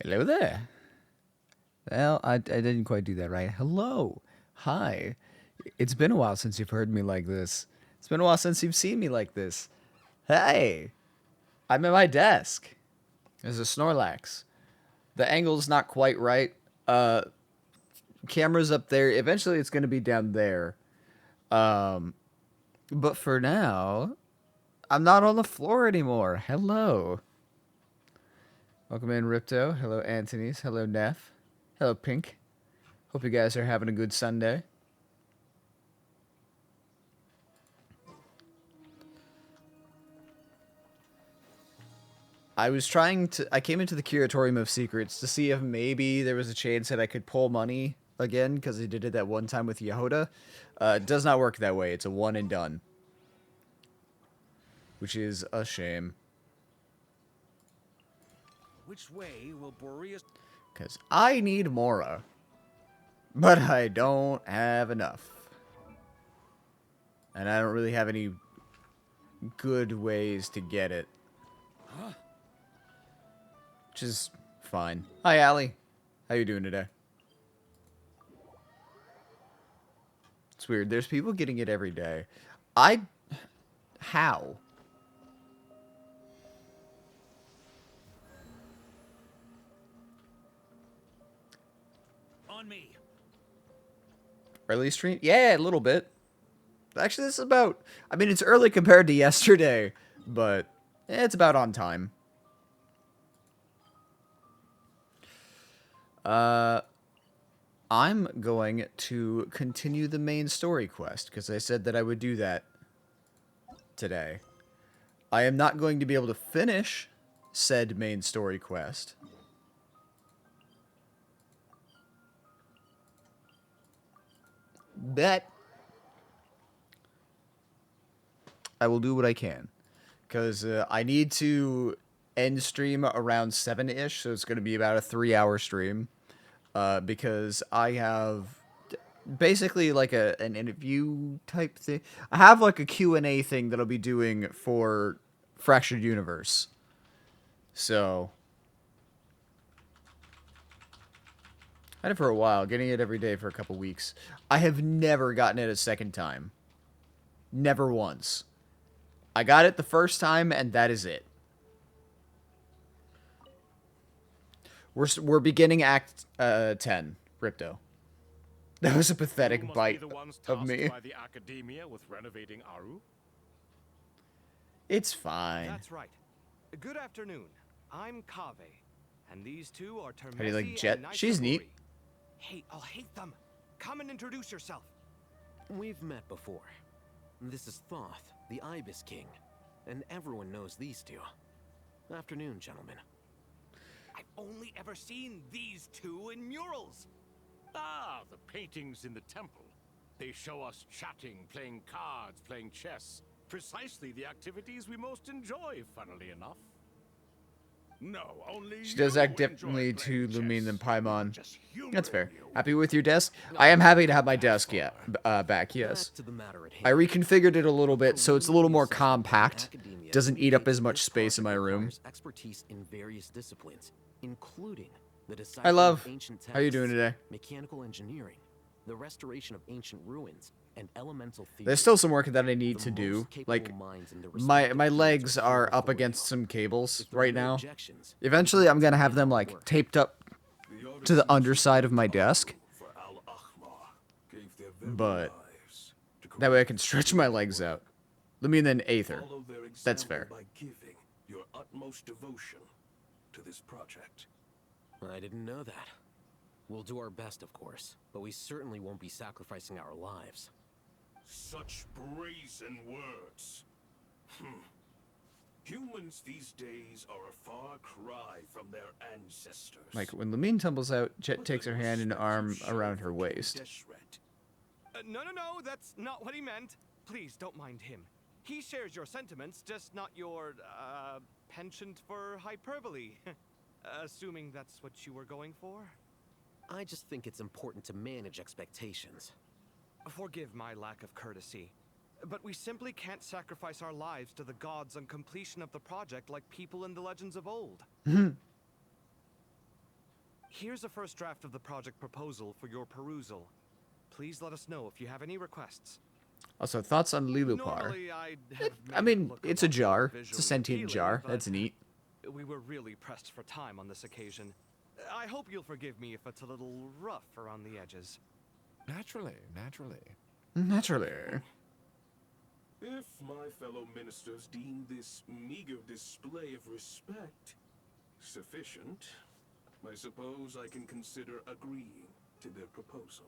Hello there. Well, I didn't quite do that right. Hello. Hi. It's been a while since you've heard me like this. It's been a while since you've seen me like this. Hey, I'm at my desk. There's a Snorlax. The angle's not quite right. Uh, Camera's up there. Eventually, it's going to be down there. Um, but for now, I'm not on the floor anymore. Hello. Welcome in, Ripto. Hello, Anthony's. Hello, Neff. Hello, Pink. Hope you guys are having a good Sunday. I came into the Curatorium of Secrets to see if maybe there was a chance that I could pull money again, because I did it that one time with Yehoda. It does not work that way. It's a one and done, which is a shame. Which way will Boreas? Because I need Mora, but I don't have enough. And I don't really have any good ways to get it. Huh? Which is fine. Hi, Allie. How you doing today? It's weird. There's people getting it every day. How? On me. Early stream? Yeah, a little bit. Actually, this is about... I mean, it's early compared to yesterday, but it's about on time. I'm going to continue the main story quest, because I said that I would do that today. I am not going to be able to finish said main story quest. But I will do what I can. Because I need to end stream around 7-ish, so it's going to be about a 3-hour stream. Because I have basically like an interview type thing. I have like a Q&A thing that I'll be doing for Fractured Universe. So I had it for a while, getting it every day for a couple weeks. I have never gotten it a second time. Never once. I got it the first time, and that is it. We're beginning Act 10, Ripto. That was a pathetic You must bite be the ones of tasked me. by the Academia with renovating Aru. It's fine. That's right. Good afternoon. I'm Kave, and these two are How do you like Termesi Jet? and She's neat. Naishiburi. Hey, I'll hate them. Come and introduce yourself. We've met before. This is Thoth, the Ibis King, and everyone knows these two. Afternoon, gentlemen. I've only ever seen these two in murals. Ah, the paintings in the temple. They show us chatting, playing cards, playing chess. Precisely the activities we most enjoy, funnily enough. No, only She does you act enjoy differently to playing Lumine chess. than Paimon. Just That's fair. humoring you. Happy with your desk? I am happy to have my desk back, yes. Back to the matter at hand. I reconfigured it a little bit so it's a little more Preliminary compact. assessment from the academia Doesn't eat up indicates as much this space in my project room. requires expertise in various disciplines, including the Hi, deciphering love. of ancient texts, How you doing today? mechanical engineering, the restoration of ancient ruins, and elemental theory. There's still some work that I need The to do. most capable Like, minds in their my respective fields legs here are up before against you. some cables If there are right no now. objections, Eventually, I'm gonna have them like work. taped up to the underside of my desk, but that way I can stretch my legs out. Let me then Aether. That's fair. By giving your utmost devotion to this project. I didn't know that. We'll do our best, of course, but we certainly won't be sacrificing our lives. Such brazen words. Humans these days are a far cry from their ancestors. Like, when Lamine tumbles out, Jet takes her hand and arm around her waist. No, that's not what he meant. Please don't mind him. He shares your sentiments, just not your, penchant for hyperbole. Assuming that's what you were going for. I just think it's important to manage expectations. Forgive my lack of courtesy, but we simply can't sacrifice our lives to the gods on completion of the project like people in the legends of old. Here's a first draft of the project proposal for your perusal. Please let us know if you have any requests. Also, thoughts on Lilupar? Normally, I'd have I made it mean, look it's a lot more jar. It's a visually sentient appealing, jar. but That's neat. we were really pressed for time on this occasion. I hope you'll forgive me if it's a little rough around the edges. Naturally, naturally. Naturally. If my fellow ministers deem this meager display of respect sufficient, I suppose I can consider agreeing to their proposal.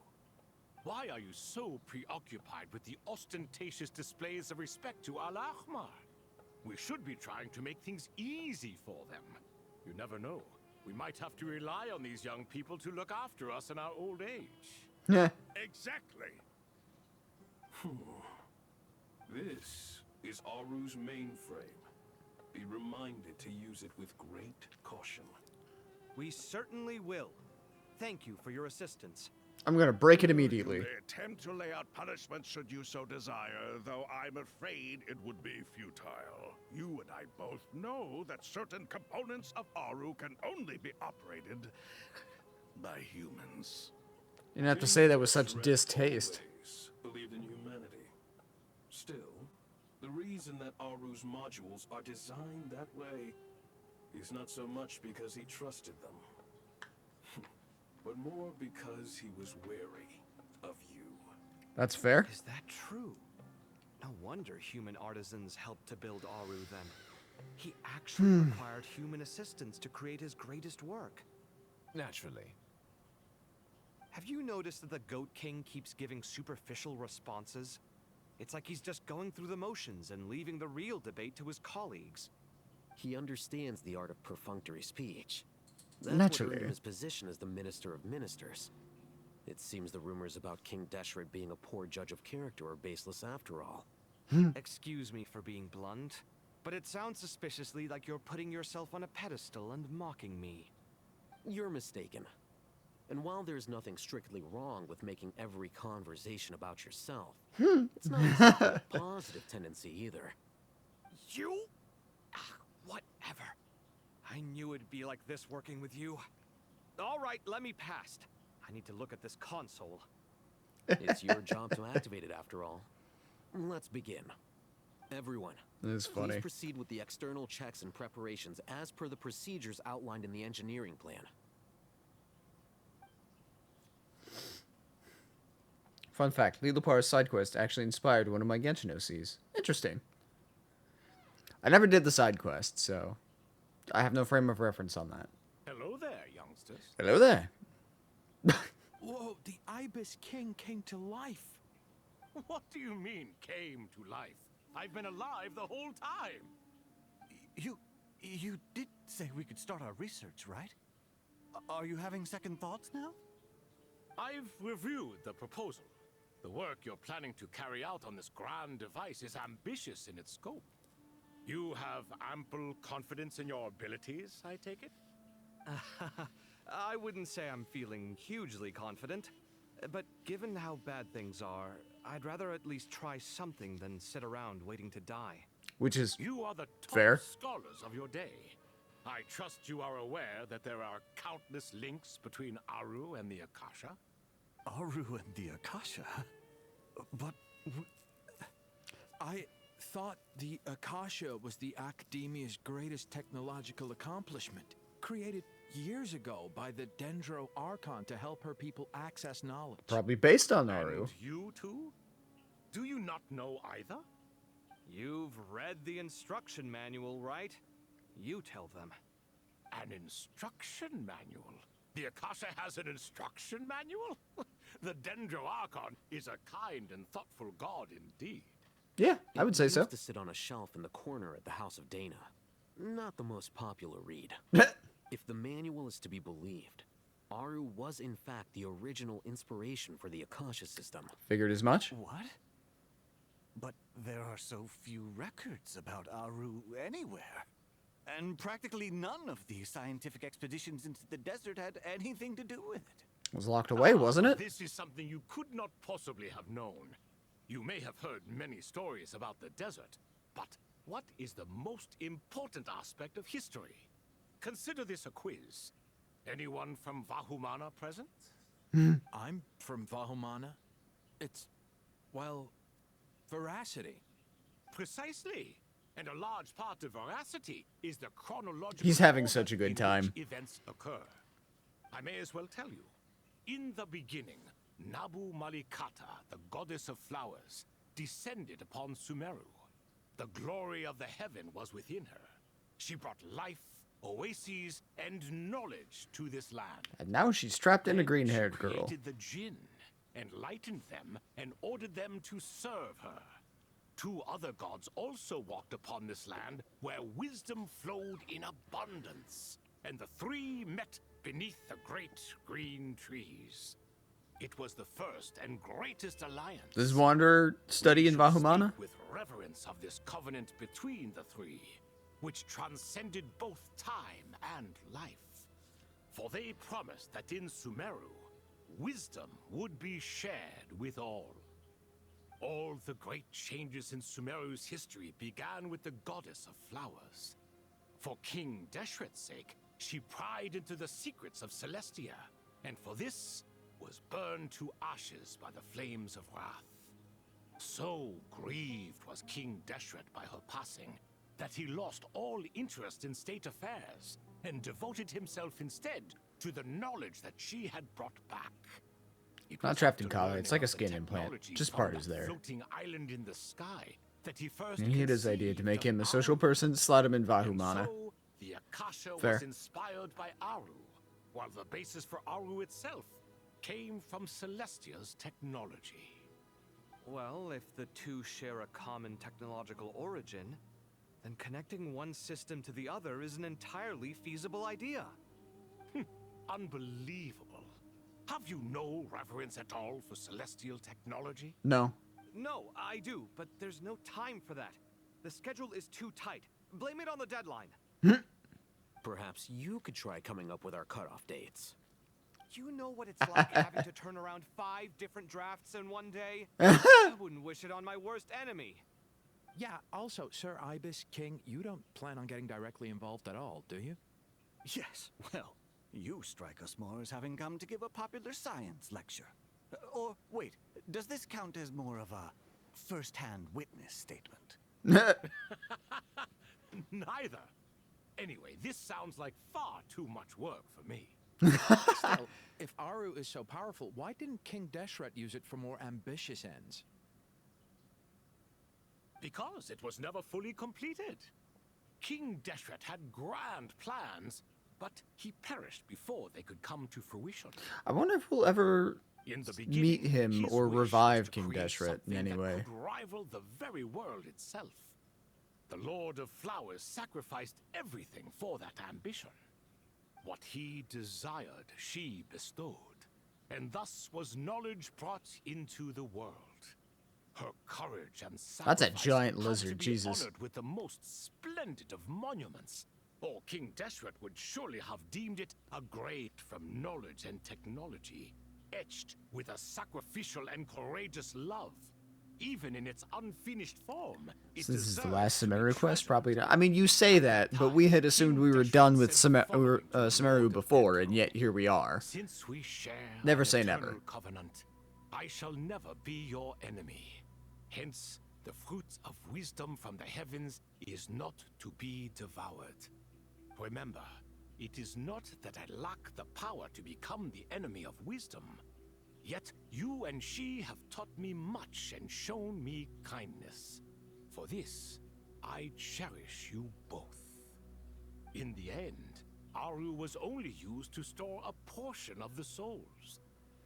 Why are you so preoccupied with the ostentatious displays of respect to Al-Ahmar? We should be trying to make things easy for them. You never know. We might have to rely on these young people to look after us in our old age. Yeah. Exactly. This is Aru's mainframe. Be reminded to use it with great caution. We certainly will. Thank you for your assistance. I'm gonna break it immediately. You may attempt to lay out punishment should you so desire, though I'm afraid it would be futile. You and I both know that certain components of Aru can only be operated by humans. You didn't have to say that with such distaste. Always believed in humanity. Still, the reason that Aru's modules are designed that way is not so much because he trusted them, but more because he was wary of you. That's fair. Is that true? No wonder human artisans helped to build Aru then. He actually required human assistance to create his greatest work. Naturally. Have you noticed that the Goat King keeps giving superficial responses? It's like he's just going through the motions and leaving the real debate to his colleagues. He understands the art of perfunctory speech. That's Naturally. what earned him his position as the Minister of Ministers. It seems the rumors about King Deshret being a poor judge of character are baseless after all. Excuse me for being blunt, but it sounds suspiciously like you're putting yourself on a pedestal and mocking me. You're mistaken. And while there's nothing strictly wrong with making every conversation about yourself, it's not exactly a positive tendency either. You? Whatever. I knew it'd be like this working with you. All right, let me past. I need to look at this console. It's your job to activate it after all. Let's begin. Everyone, This is please funny. proceed with the external checks and preparations as per the procedures outlined in the engineering plan. Fun fact, Lilupar's side quest actually inspired one of my Genshin OCs. Interesting. I never did the side quest, so I have no frame of reference on that. Hello there, youngsters. Hello there. Whoa, the Ibis King came to life. What do you mean, came to life? I've been alive the whole time. You did say we could start our research, right? Are you having second thoughts now? I've reviewed the proposal. The work you're planning to carry out on this grand device is ambitious in its scope. You have ample confidence in your abilities, I take it? I wouldn't say I'm feeling hugely confident, but given how bad things are, I'd rather at least try something than sit around waiting to die. Which is You are the top Fair. scholars of your day. I trust you are aware that there are countless links between Aru and the Akasha. Aru and the Akasha? But I thought the Akasha was the Academia's greatest technological accomplishment, created years ago by the Dendro Archon to help her people access knowledge. probably based on Naru. And you too? Do you not know either? You've read the instruction manual, right? You tell them. An instruction manual? The Akasha has an instruction manual? The Dendro Archon is a kind and thoughtful god indeed. Yeah, I would say It so. used to sit on a shelf in the corner at the House of Dana. Not the most popular read. If the manual is to be believed, Aru was in fact the original inspiration for the Akasha system. Figured as much. What? But there are so few records about Aru anywhere. And practically none of the scientific expeditions into the desert had anything to do with it. It was locked away, wasn't it? This is something you could not possibly have known. You may have heard many stories about the desert, but what is the most important aspect of history? Consider this a quiz. Anyone from Vahumana present? I'm from Vahumana. It's, well, veracity. Precisely. And a large part of veracity is the chronological He's having order such a good in time. which events occur. I may as well tell you. In the beginning, Nabu Malikata, the goddess of flowers, descended upon Sumeru. The glory of the heaven was within her. She brought life, oases, and knowledge to this land. And now she's trapped in a Then green-haired she girl. created the Jinn, enlightened them, and ordered them to serve her. Two other gods also walked upon this land where wisdom flowed in abundance, and the three met beneath the great green trees. It was the first and greatest alliance. Does Wanderer study in We should Vahumana? speak with reverence of this covenant between the three, which transcended both time and life. For they promised that in Sumeru, wisdom would be shared with all. All the great changes in Sumeru's history began with the goddess of flowers. For King Deshret's sake, she pried into the secrets of Celestia, and for this was burned to ashes by the flames of wrath. So grieved was King Deshret by her passing that he lost all interest in state affairs and devoted himself instead to the knowledge that she had brought back. It Not was trapped in after collar, learning it's like a of the skin implant. technology Just from part that is there. floating island in the sky that he first And he had his idea to conceived make of him a social Aru. person, slot him in And Vahumana. so, the Akasha Fair. was inspired by Aru, while the basis for Aru itself came from Celestia's technology. Well, if the two share a common technological origin, then connecting one system to the other is an entirely feasible idea. Unbelievable. Have you no reverence at all for celestial technology? No. No, I do, but there's no time for that. The schedule is too tight. Blame it on the deadline. Perhaps you could try coming up with our cutoff dates. You know what it's like having to turn around 5 different drafts in one day? I wouldn't wish it on my worst enemy. Yeah, also, Sir Ibis, King, you don't plan on getting directly involved at all, do you? Yes, well, you strike us more as having come to give a popular science lecture. Or, wait, does this count as more of a first-hand witness statement? Neither. Anyway, this sounds like far too much work for me. Still, if Aru is so powerful, why didn't King Deshret use it for more ambitious ends? Because it was never fully completed. King Deshret had grand plans, but he perished before they could come to fruition. I wonder if we'll ever In the meet beginning, him his or wish was revive to King create Deshret in something any that way. could rival the very world itself. The Lord of Flowers sacrificed everything for that ambition. What he desired, she bestowed, and thus was knowledge brought into the world. Her courage and sacrifice That's a giant had to lizard, be Jesus. honored with the most splendid of monuments, or King Deshret would surely have deemed it a grade from knowledge and technology, etched with a sacrificial and courageous love. Even in its unfinished form, it Since this is the deserves last to be Sumeru quest, treasured. probably not. I mean, you say that, but we had assumed we were done with Sumeru before, and yet here we are. Since we share Never an say eternal never. covenant, I shall never be your enemy. Hence, the fruit of wisdom from the heavens is not to be devoured. Remember, it is not that I lack the power to become the enemy of wisdom. Yet you and she have taught me much and shown me kindness. For this, I cherish you both. In the end, Aru was only used to store a portion of the souls.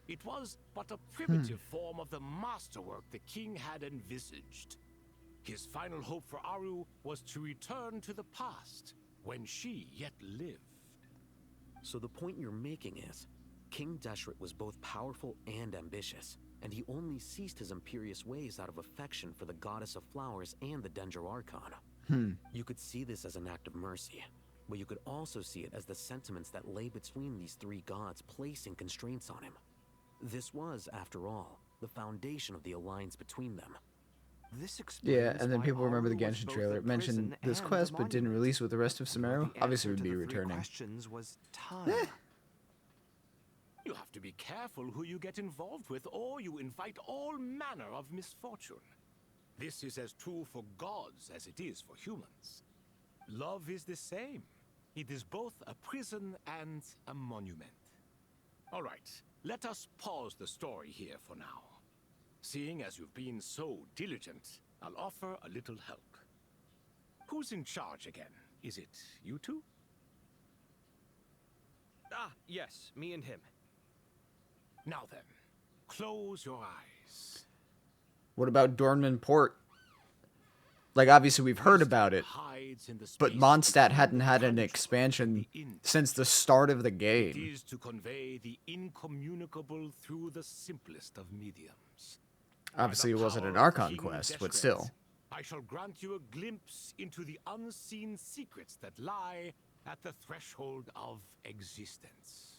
It was but a primitive form of the masterwork the king had envisaged. His final hope for Aru was to return to the past, when she yet lived. So the point you're making is, King Deshret was both powerful and ambitious, and he only ceased his imperious ways out of affection for the goddess of flowers and the Danger Archon. You could see this as an act of mercy, but you could also see it as the sentiments that lay between these three gods placing constraints on him. This was, after all, the foundation of the alliance between them. This Yeah, explains and then why people remember the Aru was Genshin both trailer. a It mentioned prison this and a quest, but didn't monument. release with the rest of And while Sumeru. the Obviously, answer we'd to be the three returning. questions was time. You have to be careful who you get involved with, or you invite all manner of misfortune. This is as true for gods as it is for humans. Love is the same. It is both a prison and a monument. All right, let us pause the story here for now. Seeing as you've been so diligent, I'll offer a little help. Who's in charge again? Is it you two? Ah, yes, me and him. Now then, close your eyes. What about Dornman Port? Like, obviously we've heard about it, Hides in the but space Mondstadt between hadn't the had an tangible expansion and the intangible. since the start of the It game. is to convey the incommunicable through the simplest of mediums. Obviously, By it the wasn't an power of Archon King quest, but Deshret, still. I shall grant you a glimpse into the unseen secrets that lie at the threshold of existence.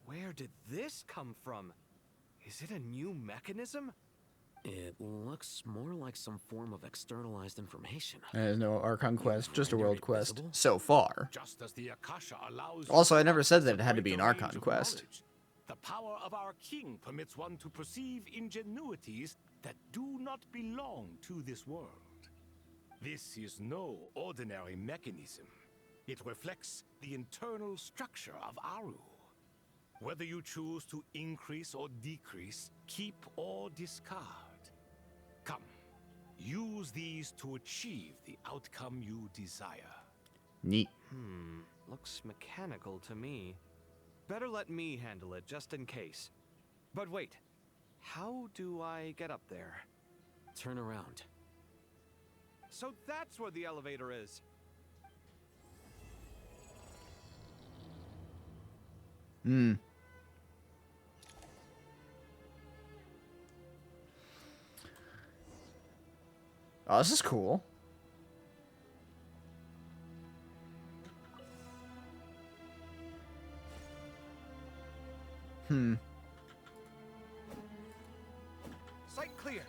Where did this come from? Is it a new mechanism? It looks more like some form of externalized information. There's no Archon quest, just a Render world it quest visible? so far. Just as the Akasha allows Also, you I to never said access that it had to be greater an Archon range of quest. knowledge. The power of our king permits one to perceive ingenuities that do not belong to this world. This is no ordinary mechanism. It reflects the internal structure of Aru. Whether you choose to increase or decrease, keep or discard. Come, use these to achieve the outcome you desire. Neat. Looks mechanical to me. Better let me handle it, just in case. But wait, how do I get up there? Turn around. So that's where the elevator is. Oh, this is cool. Sight clear.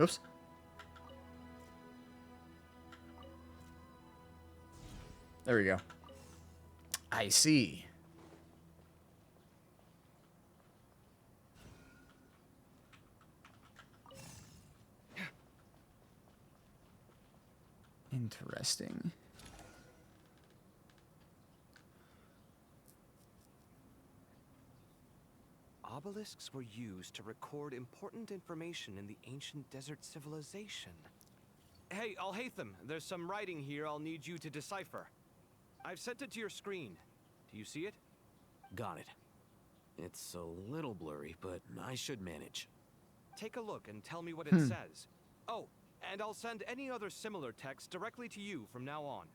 Oops. There we go. I see. Interesting. Obelisks were used to record important information in the ancient desert civilization. Hey, Alhaitham, there's some writing here I'll need you to decipher. I've sent it to your screen. Do you see it? Got it. It's a little blurry, but I should manage. Take a look and tell me what it says. Oh, and I'll send any other similar text directly to you from now on.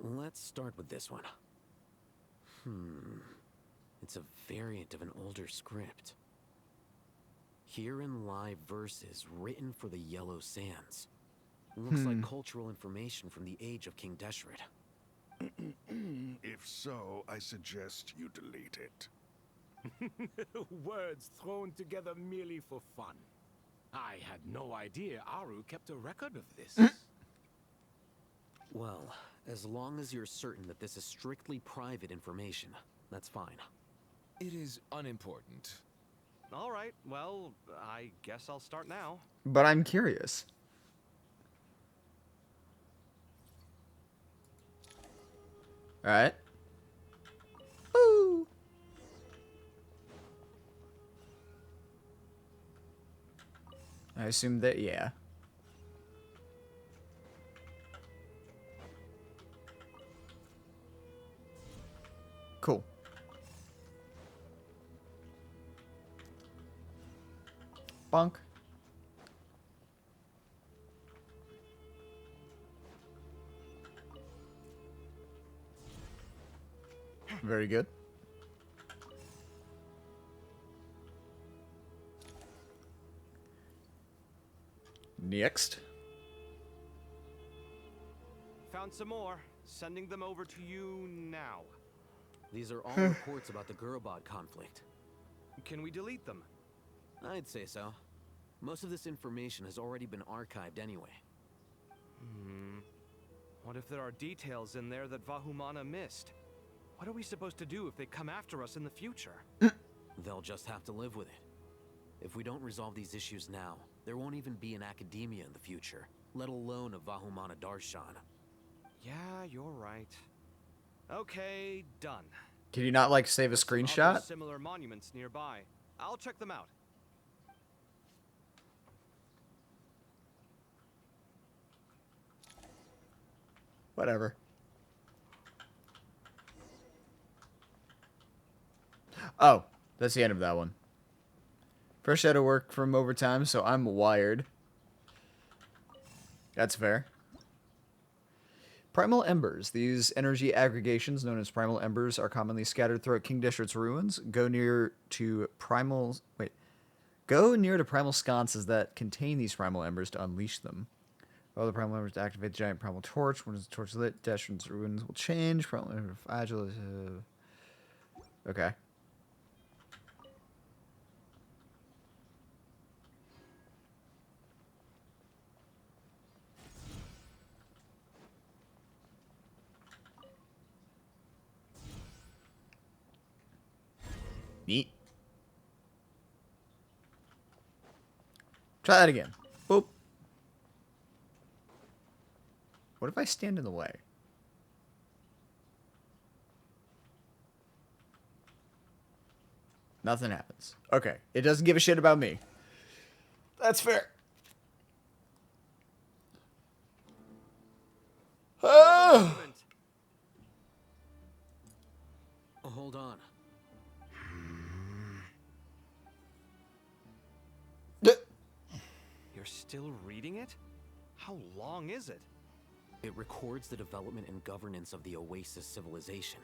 Let's start with this one. It's a variant of an older script. Herein lie verses written for the Yellow Sands. Looks like cultural information from the age of King Deshret. If so, I suggest you delete it. Words thrown together merely for fun. I had no idea Aru kept a record of this. Well, as long as you're certain that this is strictly private information, that's fine. It is unimportant. All right, well, I guess I'll start now. But I'm curious. Alright. Ooh. I assume that, yeah. Cool. Bonk. Very good. Next. Found some more. Sending them over to you now. These are all reports about the Gurabot conflict. Can we delete them? I'd say so. Most of this information has already been archived anyway. What if there are details in there that Vahumana missed? What are we supposed to do if they come after us in the future? They'll just have to live with it. If we don't resolve these issues now, there won't even be an academia in the future, let alone a Vahumana Darshan. Yeah, you're right. Okay, done. Can you not like save a Other screenshot? similar monuments nearby. I'll check them out. Whatever. Oh, that's the end of that one. First, I had to work from overtime, so I'm wired. That's fair. Primal embers. These energy aggregations, known as primal embers, are commonly scattered throughout King Deshert's ruins. Go near to primal sconces that contain these primal embers to unleash them. Follow the primal embers to activate the giant primal torch. When the torch is lit, Deshert's ruins will change. Primal ember fragile. Okay. Neat. Try that again. Boop. What if I stand in the way? Nothing happens. Okay. It doesn't give a shit about me. That's fair. Oh! Monument. Oh, hold on. You're still reading it? How long is it? It records the development and governance of the Oasis civilization.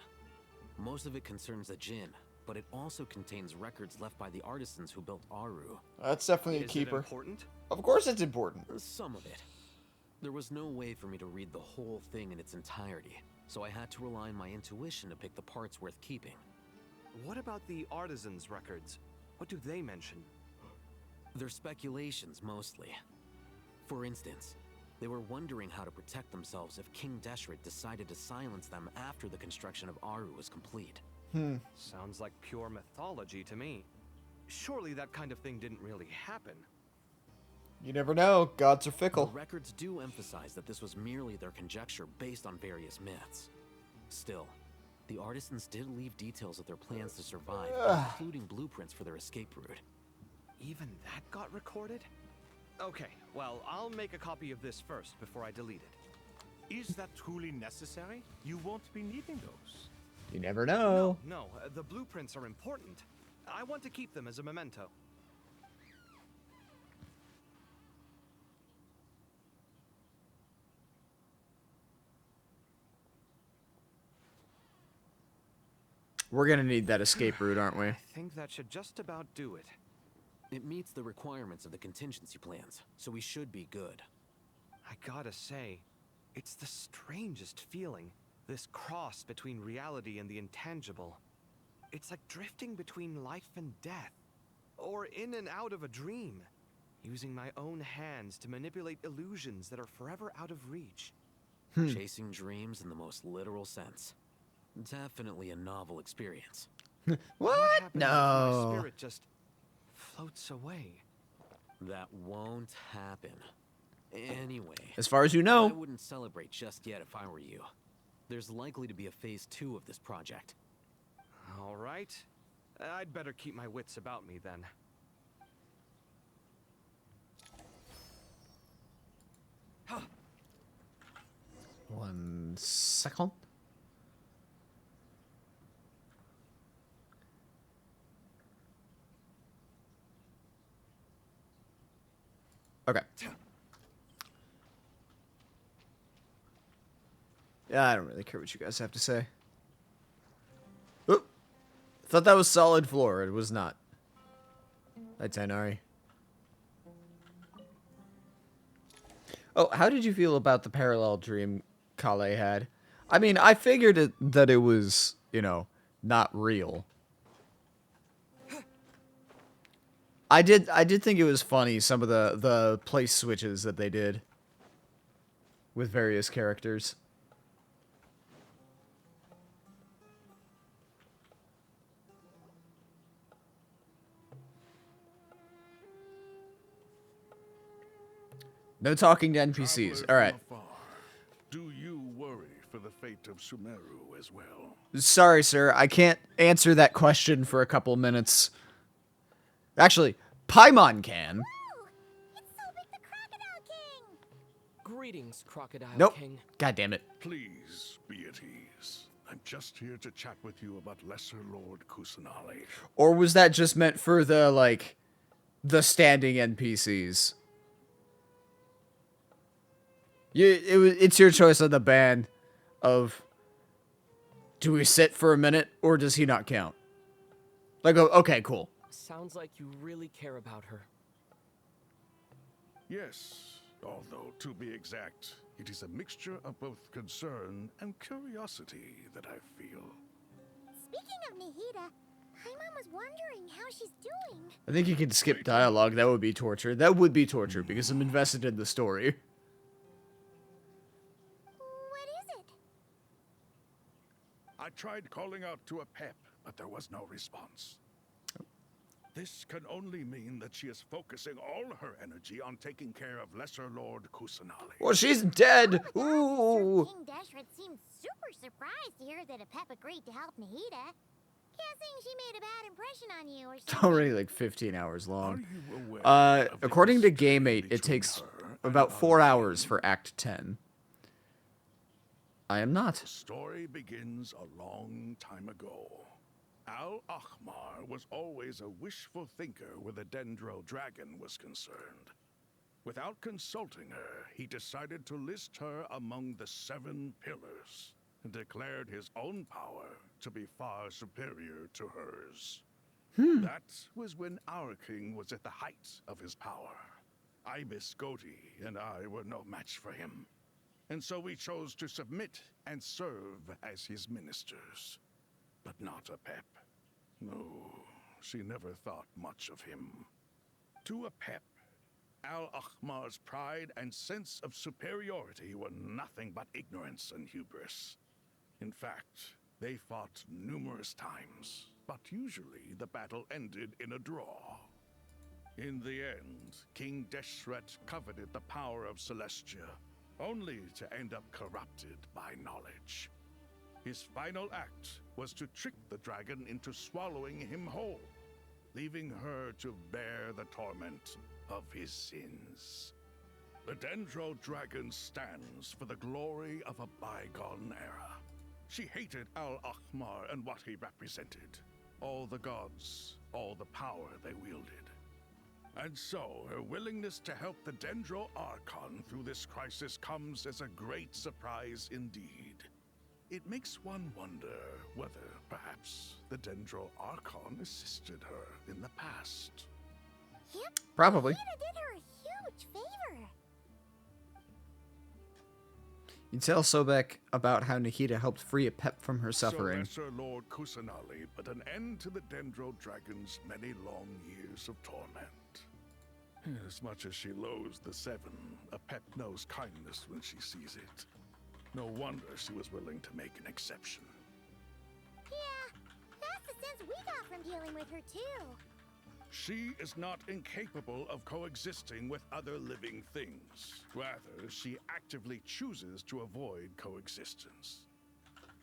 Most of it concerns the Jinn, but it also contains records left by the artisans who built Aru. That's definitely a Is it keeper. important? Of course it's important. Some of it. There was no way for me to read the whole thing in its entirety, so I had to rely on my intuition to pick the parts worth keeping. What about the artisans' records? What do they mention? They're speculations, mostly. For instance, they were wondering how to protect themselves if King Deshret decided to silence them after the construction of Aru was complete. Sounds like pure mythology to me. Surely that kind of thing didn't really happen. You never know. Gods are The fickle. records do emphasize that this was merely their conjecture based on various myths. Still, the artisans did leave details of their plans to survive, including blueprints for their escape route. Even that got recorded? Okay, well, I'll make a copy of this first before I delete it. Is that truly necessary? You won't be needing those. You never know. No, the blueprints are important. I want to keep them as a memento. We're gonna need that escape route, aren't we? I think that should just about do it. It meets the requirements of the contingency plans, so we should be good. I gotta say, it's the strangest feeling. This cross between reality and the intangible. It's like drifting between life and death. Or in and out of a dream. Using my own hands to manipulate illusions that are forever out of reach. Chasing dreams in the most literal sense. Definitely a novel experience. What? happens if my No. spirit just floats away? That won't happen. Anyway, As far as you I know. wouldn't celebrate just yet if I were you. There's likely to be a phase 2 of this project. All right. I'd better keep my wits about me then. One second. Okay. Yeah, I don't really care what you guys have to say. Oop. Thought that was solid floor. It was not. Hi, Tainari. Oh, how did you feel about the parallel dream Kale had? I mean, I figured that it was, you know, not real. I did think it was funny, some of the place switches that they did with various characters. No talking to NPCs. Traveler All right. from afar, do you worry for the fate of Sumeru as well? Sorry, sir. I can't answer that question for a couple minutes. Actually, Paimon can. Woo! It's Sobek the Crocodile King! Greetings, Crocodile Nope. King. God damn it. Please be at ease. I'm just here to chat with you about Lesser Lord Kusanali. Or was that just meant for the, like, the standing NPCs? It's your choice on the ban of, do we sit for a minute, or does he not count? Like, okay, cool. Sounds like you really care about her. Yes, although to be exact, it is a mixture of both concern and curiosity that I feel. Speaking of Nahida, Paimon was wondering how she's doing. I think you can skip dialogue. That would be torture. That would be torture, because I'm invested in the story. What is it? I tried calling out to a pep, but there was no response. This can only mean that she is focusing all her energy on taking care of Lesser Lord Kusanali. Well, she's dead. Oh my Ooh. gosh, King Deshret seemed super surprised to hear that a pep agreed to help Nahida. Guessing she made a bad impression on you or It's something. already like 15 hours Are long. you aware of the According to history Game 8, it between takes her and about 4 our hours king? for Act 10. I am not. The story begins a long time ago. Al-Ahmar was always a wishful thinker where the Dendro dragon was concerned. Without consulting her, he decided to list her among the 7 pillars and declared his own power to be far superior to hers. That was when our king was at the height of his power. Ibis Goti and I were no match for him. And so we chose to submit and serve as his ministers. But not Apep. No, she never thought much of him. To Apep, Al-Ahmar's pride and sense of superiority were nothing but ignorance and hubris. In fact, they fought numerous times, but usually the battle ended in a draw. In the end, King Deshret coveted the power of Celestia, only to end up corrupted by knowledge. His final act was to trick the dragon into swallowing him whole, leaving her to bear the torment of his sins. The Dendro dragon stands for the glory of a bygone era. She hated Al-Ahmar and what he represented. All the gods, all the power they wielded. And so, her willingness to help the Dendro Archon through this crisis comes as a great surprise indeed. It makes one wonder whether, perhaps, the Dendro Archon assisted her in the past. Yep. Probably. Nahida did her a huge favor. You tell Sobek about how Nahida helped free Apep from her suffering. So Lesser Lord Kusanali put an end to the Dendro Dragon's many long years of torment. As much as she loathes the 7, Apep knows kindness when she sees it. No wonder she was willing to make an exception. Yeah, that's the sense we got from dealing with her too. She is not incapable of coexisting with other living things. Rather, she actively chooses to avoid coexistence.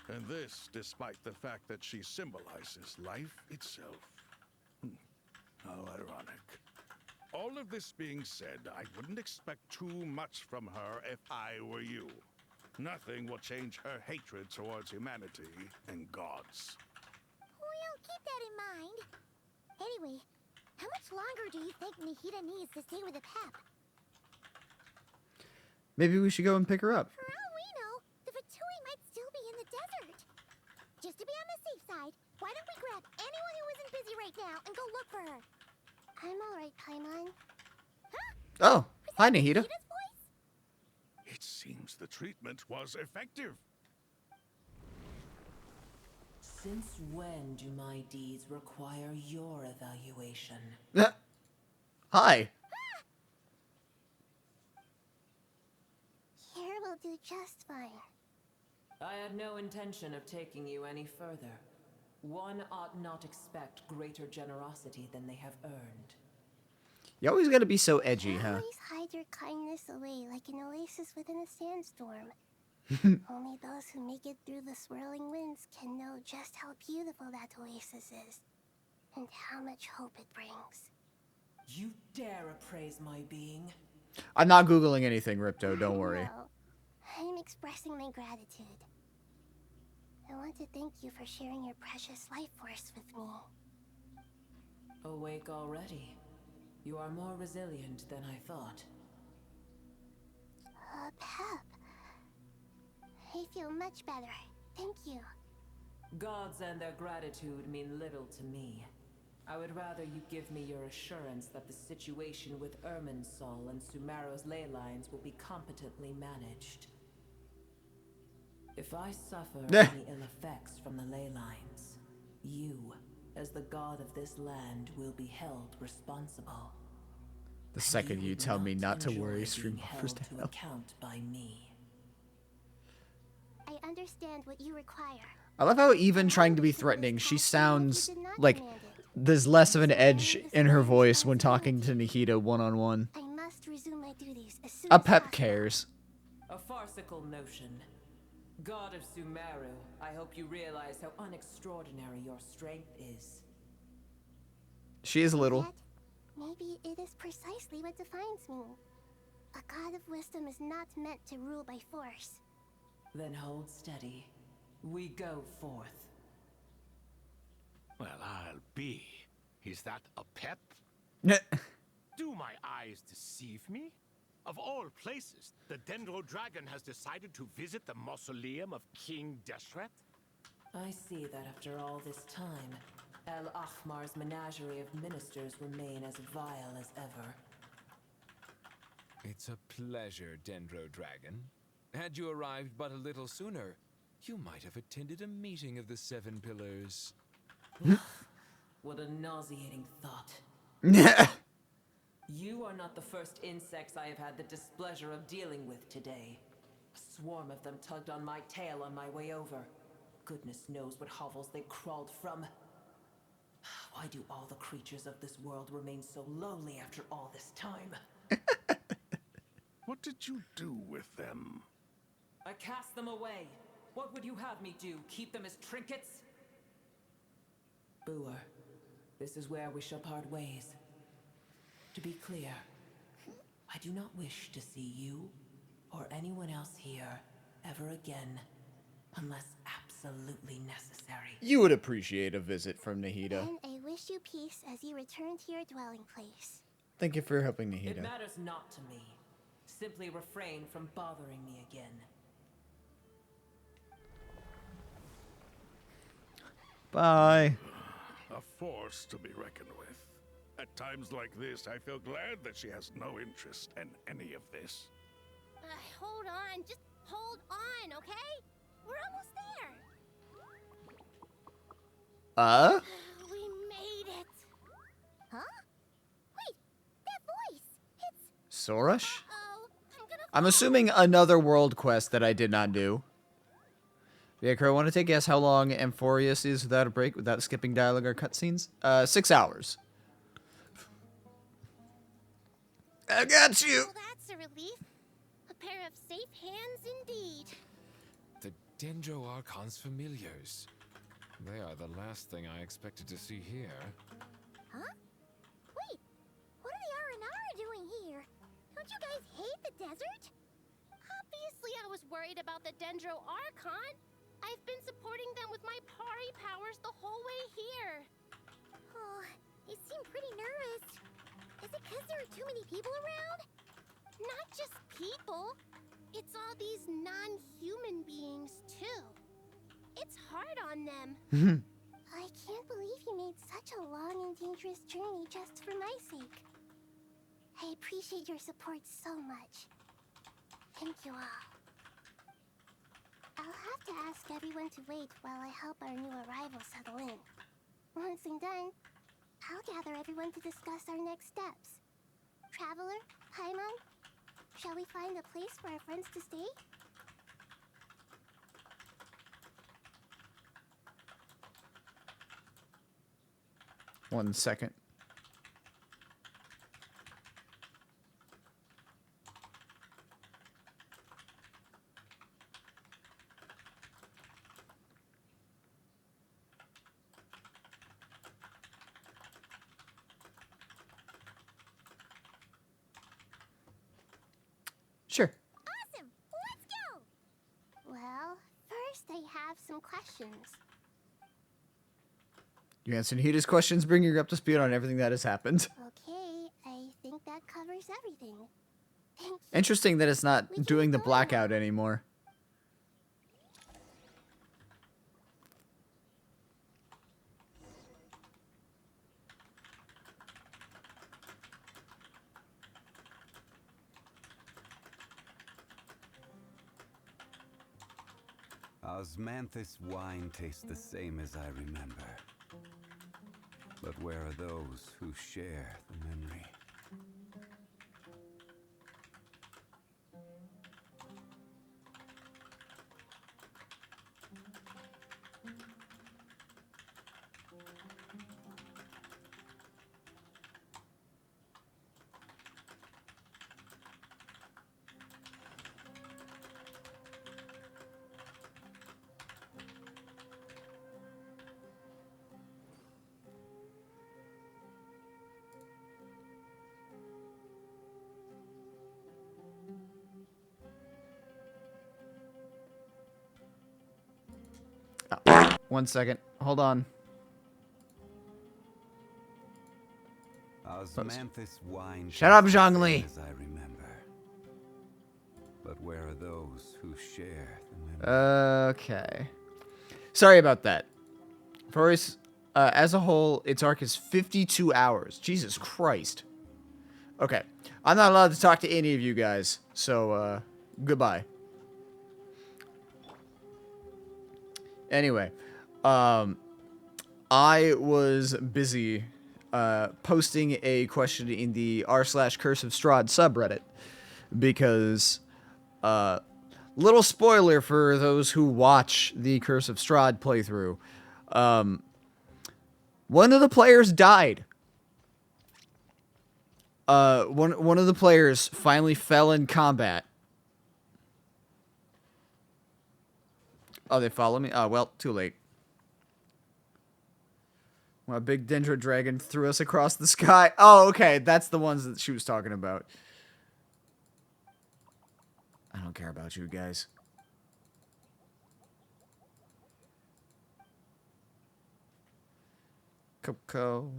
And this despite the fact that she symbolizes life itself. How ironic. All of this being said, I wouldn't expect too much from her if I were you. Nothing will change her hatred towards humanity and gods. We'll keep that in mind. Anyway, how much longer do you think Nahida needs to stay with Apep? Maybe we should go and pick her up. For all we know, the Fatui might still be in the desert. Just to be on the safe side, why don't we grab anyone who isn't busy right now and go look for her? I'm alright, Paimon. Huh? Oh, Was hi, that Nahida. Nahida's voice? It seems the treatment was effective. Since when do my deeds require your evaluation? Hi. Here will do just fine. I had no intention of taking you any further. One ought not expect greater generosity than they have earned. You always gotta be so edgy, You huh? always hide your kindness away like an oasis within a sandstorm. Only those who make it through the swirling winds can know just how beautiful that oasis is, and how much hope it brings. You dare appraise my being? I'm not Googling anything, Ripto, don't worry. No, I'm expressing my gratitude. I want to thank you for sharing your precious life force with me. Awake already? You are more resilient than I thought. Pep. I feel much better. Thank you. Gods and their gratitude mean little to me. I would rather you give me your assurance that the situation with Irminsul and Sumeru's ley lines will be competently managed. If I suffer any ill effects from the ley lines, you, as the god of this land, will be held responsible. The second you tell me not to worry, stream stream offers to to hell. account by me. I understand what you require. I love how even trying to be threatening, she sounds like there's less of an edge in her voice when talking to Nahida one-on-one. I must resume my duties as soon A as Pep possible. cares. A farcical notion. God of Sumeru, I hope you realize how unextraordinary your strength is. She is a little. Yet, maybe it is precisely what defines me. A god of wisdom is not meant to rule by force. Then hold steady. We go forth. Well, I'll be. Is that a pep? Do my eyes deceive me? Of all places, the Dendro Dragon has decided to visit the mausoleum of King Deshret? I see that after all this time, El Ahmar's menagerie of ministers remain as vile as ever. It's a pleasure, Dendro Dragon. Had you arrived but a little sooner, you might have attended a meeting of the Seven Pillars. What a nauseating thought. You are not the first insects I have had the displeasure of dealing with today. A swarm of them tugged on my tail on my way over. Goodness knows what hovels they crawled from. Why do all the creatures of this world remain so lowly after all this time? What did you do with them? I cast them away. What would you have me do? Keep them as trinkets? Boer, this is where we shall part ways. To be clear, I do not wish to see you or anyone else here ever again, unless absolutely necessary. You would appreciate a visit from Nahida. And I wish you peace as you return to your dwelling place. Thank you for helping It Nahida. matters not to me. Simply refrain from bothering me again. Bye. A force to be reckoned with. At times like this, I feel glad that she has no interest in any of this. Hold on, just hold on, okay? We're almost there. We made it. Huh? Wait, that voice. It's Sorash? I'm I'm assuming another world quest that I did not do. Yeah, Crow, want to take a guess how long Amphorius is without a break, without skipping dialogue or cutscenes? 6 hours. I got you! Well, that's a relief. A pair of safe hands indeed. The Dendro Archon's familiars. They are the last thing I expected to see here. Huh? Wait, what are the Aranara doing here? Don't you guys hate the desert? Obviously I was worried about the Dendro Archon. I've been supporting them with my party powers the whole way here. Oh, you seem pretty nervous. Is it because there are too many people around? Not just people. It's all these non-human beings, too. It's hard on them. I can't believe you made such a long and dangerous journey just for my sake. I appreciate your support so much. Thank you all. I'll have to ask everyone to wait while I help our new arrival settle in. Once I'm done, I'll gather everyone to discuss our next steps. Traveler, Paimon, shall we find a place for our friends to stay? One second. Sure. Awesome! Let's go! Well, first I have some questions. You answered Hita's questions, bringing her up to speed on everything that has happened. Okay, I think that covers everything. Thank you. Interesting that it's not We can doing the go now. blackout anymore. Osmanthus wine tastes the same as I remember. But where are those who share the memory? One second. Hold on. Osmanthus wine Shut up, tastes the Zhongli. same as I remember. But where are those who share the memory? Okay. Sorry about that. First, as a whole, its arc is 52 hours. Jesus Christ. Okay. I'm not allowed to talk to any of you guys, so, goodbye. Anyway, I was busy posting a question in the r/Curse of Strahd subreddit because, little spoiler for those who watch the Curse of Strahd playthrough, one of the players died. One of the players finally fell in combat. Oh, they follow me? Oh, well, too late. Well, a big Dendro dragon threw us across the sky. Oh, okay, that's the ones that she was talking about. I don't care about you guys. Coco.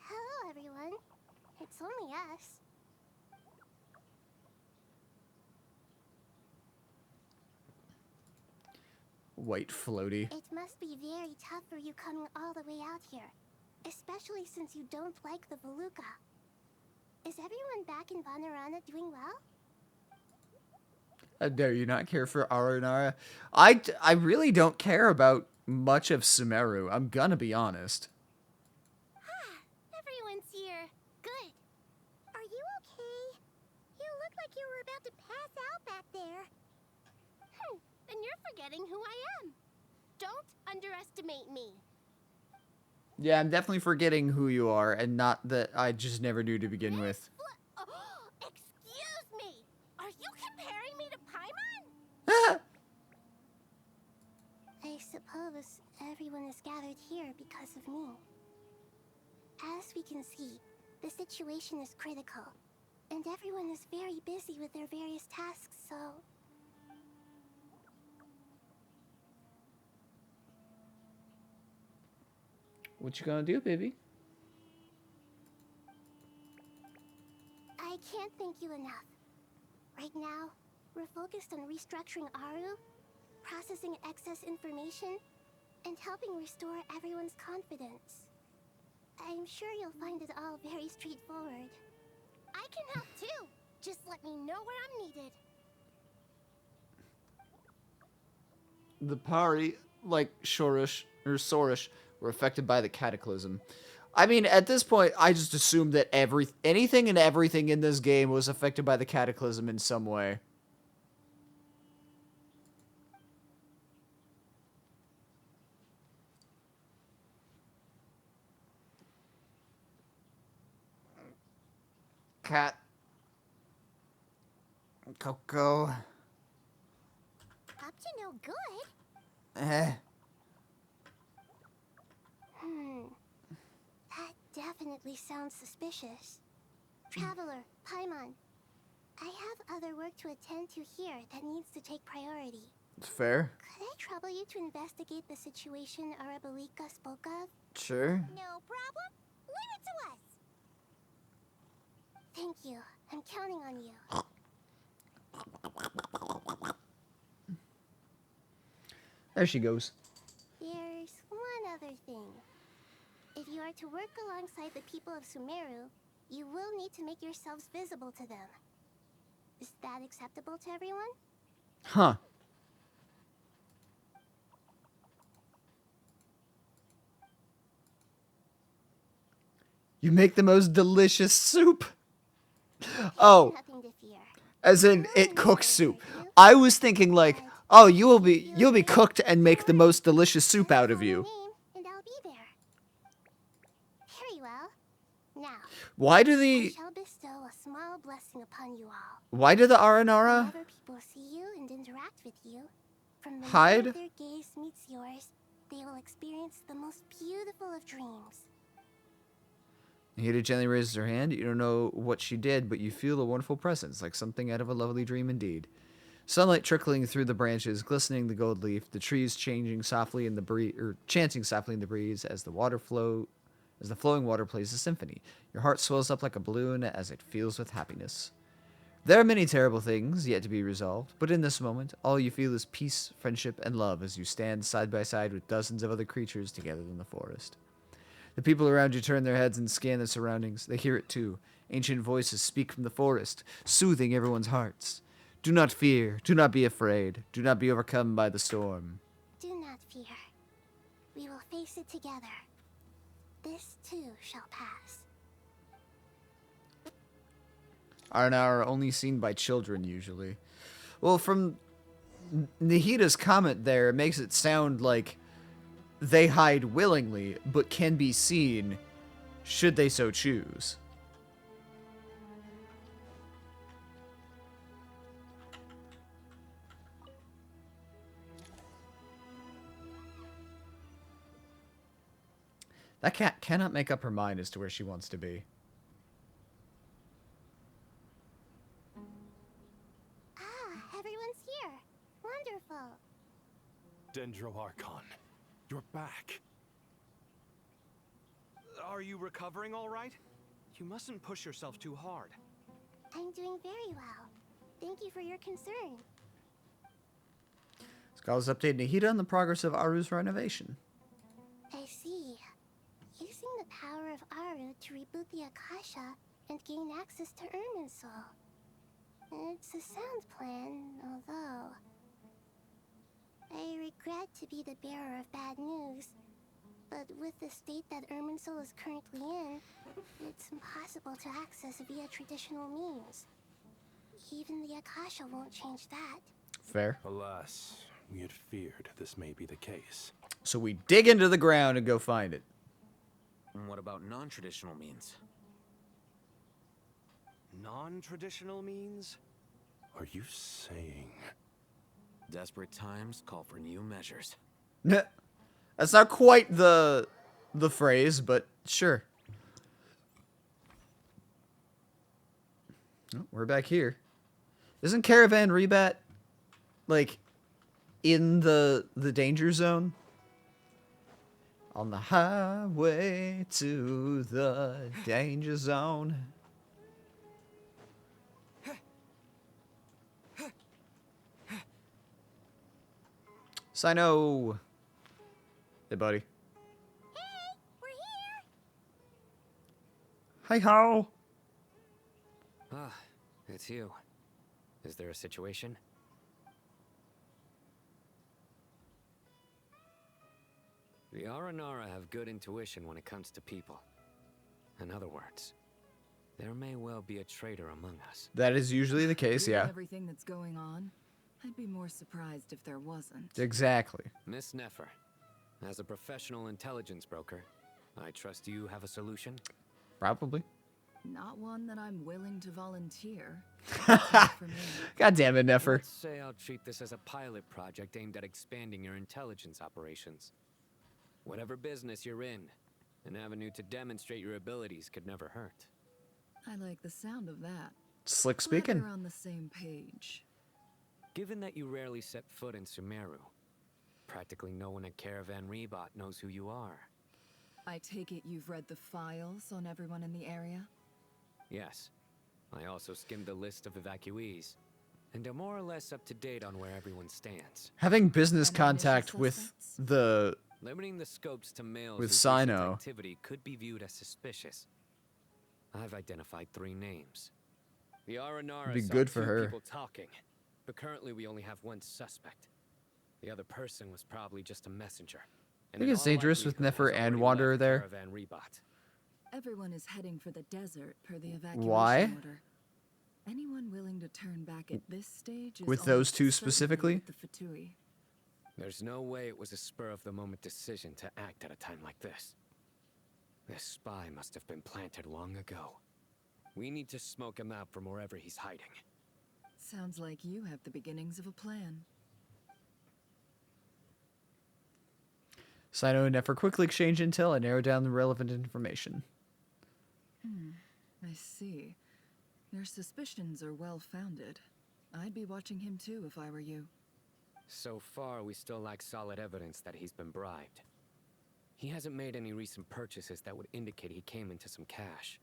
Hello, everyone. It's only us. White floaty. It must be very tough for you coming all the way out here. Especially since you don't like the Veluca. Is everyone back in Vanarana doing well? Dare you not care for Arunara? I really don't care about much of Sumeru. I'm gonna be honest. Everyone's here. Good. Are you okay? You look like you were about to pass out back there. Then you're forgetting who I am. Don't underestimate me. Yeah, I'm definitely forgetting who you are, and not that I just never knew to begin with. Excuse me. Are you comparing me to Paimon? I suppose everyone is gathered here because of me. As we can see, the situation is critical, and everyone is very busy with their various tasks, so... What you gonna do, baby? I can't thank you enough. Right now, we're focused on restructuring Aru, processing excess information, and helping restore everyone's confidence. I'm sure you'll find it all very straightforward. I can help too. Just let me know where I'm needed. the Pari, like Shorish or Sorish, were affected by the cataclysm. I mean, at this point, I just assumed that anything and everything in this game was affected by the cataclysm in some way. Cat. Coco. Up to no good? Eh. That definitely sounds suspicious. Traveler, Paimon, I have other work to attend to here that needs to take priority. It's fair. Could I trouble you to investigate the situation Arabalika spoke of? Sure. No problem. Leave it to us. Thank you. I'm counting on you. There she goes. There's one other thing. If you are to work alongside the people of Sumeru, you will need to make yourselves visible to them. Is that acceptable to everyone? Huh. You make the most delicious soup. Oh, Nothing to fear. as in it cooks soup. I was thinking like, oh, you'll be cooked and make the most delicious soup out of you. And I'll be there. Very well. Now, Why do I the shall bestow a small blessing upon you all. why do the Aranara Whenever people see you and interact with you, from the hide? moment their gaze meets yours, they will experience the most beautiful of dreams. Hida gently raises her hand. You don't know what she did, but you feel a wonderful presence, like something out of a lovely dream indeed. Sunlight trickling through the branches, glistening the gold leaf, the trees changing softly in the breeze, or chanting softly in the breeze as the flowing water plays a symphony. Your heart swells up like a balloon as it fills with happiness. There are many terrible things yet to be resolved, but in this moment, all you feel is peace, friendship, and love as you stand side by side with dozens of other creatures together in the forest. The people around you turn their heads and scan their surroundings. They hear it too. Ancient voices speak from the forest, soothing everyone's hearts. Do not fear. Do not be afraid. Do not be overcome by the storm. Do not fear. We will face it together. This too shall pass. Arna are only seen by children usually. Well, from Nahida's comment there, it makes it sound like they hide willingly, but can be seen should they so choose. That cat cannot make up her mind as to where she wants to be. Ah, everyone's here. Wonderful. Dendro Archon, you're back. Are you recovering all right? You mustn't push yourself too hard. I'm doing very well. Thank you for your concern. Scholars update Nahida on the progress of Aru's renovation. I see. Using the power of Aru to reboot the Akasha and gain access to Irminsul. It's a sound plan, although I regret to be the bearer of bad news. But with the state that Irminsul is currently in, it's impossible to access via traditional means. Even the Akasha won't change that. Fair. Alas, we had feared this may be the case. So we dig into the ground and go find it. And what about non-traditional means? Non-traditional means? Are you saying... Desperate times call for new measures. That's not quite the phrase, but sure. Oh, we're back here. Isn't Caravan Rebat like in the danger zone? On the highway to the danger zone. Sino. Hey, buddy. Hey, we're here! Hi ho. Ah, it's you. Is there a situation? The Aranara have good intuition when it comes to people. In other words, there may well be a traitor among us. That is usually the case, Given yeah. everything that's going on, I'd be more surprised if there wasn't. Exactly. Miss Nefer, as a professional intelligence broker, I trust you have a solution? Probably. Not one that I'm willing to volunteer. For me. God damn it, Nefer. Let's say I'll treat this as a pilot project aimed at expanding your intelligence operations. Whatever business you're in, an avenue to demonstrate your abilities could never hurt. I like the sound of that. Slick Glad speaking. we're on the same page. Given that you rarely set foot in Sumeru, practically no one at Caravan Rebot knows who you are. I take it you've read the files on everyone in the area? Yes. I also skimmed the list of evacuees, and am more or less up to date on where everyone stands. Having business Any contact initial with suspects? the Limiting the scopes to males With whose recent Sino. activity could be viewed as suspicious. I've identified 3 names. The Aranara Be saw good for 2 her. people talking, but currently we only have 1 suspect. The other person was probably just a messenger. I think it's dangerous with Nefer and Wanderer there. Caravan Rebot. Everyone is heading for the desert per the evacuation Why? order. Anyone willing to turn back at this stage is With those almost 2 certainly specifically? with the Fatui. There's no way it was a spur-of-the-moment decision to act at a time like this. This spy must have been planted long ago. We need to smoke him out from wherever he's hiding. Sounds like you have the beginnings of a plan. Sino and Nefer quickly exchange intel and narrow down the relevant information. I see. Your suspicions are well founded. I'd be watching him too if I were you. So far, we still lack solid evidence that he's been bribed. He hasn't made any recent purchases that would indicate he came into some cash.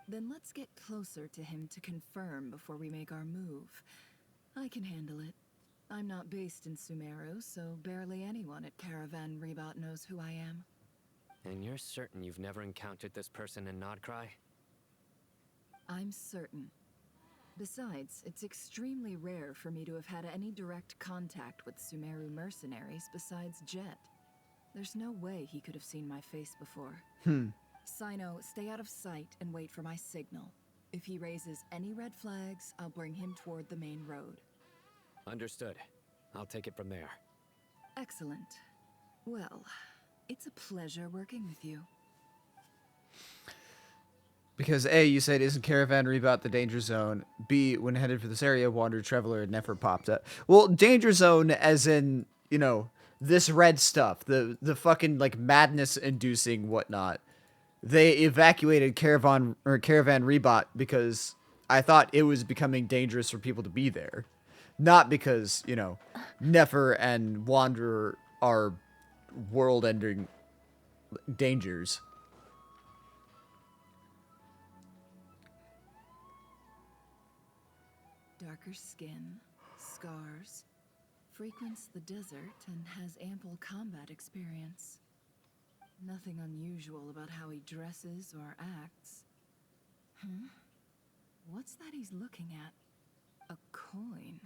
Then let's get closer to him to confirm before we make our move. I can handle it. I'm not based in Sumeru, so barely anyone at Caravan Rebot knows who I am. And you're certain you've never encountered this person in Nodcry? I'm certain. Besides, it's extremely rare for me to have had any direct contact with Sumeru mercenaries besides Jet. There's no way he could have seen my face before. Sino, stay out of sight and wait for my signal. If he raises any red flags, I'll bring him toward the main road. Understood. I'll take it from there. Excellent. Well, it's a pleasure working with you. Because A, you said isn't Caravan Rebot the danger zone? B, when headed for this area, Wanderer Traveler never popped up. Well, danger zone as in, you know, this red stuff, the fucking like madness inducing whatnot. They evacuated Caravan Rebot because I thought it was becoming dangerous for people to be there. Not because, you know, Nefer and Wanderer are world-ending dangers. Darker skin, scars, frequents the desert and has ample combat experience. Nothing unusual about how he dresses or acts. What's that he's looking at? A coin.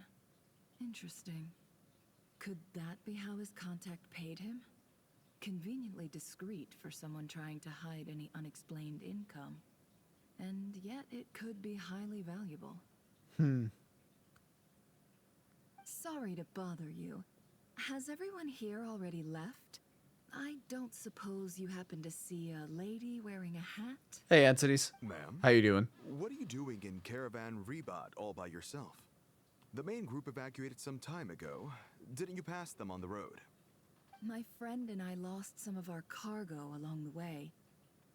Interesting. Could that be how his contact paid him? Conveniently discreet for someone trying to hide any unexplained income. And yet it could be highly valuable. Sorry to bother you. Has everyone here already left? I don't suppose you happen to see a lady wearing a hat? Hey, Anthony's. Ma'am? How you doing? What are you doing in Caravan Rebot all by yourself? The main group evacuated some time ago. Didn't you pass them on the road? My friend and I lost some of our cargo along the way.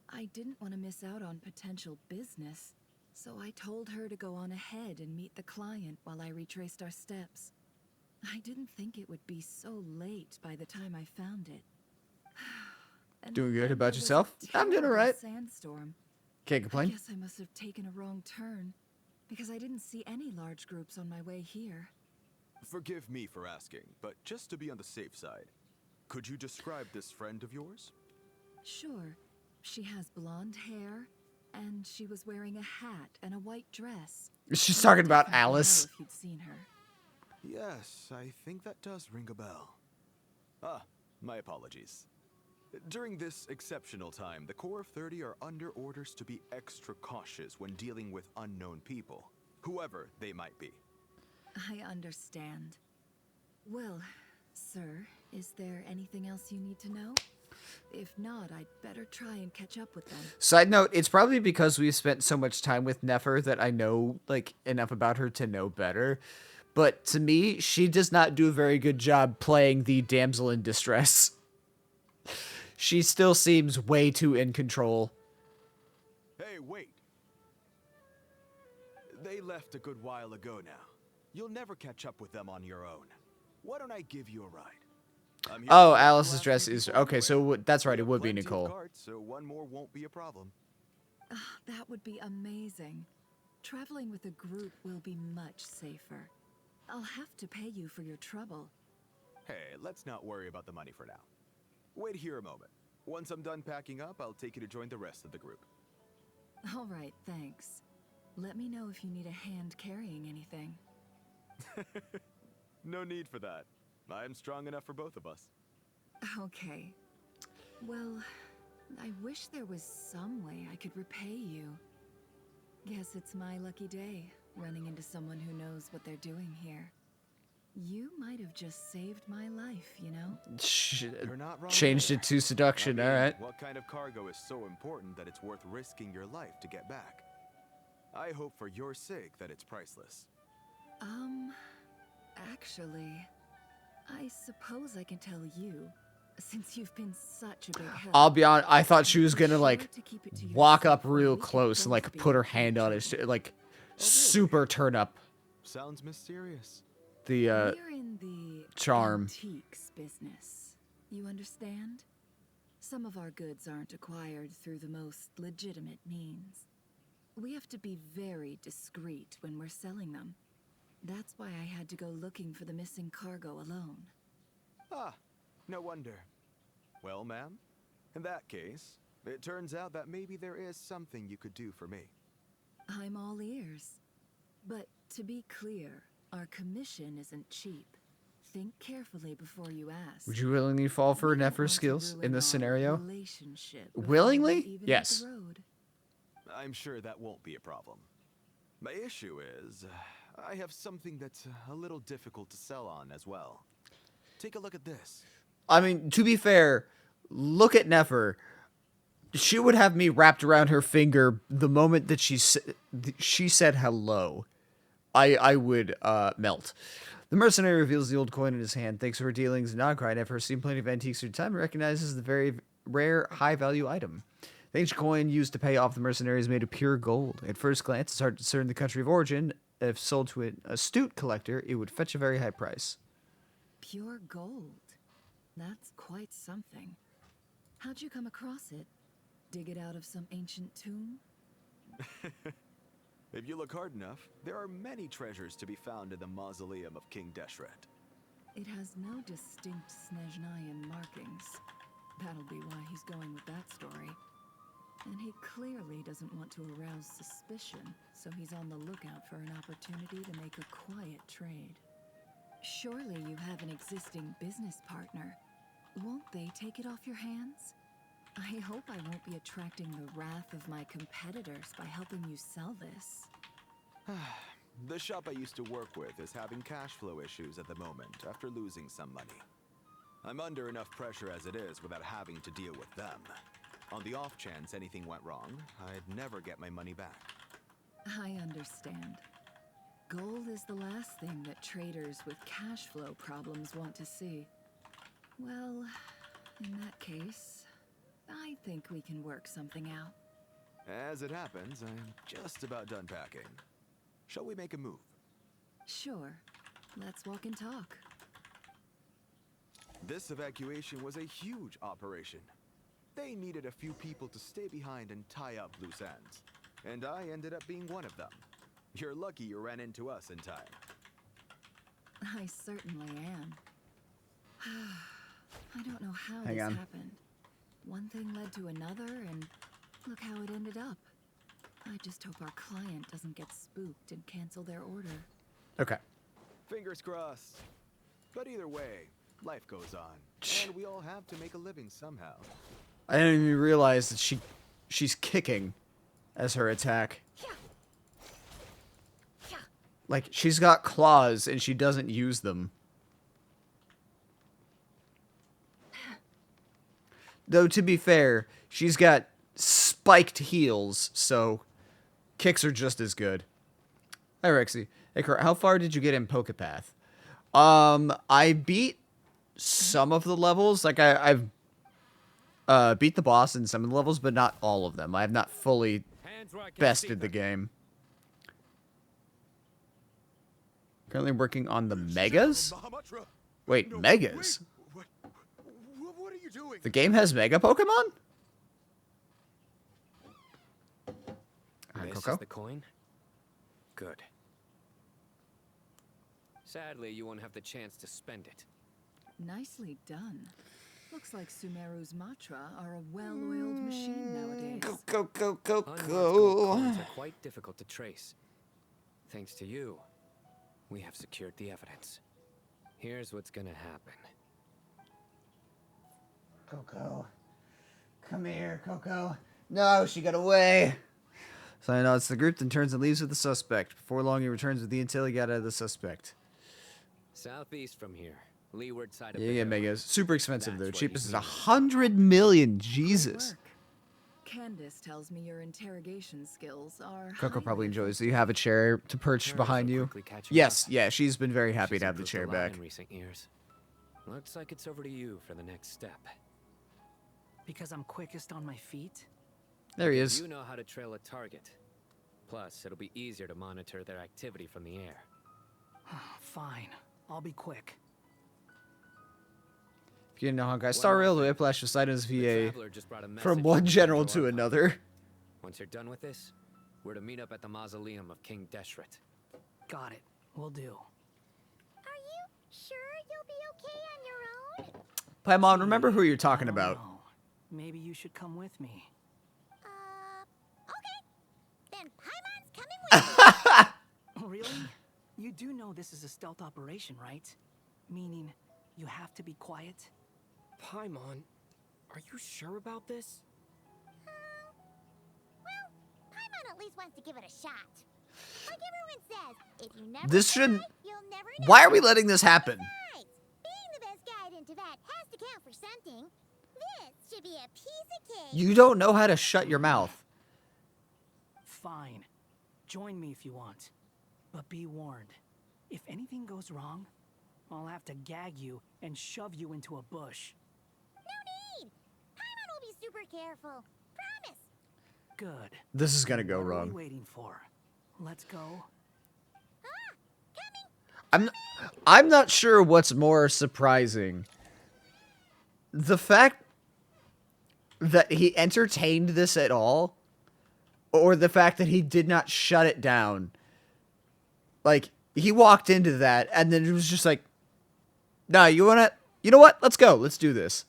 I didn't want to miss out on potential business, so I told her to go on ahead and meet the client while I retraced our steps. I didn't think it would be so late by the time I found it. And Doing good then about there was yourself? a I'm doing terrible alright. Sandstorm. Can't I complain. guess I must have taken a wrong turn, because I didn't see any large groups on my way here. Forgive me for asking, but just to be on the safe side, could you describe this friend of yours? Sure. She has blonde hair, and she was wearing a hat and a white dress. She's talking about Definitely know Alice. if you'd seen her. Yes, I think that does ring a bell. Ah, my apologies. During this exceptional time, the Core of 30 are under orders to be extra cautious when dealing with unknown people, whoever they might be. I understand. Well, sir, is there anything else you need to know? If not, I'd better try and catch up with them. Side note, it's probably because we've spent so much time with Nefer that I know, like, enough about her to know better. But to me, she does not do a very good job playing the damsel in distress. She still seems way too in control. Hey, wait. They left a good while ago now. You'll never catch up with them on your own. Why don't I give you a ride? I'm here Oh, to help Alice's last dress few is... people Okay, anyway. so that's right, We it have would be plenty of Nicole. carts, so one more won't be a problem. That would be amazing. Traveling with a group will be much safer. I'll have to pay you for your trouble. Hey, let's not worry about the money for now. Wait here a moment. Once I'm done packing up, I'll take you to join the rest of the group. All right, thanks. Let me know if you need a hand carrying anything. No need for that. I'm strong enough for both of us. Okay. Well, I wish there was some way I could repay you. Guess it's my lucky day, running into someone who knows what they're doing here. You might have just saved my life, you know? You're not wrong Changed there. it to seduction, I mean, alright. what kind of cargo is so important that it's worth risking your life to get back? I hope for your sake that it's priceless. Actually, I suppose I can tell you, since you've been such a big help. I'll be honest, I thought she was gonna, Be like, sure to keep it to walk up yourself, or real we could close and, both like, be put her in hand on his... trouble. Like, super turn up Sounds mysterious. the, We're in the charm. antiques business. You understand? Some of our goods aren't acquired through the most legitimate means. We have to be very discreet when we're selling them. That's why I had to go looking for the missing cargo alone. Ah, no wonder. Well, ma'am, in that case, it turns out that maybe there is something you could do for me. I'm all ears. But to be clear, our commission isn't cheap. Think carefully before you ask. Would you willingly fall for We don't Nefer's want to skills ruin in this our scenario? relationship before we Willingly? even hit the Yes. road. I'm sure that won't be a problem. My issue is, I have something that's a little difficult to sell on as well. Take a look at this. I mean, to be fair, look at Nefer. She would have me wrapped around her finger the moment that she said hello. I would melt. The mercenary reveals the old coin in his hand. Thanks for her dealings. Nogcry Nefer has seen plenty of antiques through time and recognizes the very rare, high-value item. The ancient coin used to pay off the mercenary is made of pure gold. At first glance, it's hard to discern the country of origin. If sold to an astute collector, it would fetch a very high price. Pure gold. That's quite something. How'd you come across it? Dig it out of some ancient tomb? If you look hard enough, there are many treasures to be found in the mausoleum of King Deshret. It has no distinct Snezhnayan markings. That'll be why he's going with that story. And he clearly doesn't want to arouse suspicion, so he's on the lookout for an opportunity to make a quiet trade. Surely you have an existing business partner. Won't they take it off your hands? I hope I won't be attracting the wrath of my competitors by helping you sell this. The shop I used to work with is having cash flow issues at the moment after losing some money. I'm under enough pressure as it is without having to deal with them. On the off chance anything went wrong, I'd never get my money back. I understand. Gold is the last thing that traders with cash flow problems want to see. Well, in that case, I think we can work something out. As it happens, I'm just about done packing. Shall we make a move? Sure. Let's walk and talk. This evacuation was a huge operation. They needed a few people to stay behind and tie up loose ends. And I ended up being one of them. You're lucky you ran into us in time. I certainly am. I don't know how Hang this on. happened. One thing led to another, and look how it ended up. I just hope our client doesn't get spooked and cancel their order. Okay. Fingers crossed. But either way, Life goes on, and we all have to make a living somehow. I didn't even realize that she's kicking as her attack. Like, she's got claws and she doesn't use them. Though, to be fair, she's got spiked heels, so kicks are just as good. Hi, Rexy. Hey, Kurt, how far did you get in Pokepath? I beat some of the levels. Like, I've beat the boss in some of the levels, but not all of them. I have not fully bested the game. Currently working on the Megas? Wait, Megas? What are you doing? The game has Mega Pokemon? This Coco? is the coin? Good. Sadly, you won't have the chance to spend it. Nicely done. Looks like Sumeru's Matra are a well-oiled machine nowadays. Go. Unmarked gold coins are quite difficult to trace. Thanks to you, we have secured the evidence. Here's what's gonna happen. Coco. Come here, Coco. No, she got away. So I know it's the group, then turns and leaves with the suspect. Before long, he returns with the intel he got out of the suspect. Southeast from here. Leeward side of Yeah, the Megas. Super expensive, though. That's what Cheapest is you need. 100 million. Jesus. Candace tells me your interrogation skills are Coco probably enjoys that you have a chair to perch Nerves behind are you. quickly catching Yes, up. yeah, she's been very happy She's to have the improved chair a lot back. in recent years. Looks like it's over to you for the next step. Because I'm quickest on my feet? There he is. You know how to trail a target. Plus, it'll be easier to monitor their activity from the air. Fine. I'll be quick. If you didn't know how guys Star Rail, the Whiplash was cited as VA Traveler just brought a message from one the general door to up. another. Once you're done with this, we're to meet up at the mausoleum of King Deshret. Got it. Will do. Are you sure you'll be okay on your own? Paimon, remember who you're talking about. Maybe you should come with me. Okay. Then Paimon's coming with me. Really? You do know this is a stealth operation, right? Meaning, you have to be quiet? Paimon, are you sure about this? Well, Paimon at least wants to give it a shot. Like everyone says, if you never This try, shouldn't... you'll never know. Why are we letting this happen? Besides, being the best guide in Tibet has to count for something. This should be a piece of cake. You don't know how to shut your mouth. Fine. Join me if you want. But be warned. If anything goes wrong, I'll have to gag you and shove you into a bush. No need. Paimon will be super careful. Promise. Good. This is gonna go What are wrong. we waiting for? Let's go. I'm not sure what's more surprising. The fact that he entertained this at all, or the fact that he did not shut it down. Like, he walked into that, and then it was just like, nah, you know what? Let's go. Let's do this.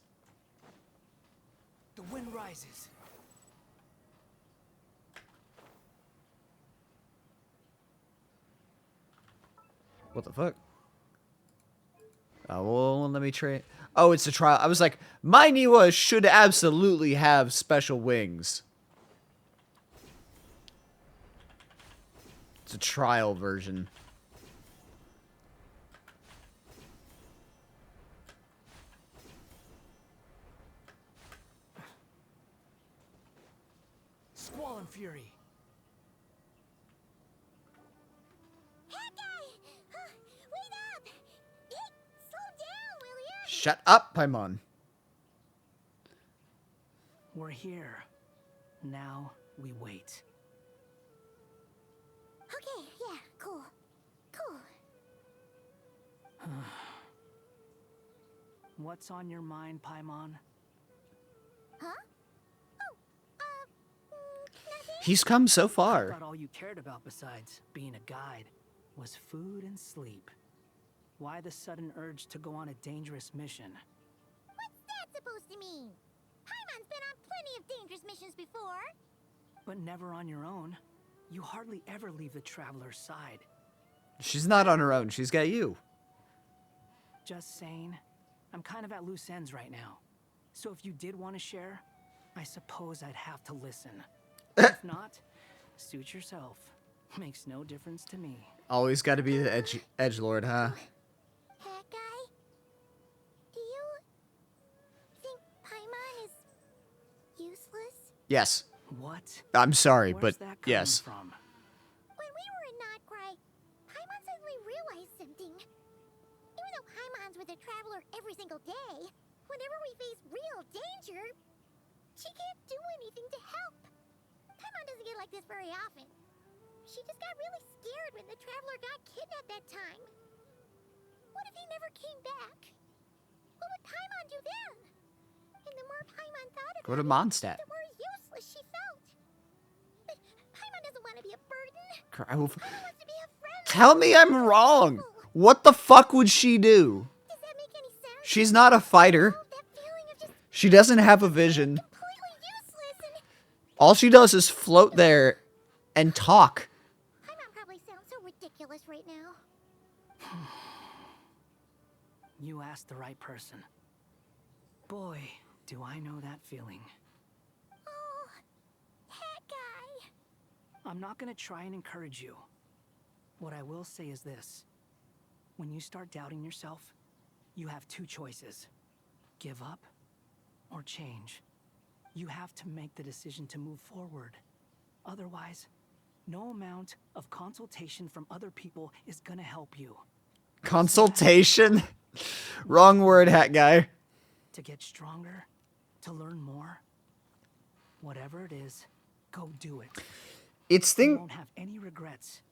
The wind rises. What the fuck? Oh, well, let me try. Oh, it's a trial. I was like, my Niwa should absolutely have special wings. It's a trial version. Squall and Fury. Wait up! Slow down, will you? Shut up, Paimon. We're here. Now we wait. Okay, yeah, cool. Cool. What's on your mind, Paimon? Huh? He's come so I far. thought all you cared about besides being a guide was food and sleep. Why the sudden urge to go on a dangerous mission? What's that supposed to mean? Paimon's been on plenty of dangerous missions before. But never on your own. You hardly ever leave the traveler's side. She's not on her own. She's got you. Just saying, I'm kind of at loose ends right now. So if you did want to share, I suppose I'd have to listen. If not, suit yourself. Makes no difference to me. Always got to be the edgelord, huh? That guy? Do you think Paimon is useless? Yes. What? I'm sorry, Where's but that coming yes. from? When we were in Notcry, Paimon suddenly realized something. Even though Paimon's with the Traveler every single day, whenever we face real danger, she can't do anything to help. Paimon doesn't get like this very often. She just got really scared when the Traveler got kidnapped that time. What if he never came back? What would Paimon do then? And the more Paimon thought about Go to it, Mondstadt. the more useless she felt. But Paimon doesn't want to be a burden. Paimon wants to be a friend. Tell me I'm wrong. What the fuck would she do? Does that make any sense? She's not a fighter. She doesn't have a vision. All she does is float there and talk. Paimon probably sounds so ridiculous right now. You asked the right person. Boy, do I know that feeling. Oh, that guy. I'm not gonna try and encourage you. What I will say is this. When you start doubting yourself, you have two choices. Give up or change. You have to make the decision to move forward. Otherwise, no amount of consultation from other people is gonna help you. Consultation? Wrong word, hat guy. To get stronger, to learn more, whatever it is, go do it. You won't have any regrets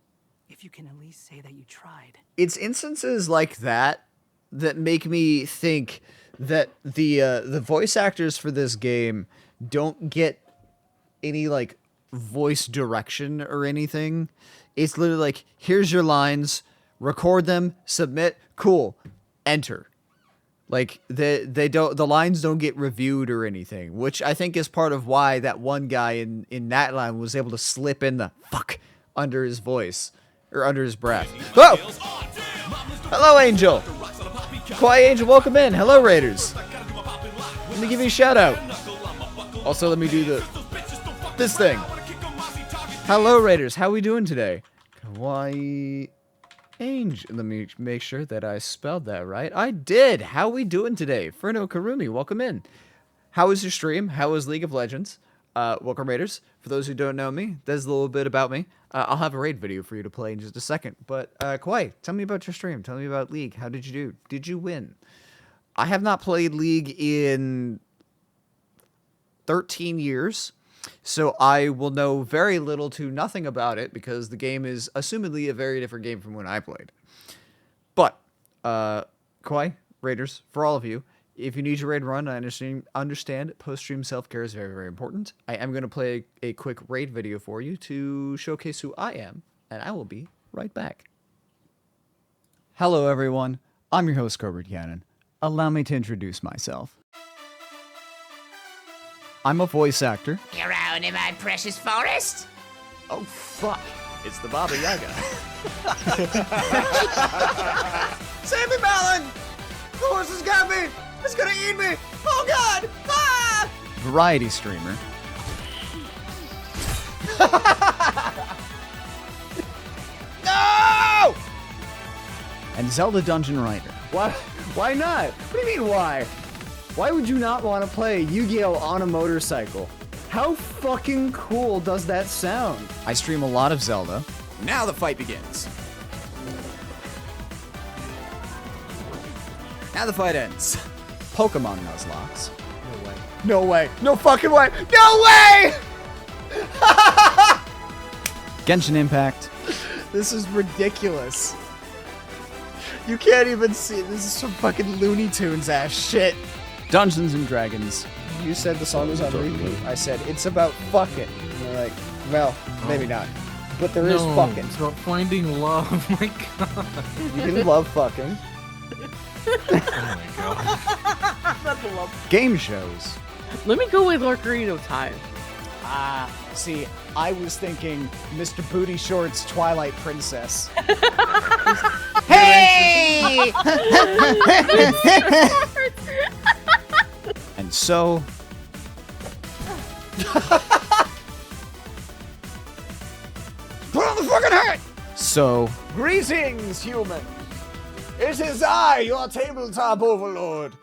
if you can at least say that you tried. It's instances like that that make me think that the voice actors for this game don't get any like voice direction or anything. It's literally like, here's your lines, record them, submit, cool, enter. Like the lines don't get reviewed or anything, which I think is part of why that one guy in that line was able to slip in the fuck under his voice or under his breath. Whoa! Hello, Angel. Quiet Angel, welcome in. Hello, Raiders. Let me give you a shout out. Also, let me do this thing. Hello, Raiders. How we doing today? Kawaii Angel. Let me make sure that I spelled that right. I did. How we doing today? Furno Karumi, welcome in. How was your stream? How was League of Legends? Welcome, Raiders. For those who don't know me, there's a little bit about me. I'll have a raid video for you to play in just a second. But, Kawaii, tell me about your stream. Tell me about League. How did you do? Did you win? I have not played League in 13 years, so I will know very little to nothing about it because the game is assumedly a very different game from when I played. But, Kawaii, Raiders, for all of you, if you need your raid run, I understand post-stream self-care is very, very important. I am going to play a quick raid video for you to showcase who I am, and I will be right back. Hello, everyone. I'm your host, Cobra Cannon. Allow me to introduce myself. I'm a voice actor. You're out in my precious forest? Oh, fuck. It's the Baba Yaga. Save me, Malin! The horse has got me! It's gonna eat me! Oh, God! Ah! Variety streamer. No! And Zelda Dungeon Writer. Why? Why not? What do you mean, why? Why would you not want to play Yu-Gi-Oh! On a motorcycle? How fucking cool does that sound? I stream a lot of Zelda. Now the fight begins. Now the fight ends. Pokemon Nuzlocke. No way. No way. No fucking way. No way! Genshin Impact. This is ridiculous. You can't even see. This is some fucking Looney Tunes ass shit. Dungeons and Dragons. You said the song was on reboot. I said it's about fucking. And you're like, well, maybe not. But there is fucking. It's about finding love. My God. You can love fucking. Oh my God. That's a love. Game shows. Let me go with Ocarina of Time. See, I was thinking Mr. Booty Shorts Twilight Princess. Hey! So... Put on the fucking hat! So... Greetings, human! It is I, your tabletop overlord!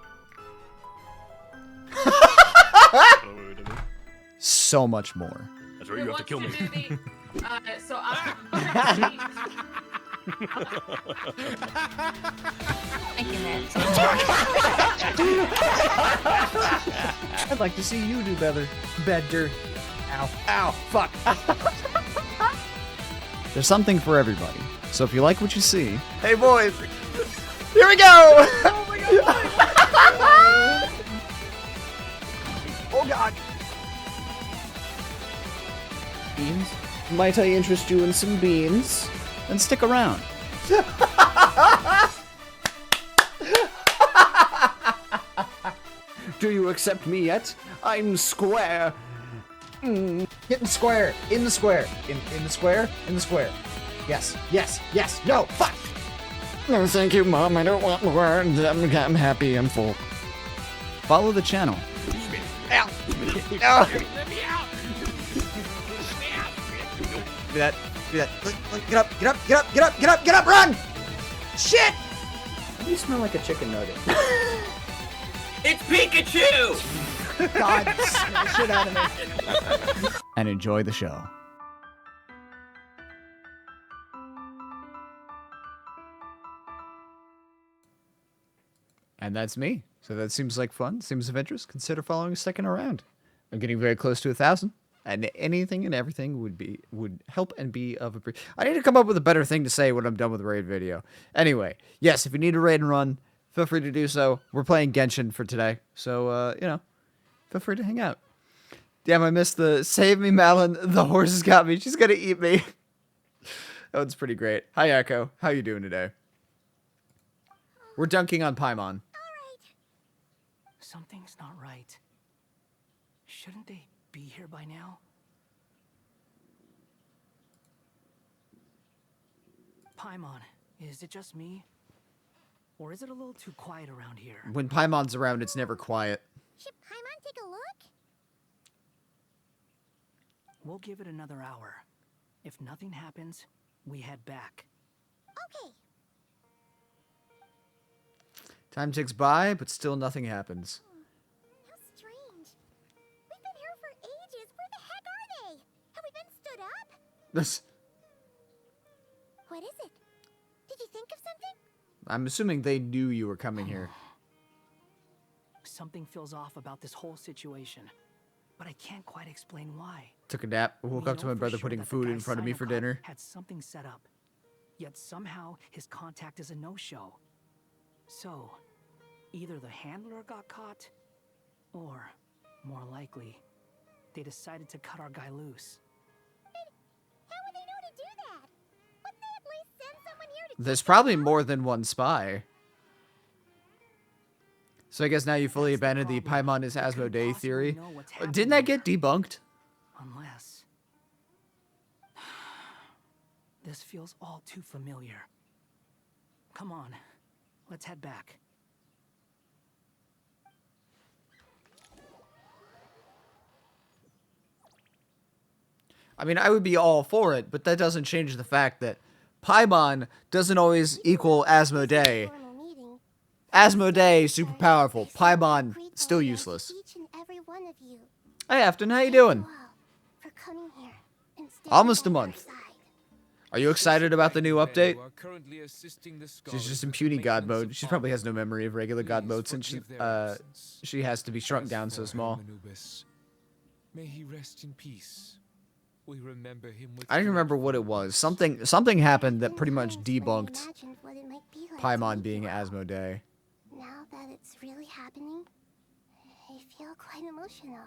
So much more. That's where you have to kill me. So I'm. I'd like to see you do better. Better. Ow. Ow. Fuck. There's something for everybody. So if you like what you see... Hey, boys! Here we go! Oh my god! Oh god! Beans? Might I interest you in some beans? Then stick around. Do you accept me yet? I'm square. Get in square. In the square. In the square. In the square. Yes. Yes. Yes. No. Fuck. No, thank you, Mom. I don't want more. I'm happy. I'm full. Follow the channel. Ow. Ow. Let me out. Do that. Do that. Get up. Get up. Get up. Get up. Get up. Get up. Run. Shit. Why do you smell like a chicken nugget? It's Pikachu! God, smell the shit out of me. And enjoy the show. And that's me. So that seems like fun. Seems of interest. Consider following a second around. I'm getting very close to 1,000. And anything and everything would help and be of a... I need to come up with a better thing to say when I'm done with the raid video. Anyway, yes, if you need a raid and run, feel free to do so. We're playing Genshin for today. So, you know, feel free to hang out. Damn, I missed the save me, Malin. The horse has got me. She's going to eat me. That one's pretty great. Hi, Echo. How you doing today? We're dunking on Paimon. Something's not right. Shouldn't they be here by now? Paimon, is it just me? Or is it a little too quiet around here? When Paimon's around, it's never quiet. Should Paimon take a look? We'll give it another hour. If nothing happens, we head back. Okay. Time ticks by, but still nothing happens. How strange. We've been here for ages. Where the heck are they? Have we been stood up? This... What is it? Did you think of something? I'm assuming they knew you were coming here. Something feels off about this whole situation, but I can't quite explain why. Took a nap, woke up to my brother putting food in front of me for dinner. Had something set up, yet somehow his contact is a no-show. So, either the handler got caught, or, more likely, they decided to cut our guy loose. How would they know to do that? Wouldn't they at least send someone here to... There's probably more than one spy. So I guess now you fully abandoned the Paimon is Asmodee theory. Didn't that get debunked? Unless... This feels all too familiar. Come on, let's head back. I mean, I would be all for it, but that doesn't change the fact that Paimon doesn't always equal Asmodee. Asmodee, super powerful. Paimon, still useless. Each and every one of you. Hey, Afton, how you doing? For coming here and Almost a month. Are you excited about the new update? She's just in puny god mode. She probably has no memory of regular god mode since she has to be shrunk down so small. May he rest in peace. We remember him with I don't remember what it was. Something happened that pretty much debunked Paimon being Asmodee. Now that it's really happening, I feel quite emotional.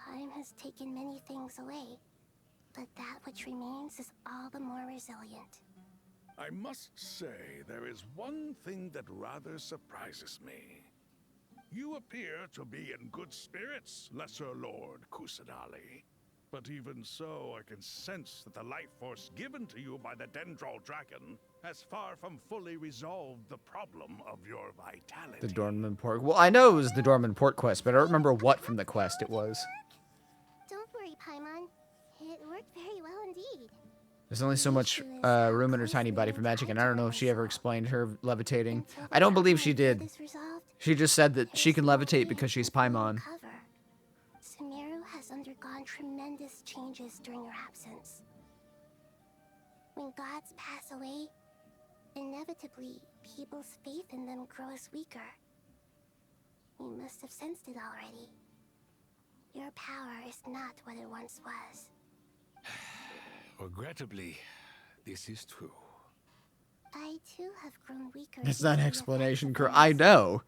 Time has taken many things away, but that which remains is all the more resilient. I must say, there is one thing that rather surprises me. You appear to be in good spirits, Lesser Lord Kusanali. But even so, I can sense that the life force given to you by the Dendral Dragon has far from fully resolved the problem of your vitality. The Dormant Port. Well, I know it was the Dormant Port quest, but I don't remember what from the quest it was. Don't worry, Paimon. It worked very well indeed. There's only so much room in her tiny body for magic, and I don't know if she ever explained her levitating. I don't believe she did. She just said that she can levitate because she's Paimon. Sumeru has undergone tremendous changes during your absence. When gods pass away, inevitably, people's faith in them grows weaker. You must have sensed it already. Your power is not what it once was. Regrettably, this is true. I too have grown weaker. It's not an explanation, I know.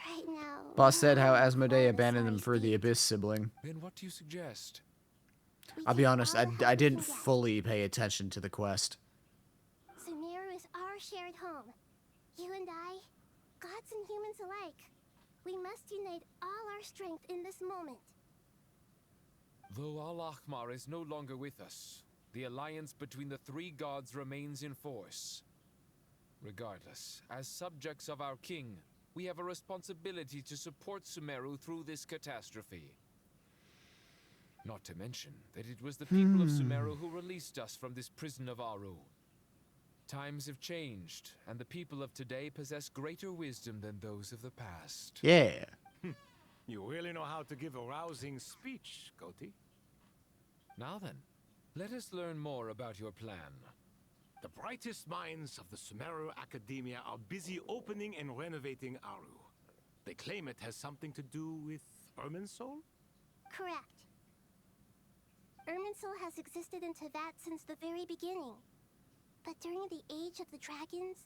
Right now. Boss said how Asmodee abandoned them for the Abyss sibling. Then what do you suggest? I'll be honest, I didn't fully pay attention to the quest. Sumeru is our shared home. You and I, gods and humans alike. We must unite all our strength in this moment. Though Al-Ahmar is no longer with us, the alliance between the three gods remains in force. Regardless, as subjects of our king, we have a responsibility to support Sumeru through this catastrophe. Not to mention that it was the people of Sumeru who released us from this prison of Aru. Times have changed, and the people of today possess greater wisdom than those of the past. Yeah. You really know how to give a rousing speech, Goti. Now then, let us learn more about your plan. The brightest minds of the Sumeru Academia are busy opening and renovating Aru. They claim it has something to do with Irminsul? Correct. Irminsul has existed in Teyvat since the very beginning. But during the Age of the Dragons,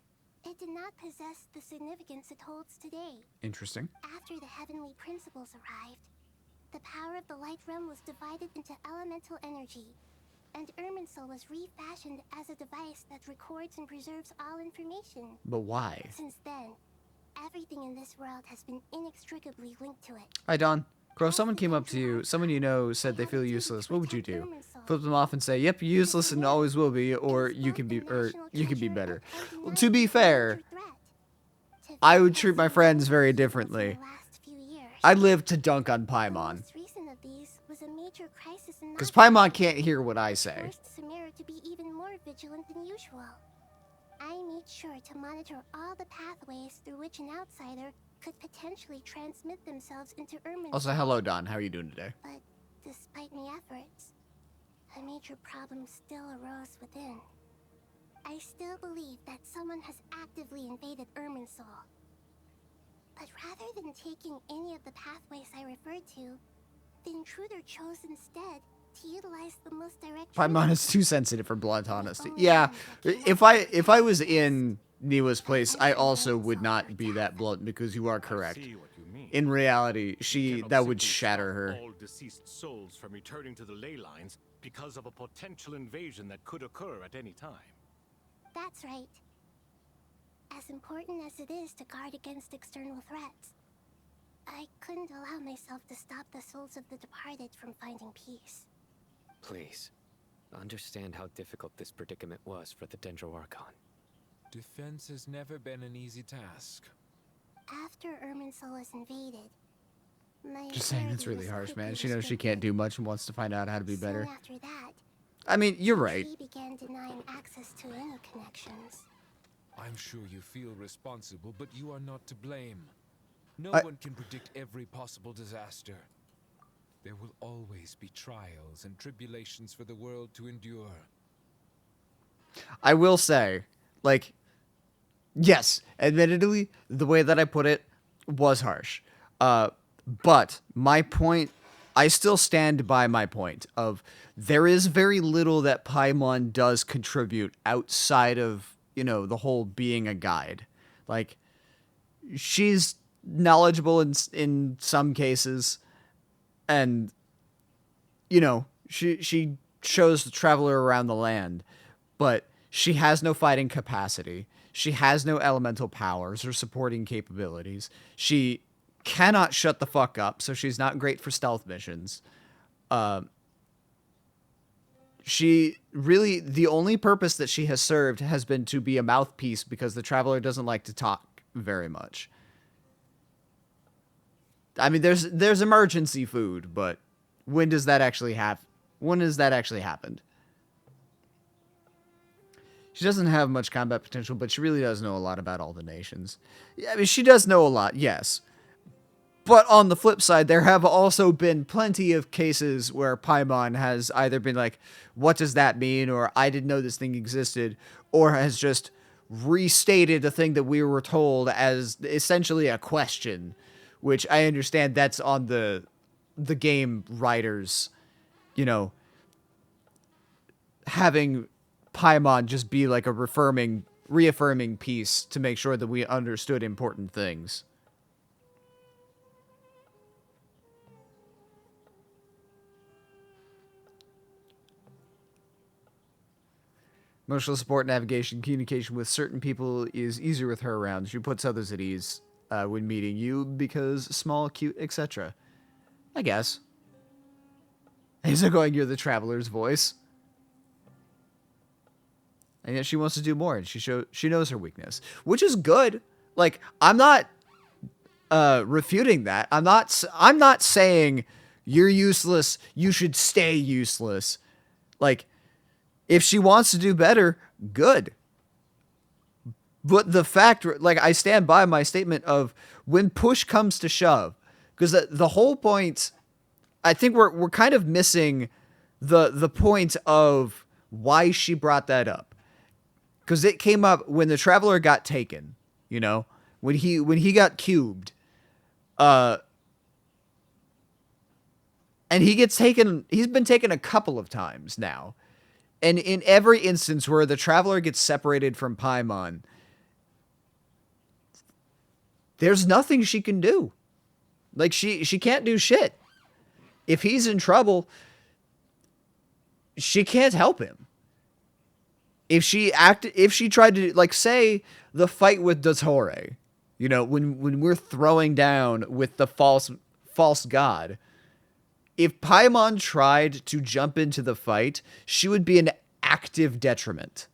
it did not possess the significance it holds today. Interesting. After the heavenly principles arrived, the power of the Light Realm was divided into elemental energy, and Irminsul was refashioned as a device that records and preserves all information. But why? Since then, everything in this world has been inextricably linked to it. Hi, Don. Crow, someone came up to you, someone you know said they feel useless. What would you do? Flip them off and say, yep, you're useless and always will be, or you can be better. Well, to be fair, I would treat my friends very differently. I live to dunk on Paimon. Because Paimon can't hear what I say. Forced Sumeru to be even more vigilant than usual. I made sure to monitor all the pathways through which an outsider could potentially transmit themselves into Irminsul. Also, hello, Don. How are you doing today? But despite my efforts, a major problem still arose within. I still believe that someone has actively invaded Irminsul. But rather than taking any of the pathways I referred to, the intruder chose instead to utilize the most direct... Paimon is too sensitive for blunt honesty. Yeah, if I was in Niwa's place, I also would not be that blunt, because you are correct. In reality, that would shatter her. All deceased souls from returning to the ley lines because of a potential invasion that could occur at any time. That's right. As important as it is to guard against external threats, I couldn't allow myself to stop the souls of the departed from finding peace. Please, understand how difficult this predicament was for the Dendro Archon. Defense has never been an easy task. After Irminsul was invaded, my Just saying, it's really harsh, man. She knows she can't do much and wants to find out how to be better. Soon after that, I mean, you're right. she began denying access to any connections. I'm sure you feel responsible, but you are not to blame. No I- one can predict every possible disaster. There will always be trials and tribulations for the world to endure. I will say, like, yes, admittedly, the way that I put it was harsh. But my point, I still stand by my point of there is very little that Paimon does contribute outside of, the whole being a guide. Like, she's knowledgeable in some cases, and, she shows the traveler around the land, but she has no fighting capacity. She has no elemental powers or supporting capabilities. She cannot shut the fuck up, so she's not great for stealth missions. she really, the only purpose that she has served has been to be a mouthpiece because the Traveler doesn't like to talk very much. I mean, there's emergency food, but when does that actually when has that actually happened? She doesn't have much combat potential, but she really does know a lot about all the nations. Yeah, I mean, she does know a lot, yes. But on the flip side, there have also been plenty of cases where Paimon has either been like, what does that mean? Or I didn't know this thing existed. Or has just restated a thing that we were told as essentially a question. Which I understand that's on the game writers, you know, having Paimon just be like a reaffirming piece to make sure that we understood important things. Emotional support, navigation, communication with certain people is easier with her around. She puts others at ease when meeting you because small, cute, etc. I guess. He's going, you're the Traveler's voice. And yet she wants to do more, and she knows her weakness, which is good. Like, I'm not refuting that. I'm not saying you're useless, you should stay useless. Like, if she wants to do better, good. But the fact, like, I stand by my statement of when push comes to shove, because the whole point, I think we're kind of missing the point of why she brought that up. Because it came up when the Traveler got taken, you know, when he got cubed, and he gets taken. He's been taken a couple of times now, and in every instance where the Traveler gets separated from Paimon, there's nothing she can do. Like she can't do shit. If he's in trouble, she can't help him. If she tried to, like, say the fight with Dottore, you know, when we're throwing down with the false god, if Paimon tried to jump into the fight, she would be an active detriment.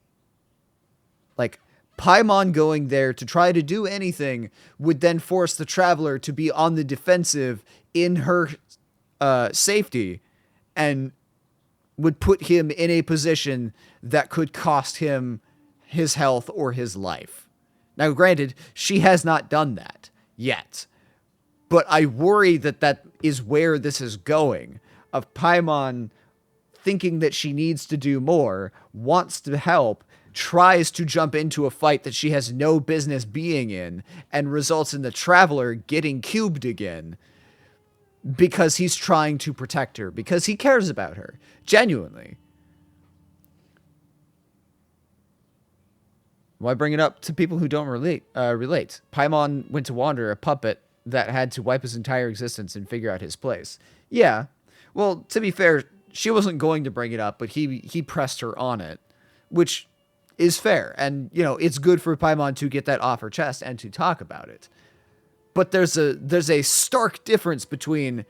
Like, Paimon going there to try to do anything would then force the Traveler to be on the defensive in her safety, and would put him in a position that could cost him his health or his life. Now, granted, she has not done that yet, but I worry that that is where this is going, of Paimon thinking that she needs to do more, wants to help, tries to jump into a fight that she has no business being in, and results in the Traveler getting cubed again because he's trying to protect her, because he cares about her, genuinely. Why bring it up to people who don't relate? Paimon went to wander, a puppet that had to wipe his entire existence and figure out his place. Yeah, well, to be fair, she wasn't going to bring it up, but he pressed her on it, which is fair. And, you know, it's good for Paimon to get that off her chest and to talk about it. But there's a stark difference between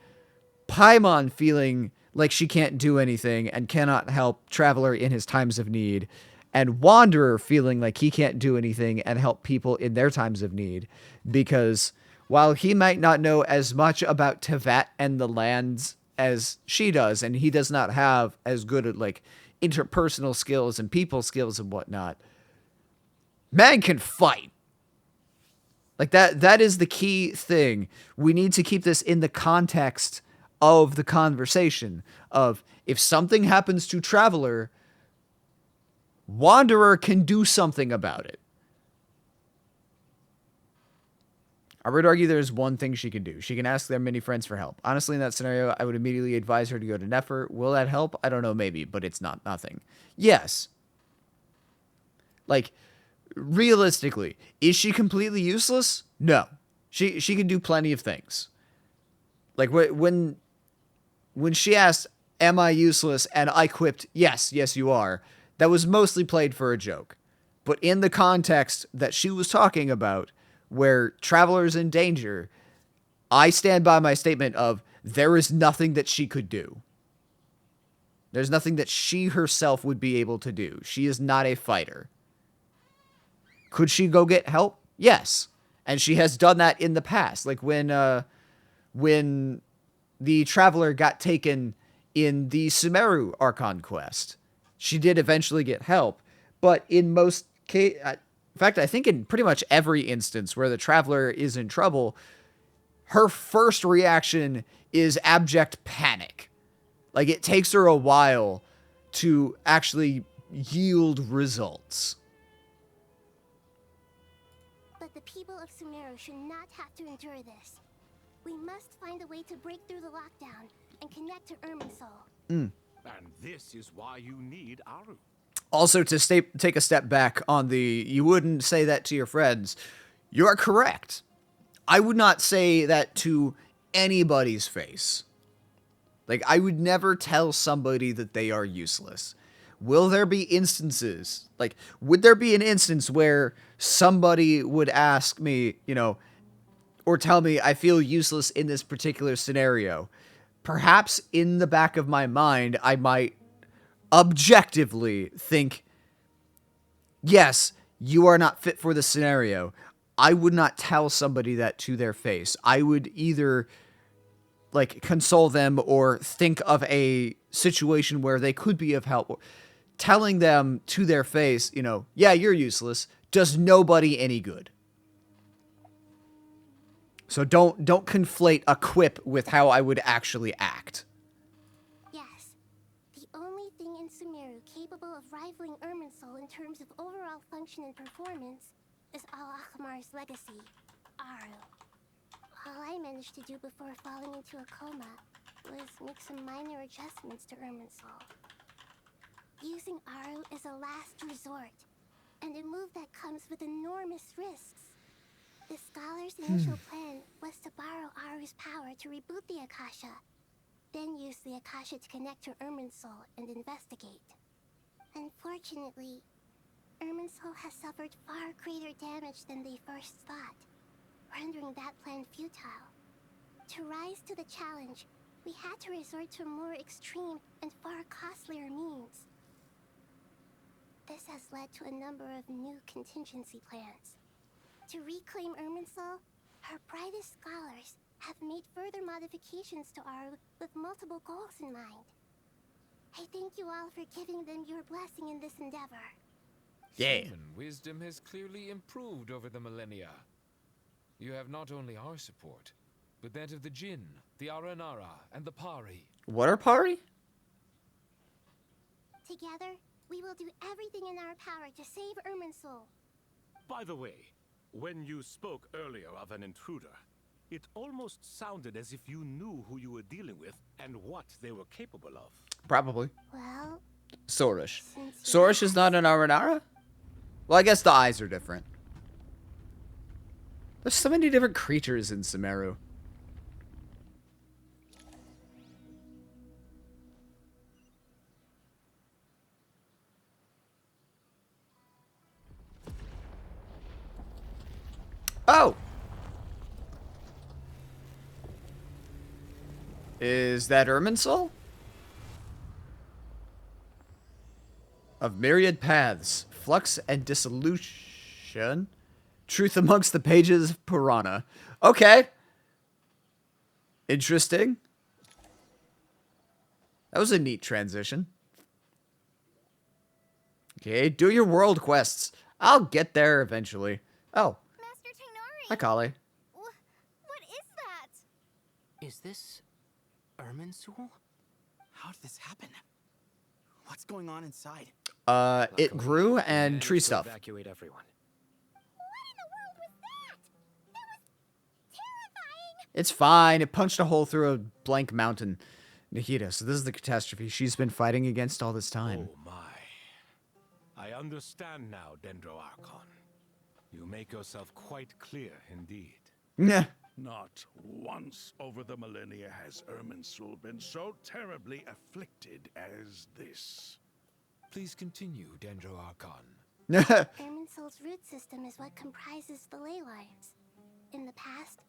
Paimon feeling like she can't do anything and cannot help Traveler in his times of need, and Wanderer feeling like he can't do anything and help people in their times of need, because while he might not know as much about Tevat and the lands as she does, and he does not have as good at, like, interpersonal skills and people skills and whatnot, man can fight. Like, that is the key thing. We need to keep this in the context of the conversation of, if something happens to Traveler, Wanderer can do something about it. I would argue there's one thing she can do. She can ask their many friends for help. Honestly, in that scenario, I would immediately advise her to go to Nefer. Will that help? I don't know, maybe, but it's not nothing. Yes. Like, realistically, is she completely useless? No. She can do plenty of things. Like, when she asked, am I useless? And I quipped, yes, you are. That was mostly played for a joke. But in the context that she was talking about, where Traveler's in danger, I stand by my statement of, there is nothing that she could do. There's nothing that she herself would be able to do. She is not a fighter. Could she go get help? Yes. And she has done that in the past. Like when the Traveler got taken in the Sumeru Archon quest. She did eventually get help, but in most cases, in fact, I think in pretty much every instance where the Traveler is in trouble, her first reaction is abject panic. Like, it takes her a while to actually yield results. But the people of Sumeru should not have to endure this. We must find a way to break through the lockdown and connect to Irminsul. And this is why you need Aru. Also, to take a step back on the, you wouldn't say that to your friends, you are correct. I would not say that to anybody's face. Like, I would never tell somebody that they are useless. Will there be instances, like, would there be an instance where somebody would ask me, you know, or tell me I feel useless in this particular scenario? Perhaps in the back of my mind, I might objectively think, yes, you are not fit for the scenario. I would not tell somebody that to their face. I would either like console them or think of a situation where they could be of help. Telling them to their face, you know, yeah, you're useless, does nobody any good. So don't conflate a quip with how I would actually act. Yes. The only thing in Sumeru capable of rivaling Irminsul in terms of overall function and performance is Al-Akhmar's legacy, Aru. All I managed to do before falling into a coma was make some minor adjustments to Irminsul. Using Aru is a last resort, and a move that comes with enormous risks. The scholar's initial plan was to borrow Aru's power to reboot the Akasha, then use the Akasha to connect to Irminsul and investigate. Unfortunately, Irminsul has suffered far greater damage than they first thought, rendering that plan futile. To rise to the challenge, we had to resort to more extreme and far costlier means. This has led to a number of new contingency plans. To reclaim Irminsul, our brightest scholars have made further modifications to Aru with multiple goals in mind. I thank you all for giving them your blessing in this endeavor. Yeah. Human wisdom has clearly improved over the millennia. You have not only our support, but that of the Jinn, the Aranara, and the Pari. What are Pari? Together, we will do everything in our power to save Irminsul. By the way, when you spoke earlier of an intruder, it almost sounded as if you knew who you were dealing with and what they were capable of. Probably. Well, Sorish. Sorish is not an Aranara? Well, I guess the eyes are different. There's so many different creatures in Sumeru. Oh! Is that Irminsul? Of myriad paths, flux and dissolution, truth amongst the pages of Purana. Okay. Interesting. That was a neat transition. Okay, do your world quests. I'll get there eventually. Oh. Master Tainari! Hi, Kali. What is that? Is this Irminsul? How did this happen? What's going on inside? It grew and Managed tree to stuff. Evacuate everyone. It's fine. It punched a hole through a blank mountain. Nahida, so this is the catastrophe she's been fighting against all this time. Oh my. I understand now, Dendroarchon. You make yourself quite clear indeed. Nah. Not once over the millennia has Irminsul been so terribly afflicted as this. Please continue, Dendroarchon. Irminsul's root system is what comprises the ley lines. In the past,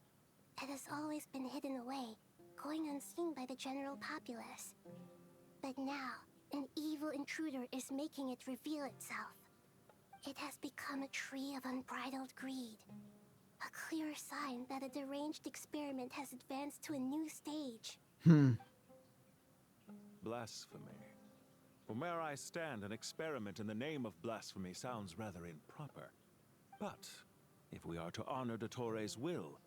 it has always been hidden away, going unseen by the general populace. But now, An evil intruder is making it reveal itself. It has become a tree of unbridled greed. A clear sign that a deranged experiment has advanced to a new stage. Blasphemy. From where I stand, an experiment in the name of blasphemy sounds rather improper. But if we are to honor Dottores' will,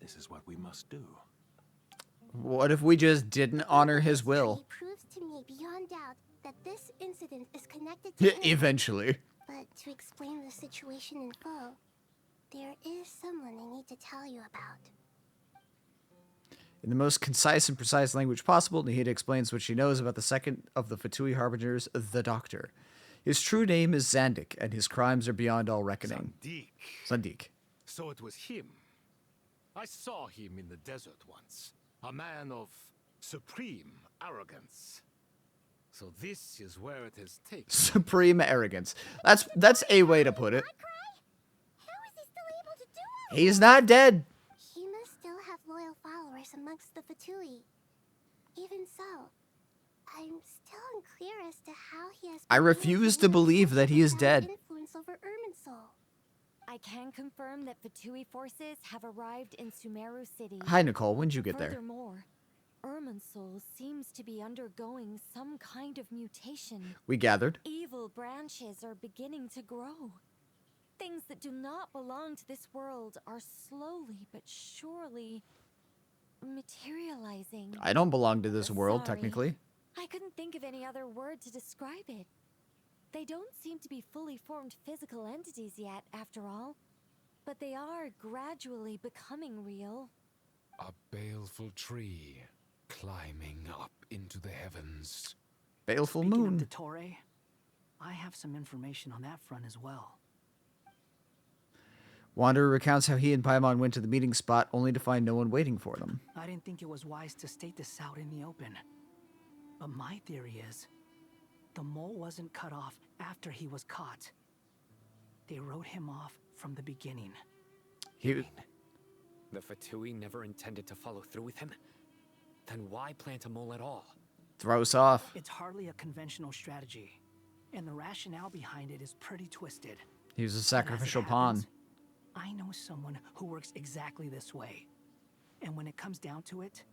this is what we must do. What if we just didn't honor his will? He proves to me beyond doubt that this incident is connected to him. Eventually. But to explain the situation in full, there is someone I need to tell you about. In the most concise and precise language possible, Nahida explains what she knows about the second of the Fatui Harbingers, the Doctor. His true name is Zandik, and his crimes are beyond all reckoning. Zandik. So it was him. I saw him in the desert once. A man of supreme arrogance. So this is where it has taken. Supreme arrogance. That's a way to put it. He's not dead. He must still have loyal followers amongst the Fatui. Even so, I'm still unclear as to how he has. I refuse to believe that he is dead. Influence over Irminsul. I can confirm that Fatui forces have arrived in Sumeru City. Hi, Nicole. When'd you get there? Furthermore, Irminsul seems to be undergoing some kind of mutation. We gathered. Evil branches are beginning to grow. Things that do not belong to this world are slowly but surely materializing. I don't belong to this world, Sorry. technically. I couldn't think of any other word to describe it. They don't seem to be fully formed physical entities yet, after all. But they are gradually becoming real. A baleful tree climbing up into the heavens. Baleful Speaking moon. of Dottore, I have some information on that front as well. Wanderer recounts how he and Paimon went to the meeting spot only to find no one waiting for them. I didn't think it was wise to state this out in the open. But my theory is, the mole wasn't cut off after he was caught. They wrote him off from the beginning. The Fatui never intended to follow through with him? Then why plant a mole at all? Throw us off. It's hardly a conventional strategy, and the rationale behind it is pretty twisted. He was a And as it sacrificial happens, pawn. I know someone who works exactly this way. And when it comes down to it,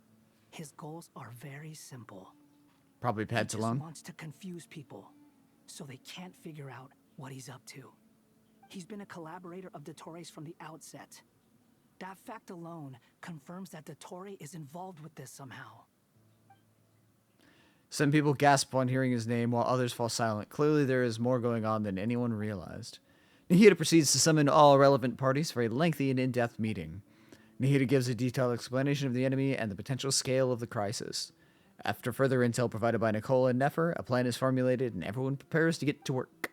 his goals are very simple. Probably He pets just alone. wants to confuse people, so they can't figure out what he's up to. He's been a collaborator of Dottores from the outset. That fact alone confirms that Dottore is involved with this somehow. Some people gasp upon hearing his name, while others fall silent. Clearly, there is more going on than anyone realized. Nahida proceeds to summon all relevant parties for a lengthy and in-depth meeting. Nahida gives a detailed explanation of the enemy and the potential scale of the crisis. After further intel provided by Nicole and Nefer, a plan is formulated and everyone prepares to get to work.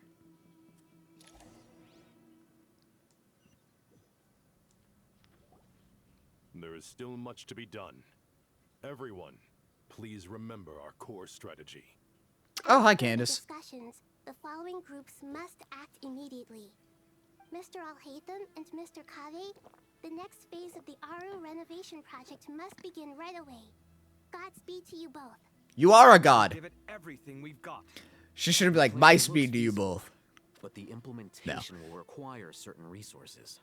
There is still much to be done. Everyone, please remember our core strategy. Oh, hi, During the Candace. discussions, the following groups must act immediately. Mr. Alhaitham and Mr. Kave, the next phase of the Aru renovation project must begin right away. Godspeed to you both. You are a god. Give it everything we've got. She shouldn't be like, my speed to you both. But the implementation will require certain resources.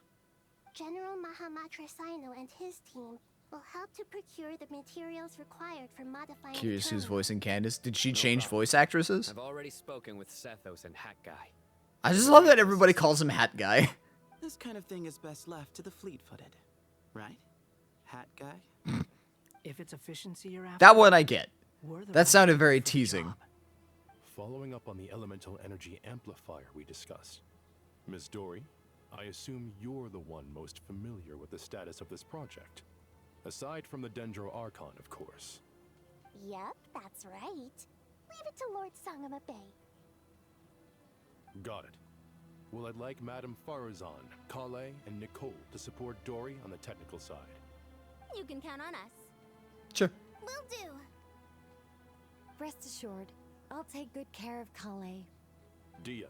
General Mahamatra Sino and his team will help to procure the materials required for modifying Curious the who's terminal. voicing Candace. Did she change voice actresses? I've already spoken with Sethos and Hat Guy. I just love that everybody calls him Hat Guy. This kind of thing is best left to the fleet-footed, right? Hat guy? If it's efficiency you're after, That one I get. we're the That right sounded people very for the teasing. job. Following up on the elemental energy amplifier we discussed, Ms. Dory, I assume you're the one most familiar with the status of this project. Aside from the Dendro Archon, of course. Yep, that's right. Leave it to Lord Sangamabe. Got it. Well, I'd like Madame Farazan, Kale, and Nicole to support Dory on the technical side. You can count on us. Sure. Will do. Rest assured, I'll take good care of Kale. Dia,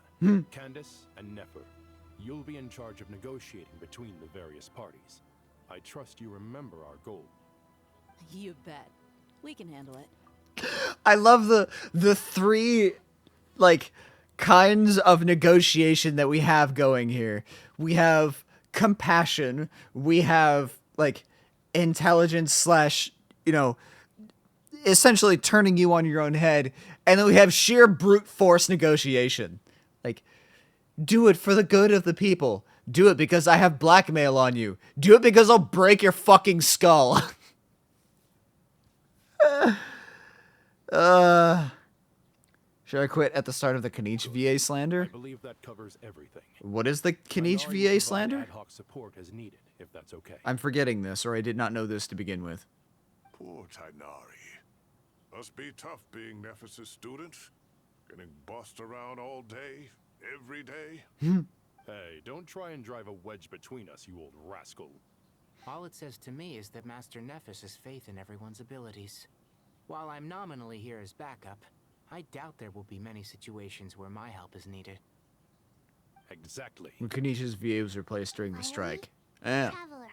Candace, and Nefer, you'll be in charge of negotiating between the various parties. I trust you remember our goal. You bet. We can handle it. I love the three like kinds of negotiation that we have going here. We have compassion, we have like intelligence slash, you know, essentially turning you on your own head, and then we have sheer brute force negotiation. Like, do it for the good of the people. Do it because I have blackmail on you. Do it because I'll break your fucking skull. Should I quit at the start of the Kniech VA slander? I believe that covers everything. What is the Kniech VA slander? Ad hoc support as needed, if that's okay. I'm forgetting this, or I did not know this to begin with. Poor Tainari. Must be tough being Nephis' student. Getting bossed around all day, every day. Hey, don't try and drive a wedge between us, you old rascal. All it says to me is that Master Nephis has faith in everyone's abilities. While I'm nominally here as backup, I doubt there will be many situations where my help is needed. Exactly. When Kniech's VA was replaced during the strike. Yeah. Traveler,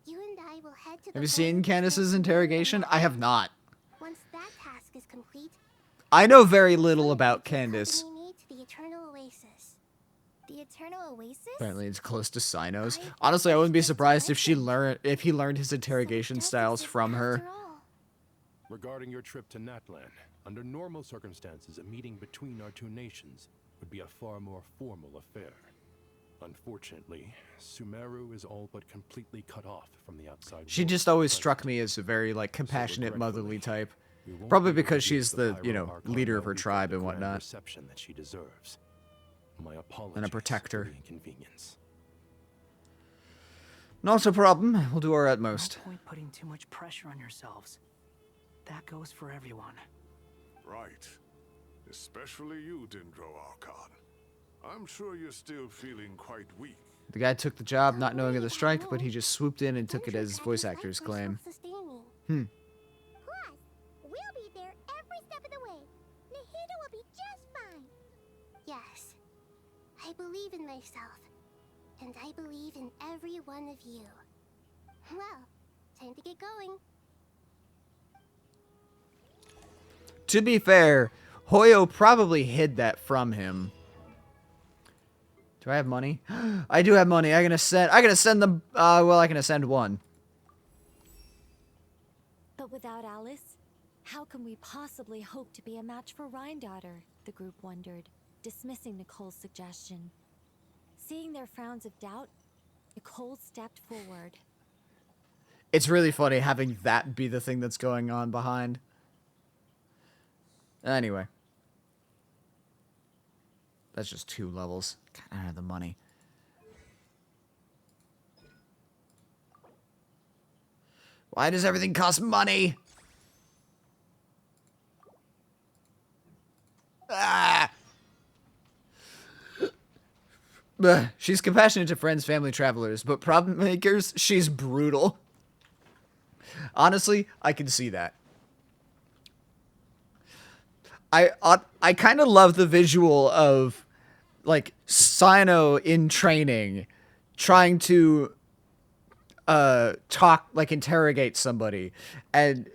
you and I will head to Have you seen Candace's interrogation? I have not. Once that task is complete, I know very little about Candace. we need the Eternal Oasis. The Eternal Oasis? Apparently it's close to Sino's. Honestly, I wouldn't be surprised if he learned his interrogation styles from her. Regarding your trip to Natlan, under normal circumstances, a meeting between our two nations would be a far more formal affair. Unfortunately, Sumeru is all but completely cut off from the outside She world. just always struck me as a very, like, compassionate, motherly type. Probably because she's the, you know, leader of her tribe and whatnot. Reception that she deserves. My apologies And a protector. for the inconvenience. Not a problem. We'll do our utmost. No point putting too much pressure on yourselves. That goes for everyone. Right. Especially you, Dendro Archon. I'm sure you're still feeling quite weak. The guy took the job not knowing of the strike, but he just swooped in and took it as his voice actor's claim. Plus, we'll be there every step of the way. Nahida will be just fine. Yes, I believe in myself, and I believe in every one of you. Well, time to get going. To be fair, Hoyo probably hid that from him. Do I have money? I do have money. I gotta send them. Well, I can send one. But without Alice, how can we possibly hope to be a match for Rhindaughter? The group wondered, dismissing Nicole's suggestion. Seeing their frowns of doubt, Nicole stepped forward. It's really funny having that be the thing that's going on behind. Anyway. That's just 2 levels. God, I don't have the money. Why does everything cost money? Ah! She's compassionate to friends, family, travelers, but problem makers, she's brutal. Honestly, I can see that. I kind of love the visual of, like, Sino in training trying to interrogate somebody, and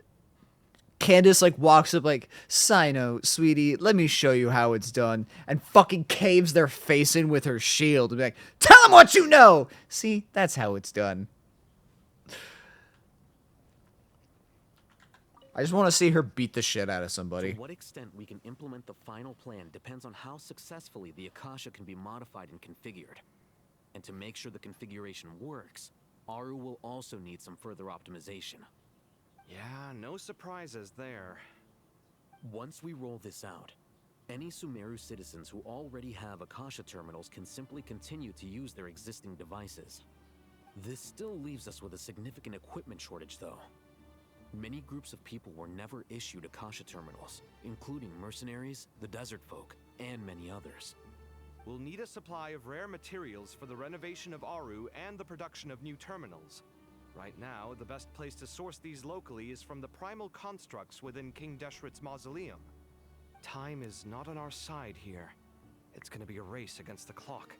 Candace, like, walks up like, Sino, sweetie, let me show you how it's done, and fucking caves their face in with her shield and be like, tell them what you know! See, that's how it's done. I just want to see her beat the shit out of somebody. To what extent we can implement the final plan depends on how successfully the Akasha can be modified and configured. And to make sure the configuration works, Aru will also need some further optimization. Yeah, no surprises there. Once we roll this out, any Sumeru citizens who already have Akasha terminals can simply continue to use their existing devices. This still leaves us with a significant equipment shortage, though. Many groups of people were never issued Akasha terminals, including mercenaries, the desert folk, and many others. We'll need a supply of rare materials for the renovation of Aru and the production of new terminals. Right now, the best place to source these locally is from the primal constructs within King Deshret's mausoleum. Time is not on our side here. It's gonna be a race against the clock.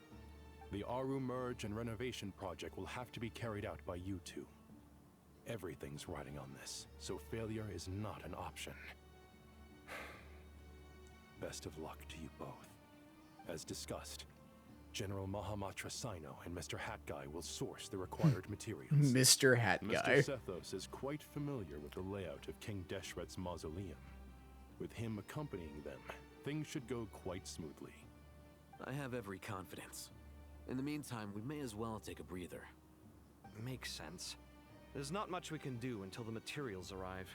The Aru merge and renovation project will have to be carried out by you two. Everything's riding on this, so failure is not an option. best of luck to you both. As discussed, General Mahamatra Sino and Mr. Hat Guy will source the required materials. Mr. Hat Guy. Mr. Sethos is quite familiar with the layout of King Deshret's mausoleum. With him accompanying them, things should go quite smoothly. I have every confidence. In the meantime, we may as well take a breather. Makes sense. There's not much we can do until the materials arrive.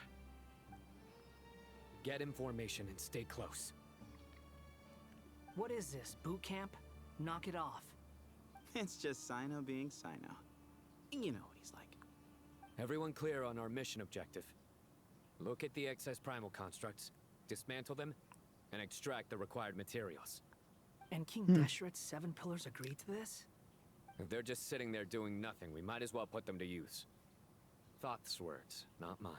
Get information and stay close. What is this, boot camp? Knock it off. It's just Sino being Sino. You know what he's like. Everyone clear on our mission objective. Look at the excess primal constructs, dismantle them, and extract the required materials. And King Deshret's 7 pillars agreed to this? If they're just sitting there doing nothing, we might as well put them to use. Thoth's words, not mine.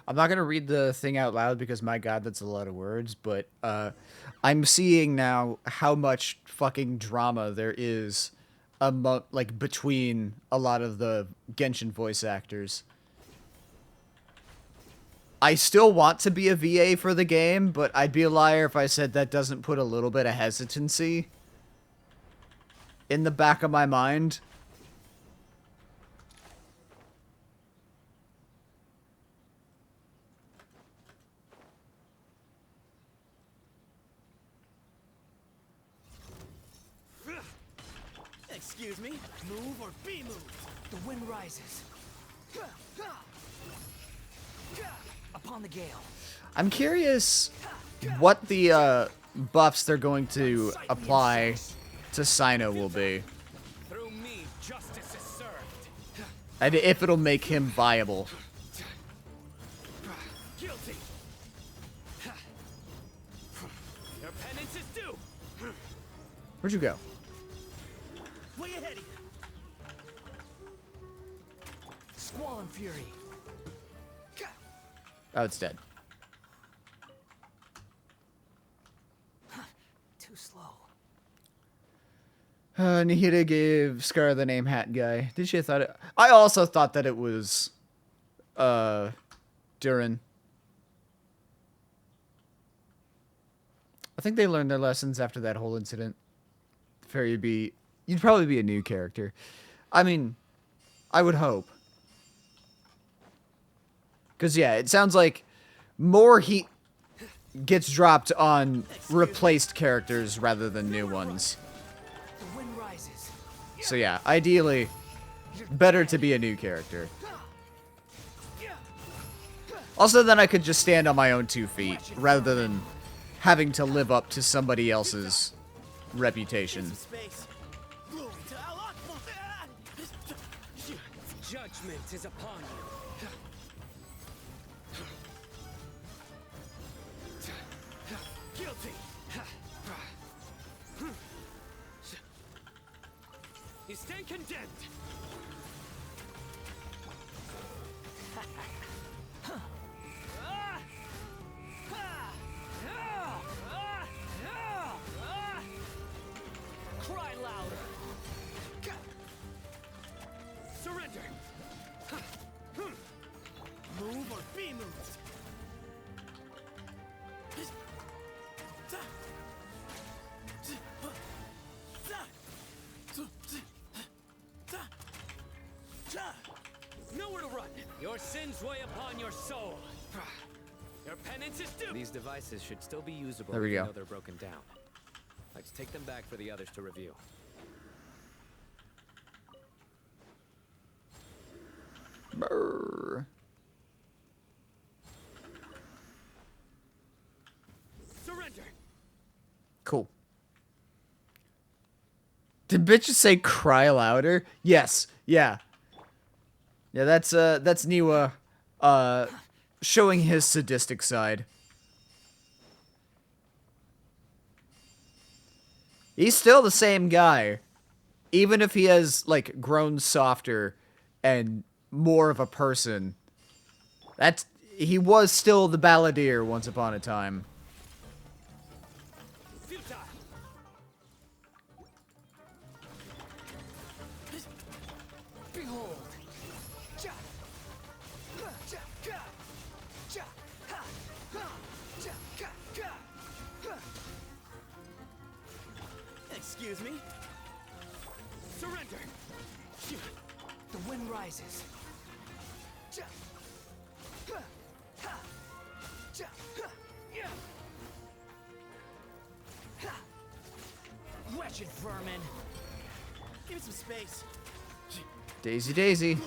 I'm not gonna read the thing out loud because my god, that's a lot of words. But I'm seeing now how much fucking drama there is among, like, between a lot of the Genshin voice actors. I still want to be a VA for the game, but I'd be a liar if I said that doesn't put a little bit of hesitancy in the back of my mind. Excuse me? Move or be moved. The wind rises. Upon the gale. I'm curious what the buffs they're going to apply to Sino will be. Through me, justice is served. And if it'll make him viable. Guilty. Your penance is due. Where'd you go? Way ahead of you. Squall and fury. Oh, it's dead. Too slow. Nihita gave Scar the name Hat Guy. Did she thought it? I also thought that it was, Durin. I think they learned their lessons after that whole incident. Fairy you'd probably be a new character. I mean, I would hope. Because, yeah, it sounds like more heat gets dropped on replaced characters rather than new ones. The wind rises. So, yeah, ideally, better to be a new character. Also, then I could just stand on my own 2 feet, rather than having to live up to somebody else's reputation. Judgment is upon you. Guilty. You stand condemned. Cry louder. Surrender. Move or be moved. Nowhere to run. Your sins weigh upon your soul. Your penance is due. These devices should still be usable. There we even go. though they're broken down. Let's take them back for the others to review. Brr. Surrender. Cool. Did bitches say cry louder? Yes. Yeah. Yeah, that's Niwa showing his sadistic side. He's still the same guy. Even if he has, like, grown softer and more of a person. He was still the balladeer once upon a time. Behold. wind rises. Wretched vermin. Give me some space. Daisy, Daisy.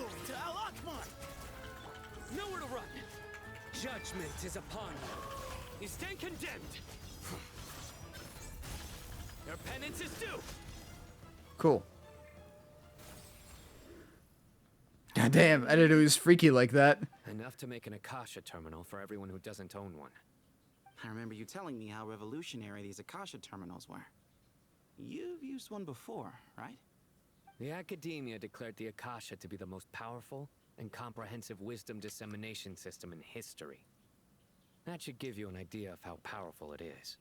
Nowhere to run. Judgment is upon you. You stand condemned. Your penance is due. Cool. God damn, I didn't know he was freaky like that. Enough to make an Akasha terminal for everyone who doesn't own one. I remember you telling me how revolutionary these Akasha terminals were. You've used one before, right? The Academia declared the Akasha to be the most powerful and comprehensive wisdom dissemination system in history. That should give you an idea of how powerful it is.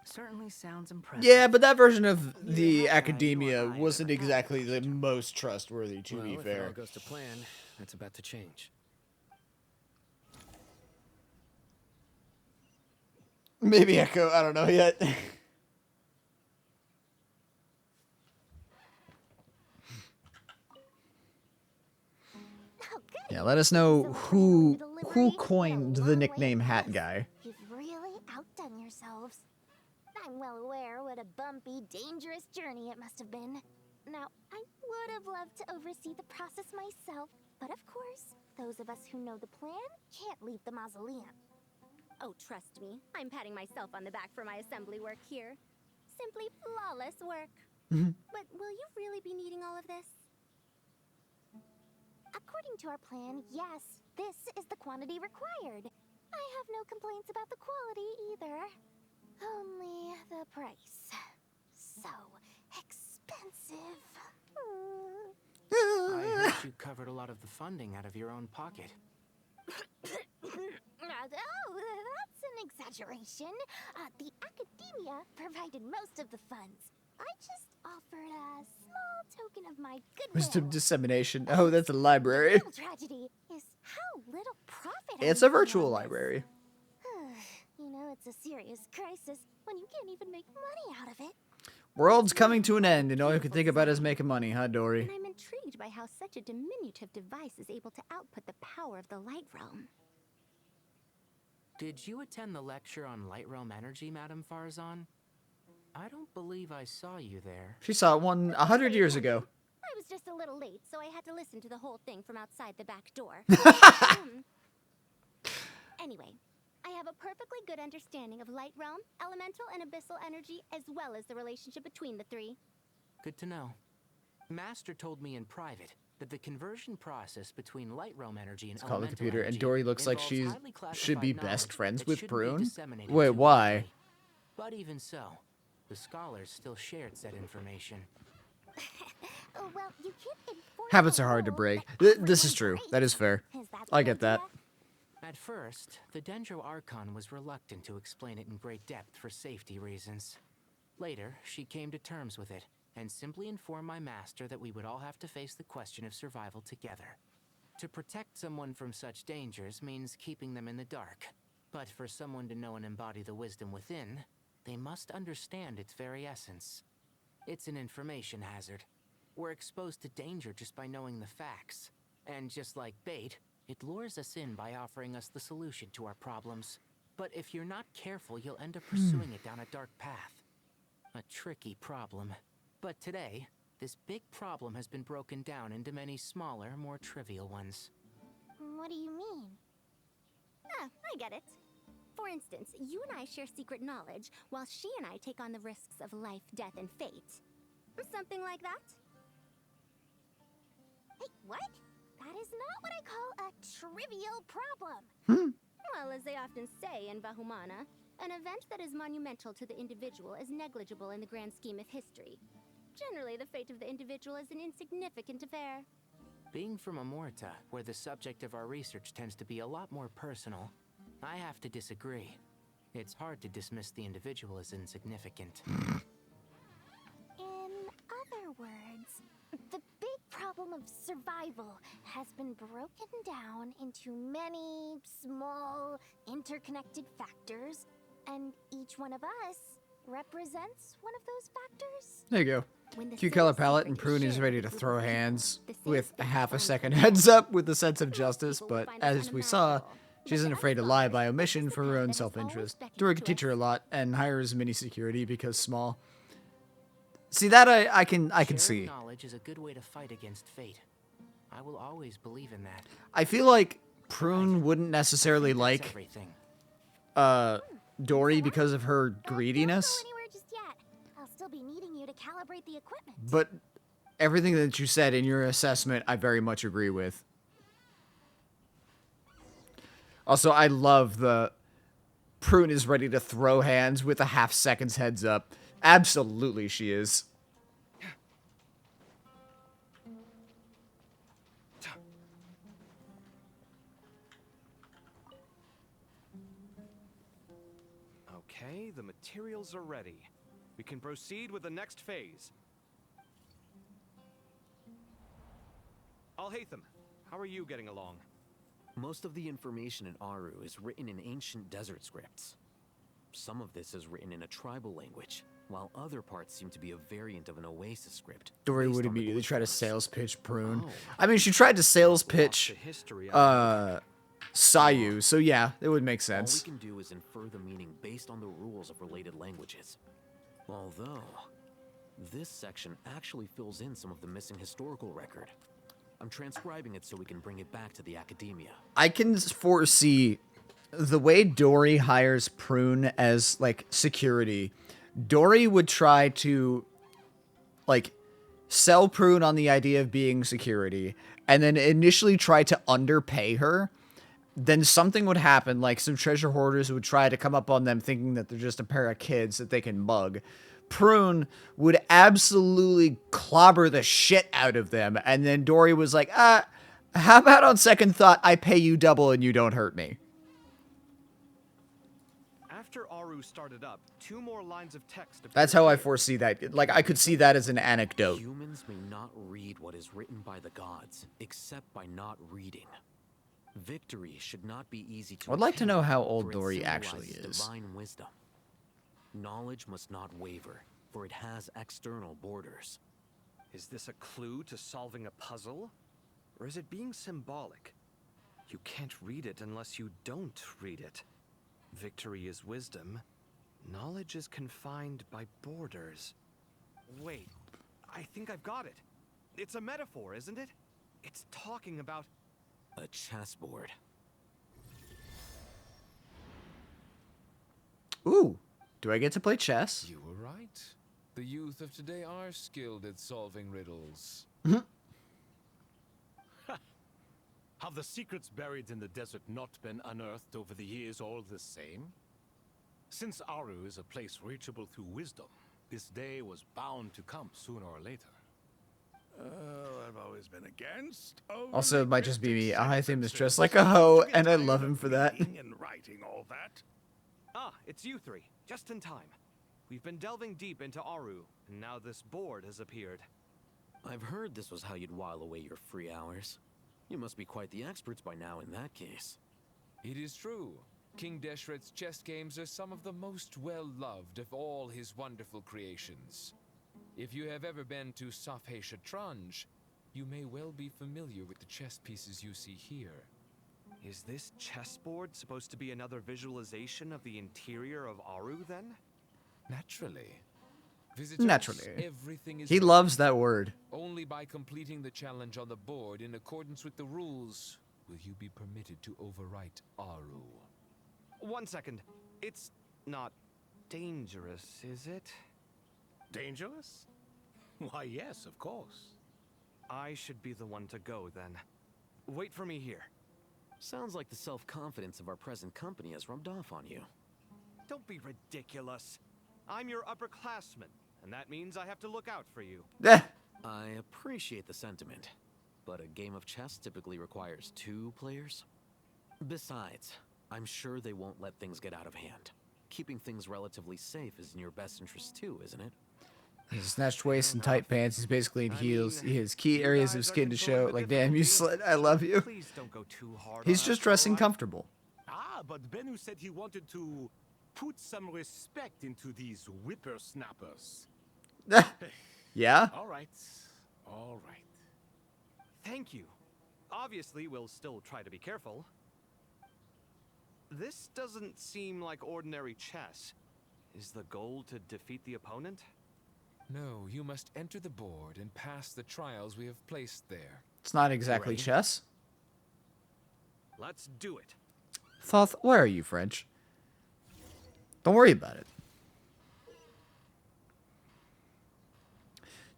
Certainly sounds impressive. Yeah, but that version of the Academia wasn't exactly the most trustworthy, to be Well, if it fair. all goes to plan, that's about to change. Maybe Echo, I don't know yet. Yeah, let us know who coined the nickname Hat Guy. You've really outdone yourselves. I'm well aware what a bumpy, dangerous journey it must have been. Now, I would have loved to oversee the process myself, but of course, those of us who know the plan can't leave the mausoleum. Oh, trust me, I'm patting myself on the back for my assembly work here. Simply flawless work. But will you really be needing all of this? According to our plan, yes, this is the quantity required. I have no complaints about the quality either. Only the price. So expensive. I heard you covered a lot of the funding out of your own pocket. Oh, that's an exaggeration. The Academia provided most of the funds. I just offered a small token of my goodwill. Wisdom dissemination. Oh, that's a library. The real tragedy is how little profit It's I'm a virtual making on library. this. You know, it's a serious crisis when you can't even make money out of it. World's coming to an end, and all you can think about is making money, huh, Dory? And I'm intrigued by how such a diminutive device is able to output the power of the Light Realm. Did you attend the lecture on Light Realm energy, Madame Farzan? I don't believe I saw you there. She saw one 100 years ago. I was just a little late, so I had to listen to the whole thing from outside the back door. Anyway, I have a perfectly good understanding of Light Realm, elemental and abyssal energy, as well as the relationship between the three. Good to know. Master told me in private that the conversion process between Light Realm energy and It's called the elemental computer, and energy Dory looks like involves she highly should be classified best knowledge friends that with shouldn't be Brune. disseminated Wait, too why? widely. But even so, the scholars still shared said information. Well, you can't enforce Habits a are hard to rule break. that This is everyone true. That is fair. breaks. Is that I the get that. idea? At first, the Dendro Archon was reluctant to explain it in great depth for safety reasons. Later, she came to terms with it, and simply informed my master that we would all have to face the question of survival together. To protect someone from such dangers means keeping them in the dark. But for someone to know and embody the wisdom within, they must understand its very essence. It's an information hazard. We're exposed to danger just by knowing the facts. And just like bait, it lures us in by offering us the solution to our problems. But if you're not careful, you'll end up pursuing it down a dark path. A tricky problem. But today, this big problem has been broken down into many smaller, more trivial ones. What do you mean? Ah, I get it. For instance, you and I share secret knowledge, while she and I take on the risks of life, death, and fate. Something like that? Hey, what? That is not what I call a trivial problem. Well, as they often say in Vahumana, an event that is monumental to the individual is negligible in the grand scheme of history. Generally, the fate of the individual is an insignificant affair. Being from Amorta, where the subject of our research tends to be a lot more personal, I have to disagree. It's hard to dismiss the individual as insignificant. In other words, the big problem of survival has been broken down into many small, interconnected factors, and each one of us represents one of those factors. There you go. Cute color palette, and Prune is ready to throw hands with a half a second heads up with a sense of justice, but as we saw, she isn't afraid to lie by omission for her own self-interest. Dory can teach her a lot, and hires mini security because small. See, that I can see. Knowledge is a good way to fight against fate. I will always believe in that. I feel like Prune wouldn't necessarily like Dory because of her greediness. I'll still be needing you to calibrate the equipment. But everything that you said in your assessment, I very much agree with. Also, I love the Prune is ready to throw hands with a half second's heads up. Absolutely she is. Okay, the materials are ready. We can proceed with the next phase. Alhaitham, how are you getting along? Most of the information in Aru is written in ancient desert scripts. Some of this is written in a tribal language, while other parts seem to be a variant of an Oasis script. Dory would immediately try to sales pitch Prune. I mean, she tried to sales pitch Sayu, so yeah, it would make sense. All we can do is infer the meaning based on the rules of related languages. Although, this section actually fills in some of the missing historical record. I'm transcribing it so we can bring it back to the academia. I can foresee the way Dory hires Prune as, like, security. Dory would try to, like, sell Prune on the idea of being security, and then initially try to underpay her. Then something would happen, like some treasure hoarders would try to come up on them thinking that they're just a pair of kids that they can mug. Prune would absolutely clobber the shit out of them, and then Dory was like, how about on second thought, I pay you double and you don't hurt me? After Aru started up, 2 more lines of text appeared. That's how I foresee that. Like, I could see that as an anecdote. Humans may not read what is written by the gods, except by not reading. Victory should not be easy to I'd like to know how old for it Dory actually symbolizes is. Divine wisdom. Knowledge must not waver, for it has external borders. Is this a clue to solving a puzzle? Or is it being symbolic? You can't read it unless you don't read it. Victory is wisdom. Knowledge is confined by borders. Wait, I think I've got it. It's a metaphor, isn't it? It's talking about a chessboard. Ooh, do I get to play chess? You were right. The youth of today are skilled at solving riddles. Have the secrets buried in the desert not been unearthed over the years all the same? Since Aru is a place reachable through wisdom, this day was bound to come sooner or later. I've always been against. Also, it might just be me. I think is dressed like a hoe, and I love him for that. And writing all that. Ah, it's you 3. Just in time. We've been delving deep into Aru, and now this board has appeared. I've heard this was how you'd while away your free hours. You must be quite the experts by now in that case. It is true. King Deshret's chess games are some of the most well-loved of all his wonderful creations. If you have ever been to Safhe Shatranj, you may well be familiar with the chess pieces you see here. Is this chessboard supposed to be another visualization of the interior of Aru, then? Naturally. Visitors, Naturally. everything is He loves that word. Only by completing the challenge on the board in accordance with the rules will you be permitted to overwrite Aru. 1 second. It's not dangerous, is it? Dangerous? Why, yes, of course. I should be the one to go, then. Wait for me here. Sounds like the self-confidence of our present company has rubbed off on you. Don't be ridiculous. I'm your upperclassman, and that means I have to look out for you. I appreciate the sentiment, but a game of chess typically requires 2 players. Besides, I'm sure they won't let things get out of hand. Keeping things relatively safe is in your best interest too, isn't it? His snatched waist and tight pants. He's basically in heels. He has key areas of skin to show. Like, damn, you slut. I love you. Please don't go too hard. He's just dressing comfortable. Ah, but Bennu said he wanted to put some respect into these whippersnappers. Yeah? All right. All right. Thank you. Obviously, we'll still try to be careful. This doesn't seem like ordinary chess. Is the goal to defeat the opponent? No, you must enter the board and pass the trials we have placed there. It's not exactly Ready? chess. Let's do it. Thoth, where are you, French? Don't worry about it.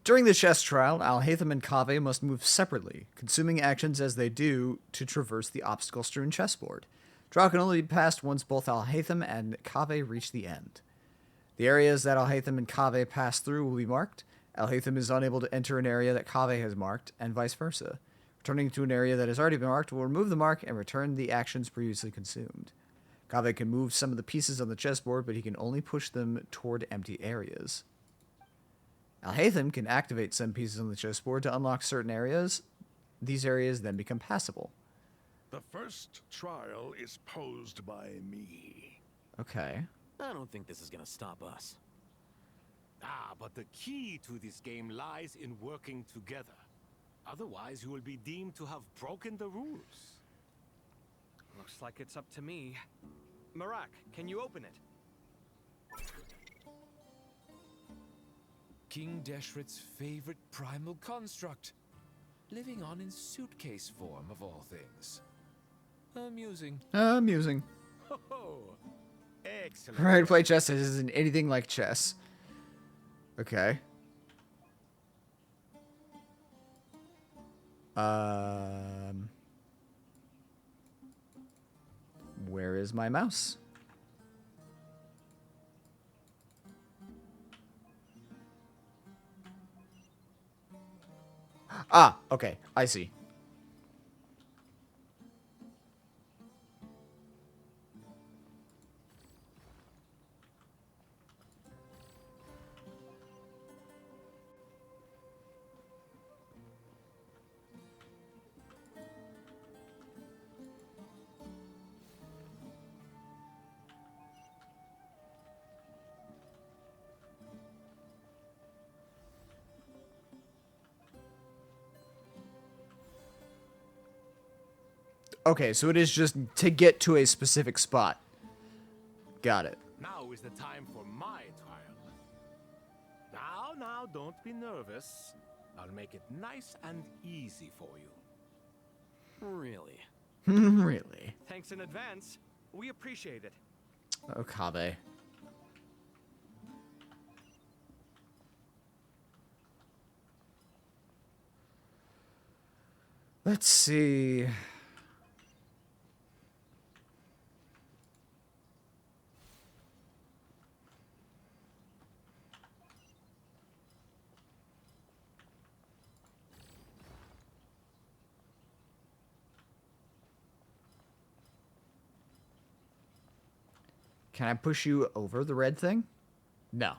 During the chess trial, Alhaitham and Kaveh must move separately, consuming actions as they do to traverse the obstacle-strewn chessboard. Trial can only be passed once both Alhaitham and Kaveh reach the end. The areas that Alhaitham and Kaveh pass through will be marked. Alhaitham is unable to enter an area that Kaveh has marked, and vice versa. Returning to an area that has already been marked will remove the mark and return the actions previously consumed. Kaveh can move some of the pieces on the chessboard, but he can only push them toward empty areas. Alhaitham can activate some pieces on the chessboard to unlock certain areas. These areas then become passable. The first trial is posed by me. Okay. I don't think this is gonna stop us. Ah, but the key to this game lies in working together. Otherwise, you will be deemed to have broken the rules. Looks like it's up to me. Marak, can you open it? King Deshret's favorite primal construct. Living on in suitcase form, of all things. Amusing. Amusing. Oh, excellent. Right, play chess isn't anything like chess. Okay. Where is my mouse? Ah, okay, I see. Okay, so it is just to get to a specific spot. Got it. Now is the time for my trial. Now, don't be nervous. I'll make it nice and easy for you. Really? Really? Thanks in advance. We appreciate it. Oh, Kaveh. Let's see. Can I push you over the red thing? No.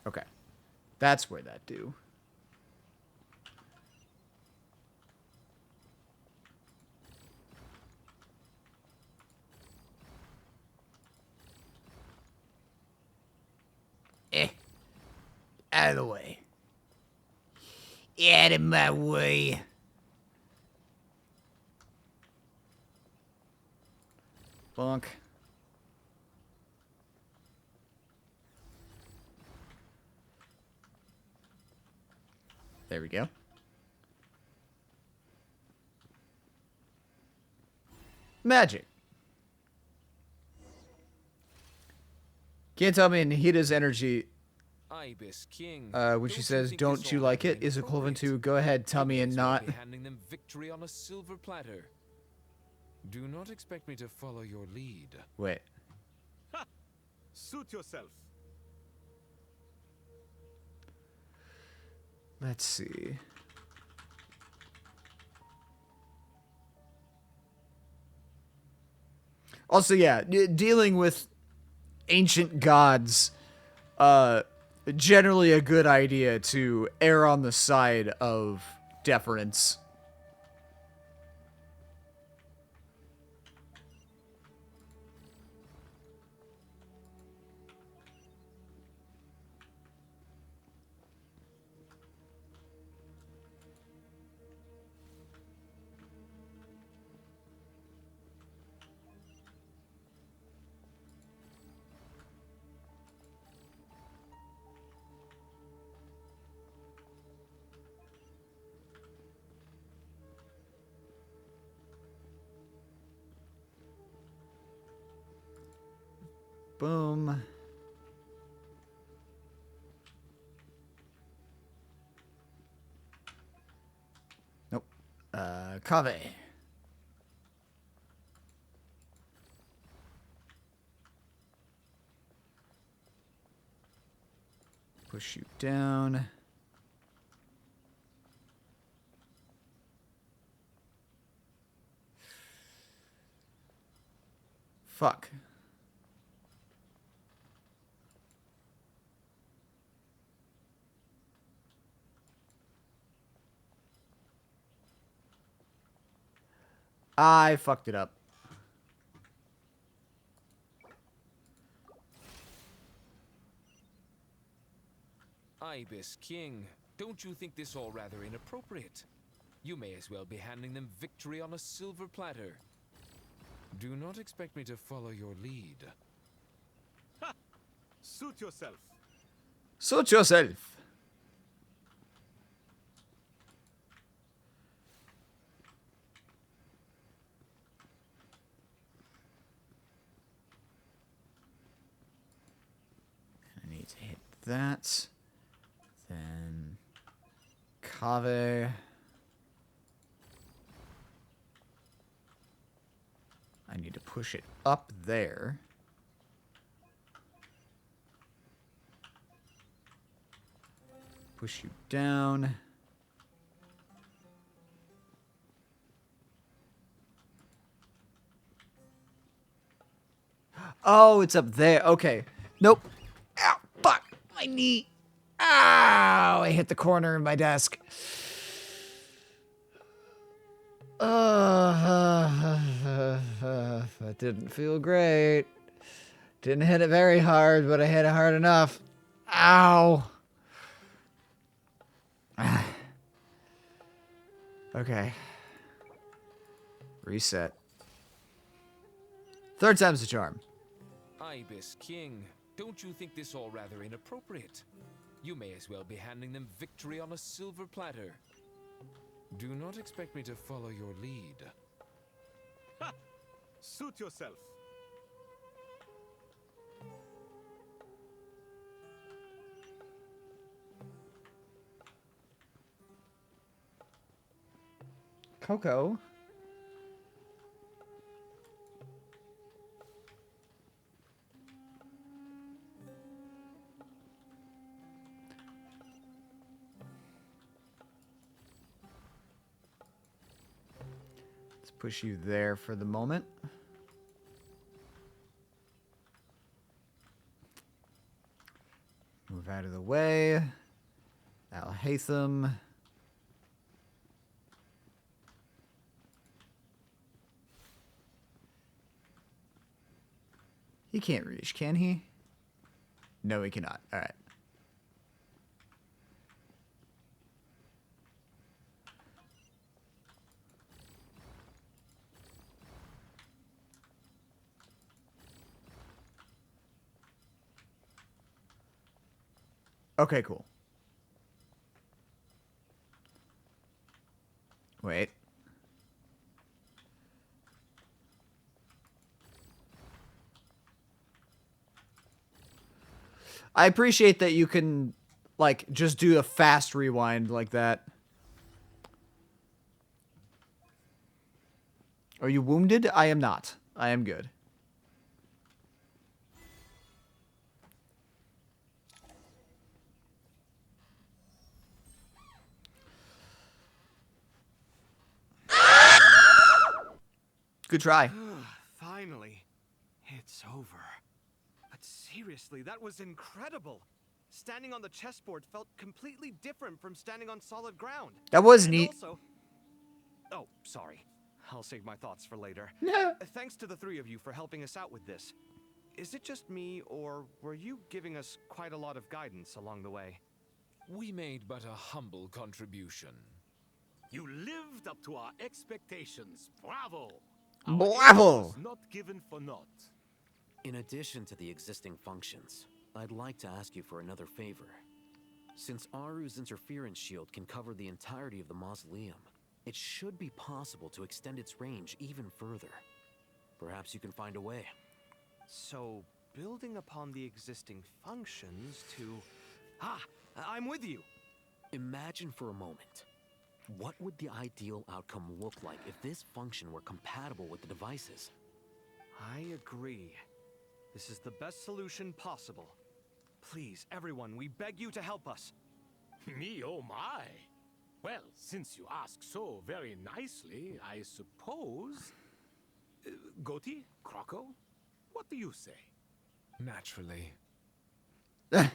Okay. That's where that do. Out of the way. Out of my way. Bonk. There we go. Magic. Can't tell me Nahida's energy, Ibis King. when she says, "Don't you like it," is equivalent to, "Go ahead, tell me," and not. Be handing them victory on a silver platter. Do not expect me to follow your lead. Wait. Ha! Suit yourself. Let's see. Also, yeah, dealing with ancient gods, generally a good idea to err on the side of deference. Boom. Nope. Kave. Push you down. Fuck. I fucked it up. Ibis King, don't you think this all rather inappropriate? You may as well be handing them victory on a silver platter. Do not expect me to follow your lead. Ha! Suit yourself. Suit yourself. I need to hit that. Then Kave. I need to push it up there. Push you down. Oh, it's up there. Okay. Nope. Ow, fuck. My knee. Ow, I hit the corner of my desk. That didn't feel great. Didn't hit it very hard, but I hit it hard enough. Ow. Okay. Reset. Third time's the charm. Ibis King, don't you think this all rather inappropriate? You may as well be handing them victory on a silver platter. Do not expect me to follow your lead. Ha! Suit yourself. Coco. Let's push you there for the moment. Move out of the way. Al-Haytham. He can't reach, can he? No, he cannot. All right. Okay, cool. Wait. I appreciate that you can, like, just do a fast rewind like that. Are you wounded? I am not. I am good. Good try. Finally, it's over. But seriously, that was incredible. Standing on the chessboard felt completely different from standing on solid ground. That was And neat. Also, oh, sorry. I'll save my thoughts for later. Thanks to the three of you for helping us out with this. Is it just me, or were you giving us quite a lot of guidance along the way? We made but a humble contribution. You lived up to our expectations. Bravo! Bravo! Was not given for naught. In addition to the existing functions, I'd like to ask you for another favor. Since Aru's interference shield can cover the entirety of the mausoleum, it should be possible to extend its range even further. Perhaps you can find a way. So, building upon the existing functions to... Ah! I'm with you! Imagine for a moment. What would the ideal outcome look like if this function were compatible with the devices? I agree. This is the best solution possible. Please, everyone, we beg you to help us. Me, oh my. Well, since you ask so very nicely, I suppose... Goti? Kroko? What do you say? Naturally. It's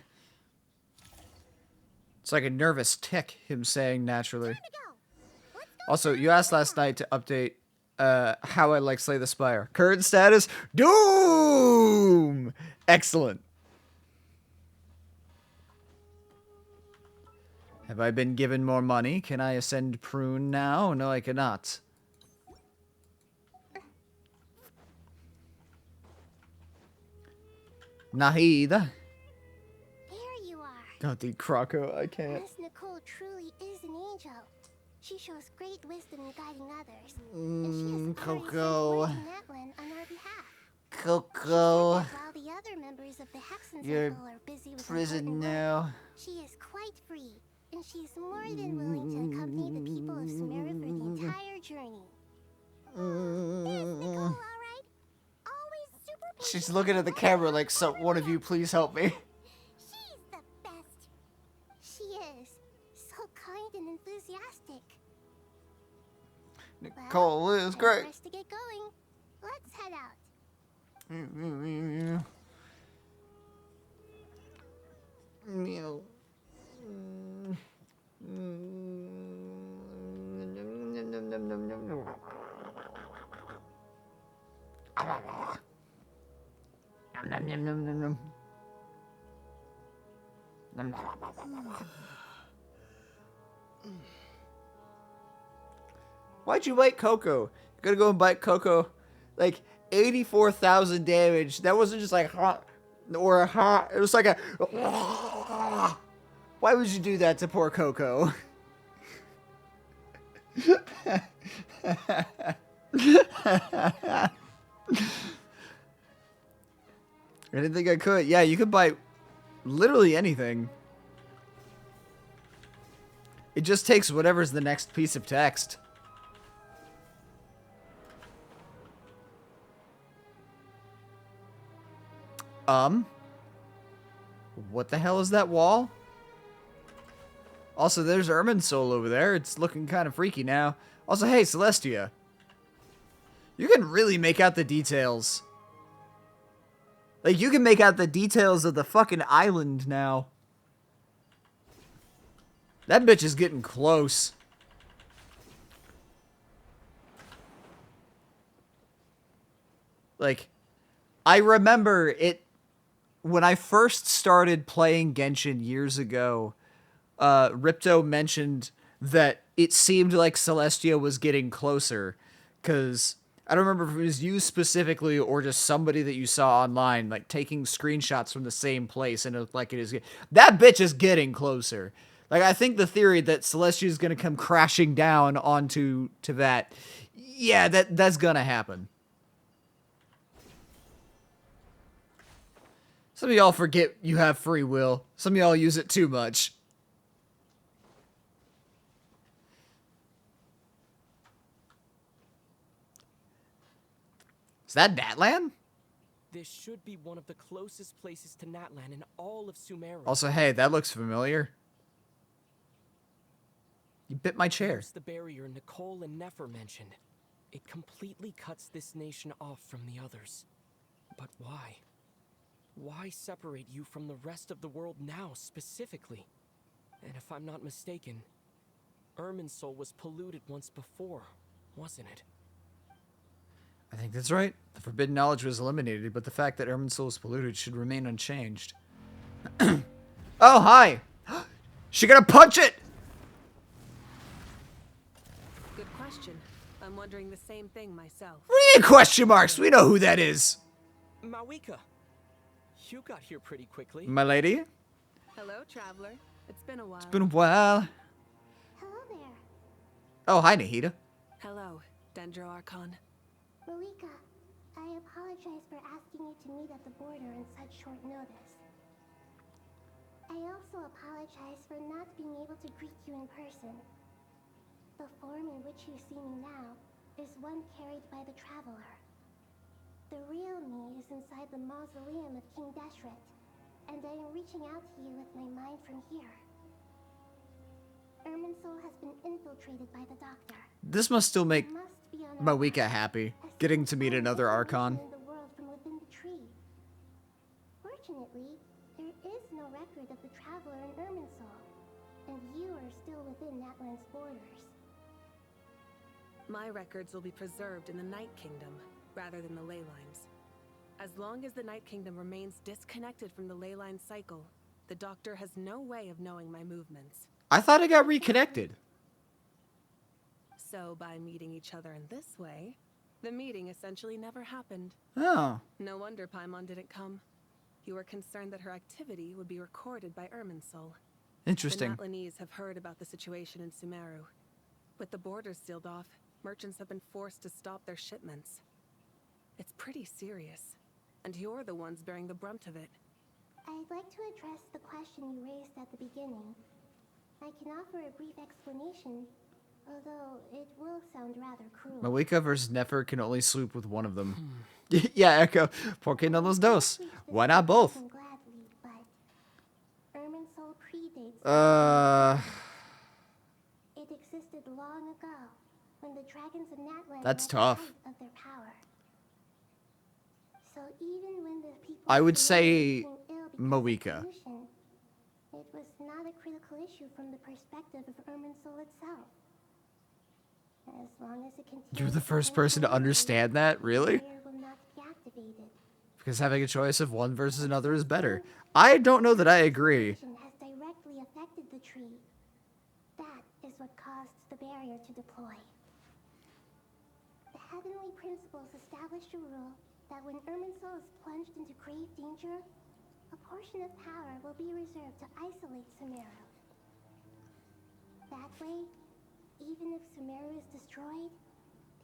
like a nervous tick, him saying naturally. Also, you asked last night to update how I like Slay the Spire. Current status, Doom! Excellent. Have I been given more money? Can I ascend Prune now? No, I cannot. Nahid. There you are. Don't think Croco, I can't. Miss Nicole truly is an angel. She shows great wisdom in guiding others. Coco. On our behalf. Coco. While the other members of the Hexen You're Circle are busy with prison important work, now. she is quite free, and she's more than willing to accompany the people of Sumeru for the entire journey. Is Nicole alright? Always super She's looking at the camera like, so one of you please help me. She's the best. She is. So kind and enthusiastic. Nicole is great. For us to get going, let's head out. Meow. Why'd you bite Coco? You gotta go and bite Coco. Like 84,000 damage. That wasn't just like hot or a hot. It was like a. Why would you do that to poor Coco? I didn't think I could. Yeah, you could bite literally anything. It just takes whatever's the next piece of text. What the hell is that wall? Also, there's Irminsul over there. It's looking kind of freaky now. Also, hey, Celestia. You can really make out the details. Like, you can make out the details of the fucking island now. That bitch is getting close. Like, I remember it when I first started playing Genshin years ago. Ripto mentioned that it seemed like Celestia was getting closer, because I don't remember if it was you specifically or just somebody that you saw online, like taking screenshots from the same place, and it looked like it is. That bitch is getting closer. Like, I think the theory that Celestia is gonna come crashing down onto that, yeah, that's gonna happen. Some of y'all forget you have free will. Some of y'all use it too much. Is that Natlan? This should be one of the closest places to Natlan in all of Sumeru. Also, hey, that looks familiar. You bit my chair. There's the barrier Nicole and Nefer mentioned. It completely cuts this nation off from the others. But why? Why separate you from the rest of the world now, specifically? And if I'm not mistaken, Irminsul was polluted once before, wasn't it? I think that's right. The forbidden knowledge was eliminated, but the fact that Irminsul is polluted should remain unchanged. Oh, hi! She gonna punch it! Good question. I'm wondering the same thing myself. What do you mean question marks? We know who that is. Mawika, you got here pretty quickly. My lady? Hello, traveler. It's been a while. It's been a while. Hello there. Oh, hi, Nahida. Hello, Dendro Archon. Malika, I apologize for asking you to meet at the border on such short notice. I also apologize for not being able to greet you in person. The form in which you see me now is one carried by the traveler. The real me is inside the mausoleum of King Deshret, and I am reaching out to you with my mind from here. Irminsul has been infiltrated by the Doctor. This must still make Mawika happy, getting to meet another Archon. In the world from within the tree. Fortunately, there is no record of the traveler in Irminsul, and you are still within Natlan's borders. My records will be preserved in the Night Kingdom, rather than the ley lines. As long as the Night Kingdom remains disconnected from the ley line cycle, the Doctor has no way of knowing my movements. I thought it got reconnected. So by meeting each other in this way, the meeting essentially never happened. Oh. No wonder Paimon didn't come. You were concerned that her activity would be recorded by Irminsul. Interesting. The Natlanese have heard about the situation in Sumeru. With the borders sealed off, merchants have been forced to stop their shipments. It's pretty serious, and you're the ones bearing the brunt of it. I'd like to address the question you raised at the beginning. I can offer a brief explanation, although it will sound rather cruel. Mawika versus Nefer can only swoop with one of them. Yeah, Echo. Por qué no los dos? Why not both? Gladly, but Irminsul predates. It existed long ago, when the dragons of Natlan That's were at tough. the height of their power. So even when the people I would of Sumeru say became ill because of Mawika. pollution, it was not a critical issue from the perspective of Irminsul itself. As long as it continues You're the to first person to function, understand that? Really? the barrier will not be activated. Because having a choice of one versus another is better. I don't know that I agree. Pollution has directly affected the tree. That is what caused the barrier to deploy. The heavenly principles established a rule that when Irminsul is plunged into grave danger, a portion of power will be reserved to isolate Sumeru. That way, even if Sumeru is destroyed,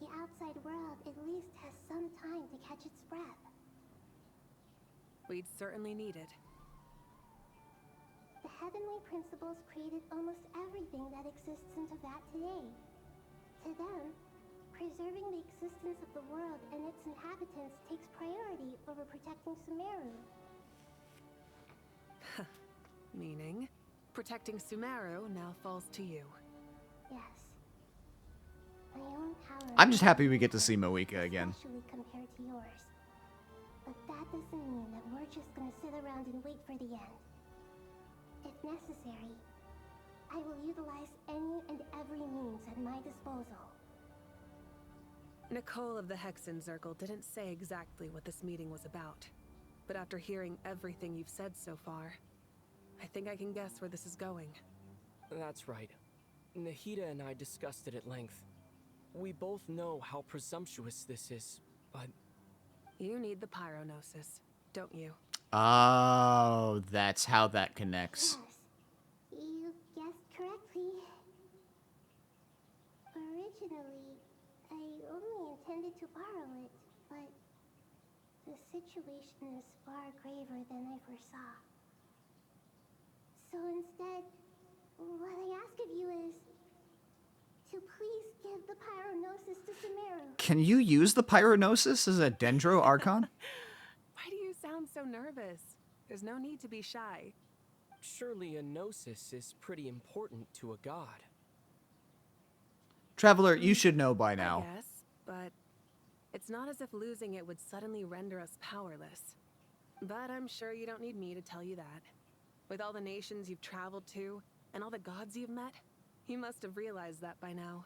the outside world at least has some time to catch its breath. We'd certainly need it. The heavenly principles created almost everything that exists in Teyvat today. To them, preserving the existence of the world and its inhabitants takes priority over protecting Sumeru. Meaning, protecting Sumeru now falls to you. Yes. My own power. I'm just happy we get to see Mawika again. Especially compared to yours. But that doesn't mean that we're just gonna sit around and wait for the end. If necessary, I will utilize any and every means at my disposal. Nicole of the Hexen Circle didn't say exactly what this meeting was about. But after hearing everything you've said so far, I think I can guess where this is going. That's right. Nahida and I discussed it at length. We both know how presumptuous this is, but... You need the pyronosis, don't you? Oh, that's how that connects. Yes, you guessed correctly. Originally, I only intended to borrow it, but the situation is far graver than I foresaw. So instead, what I ask of you is to please give the pyronosis to Sumeru. Can you use the pyronosis as a Dendro Archon? Why do you sound so nervous? There's no need to be shy. Surely a gnosis is pretty important to a god. Traveler, you should know by now. Yes, but it's not as if losing it would suddenly render us powerless. But I'm sure you don't need me to tell you that. With all the nations you've traveled to, and all the gods you've met, you must have realized that by now.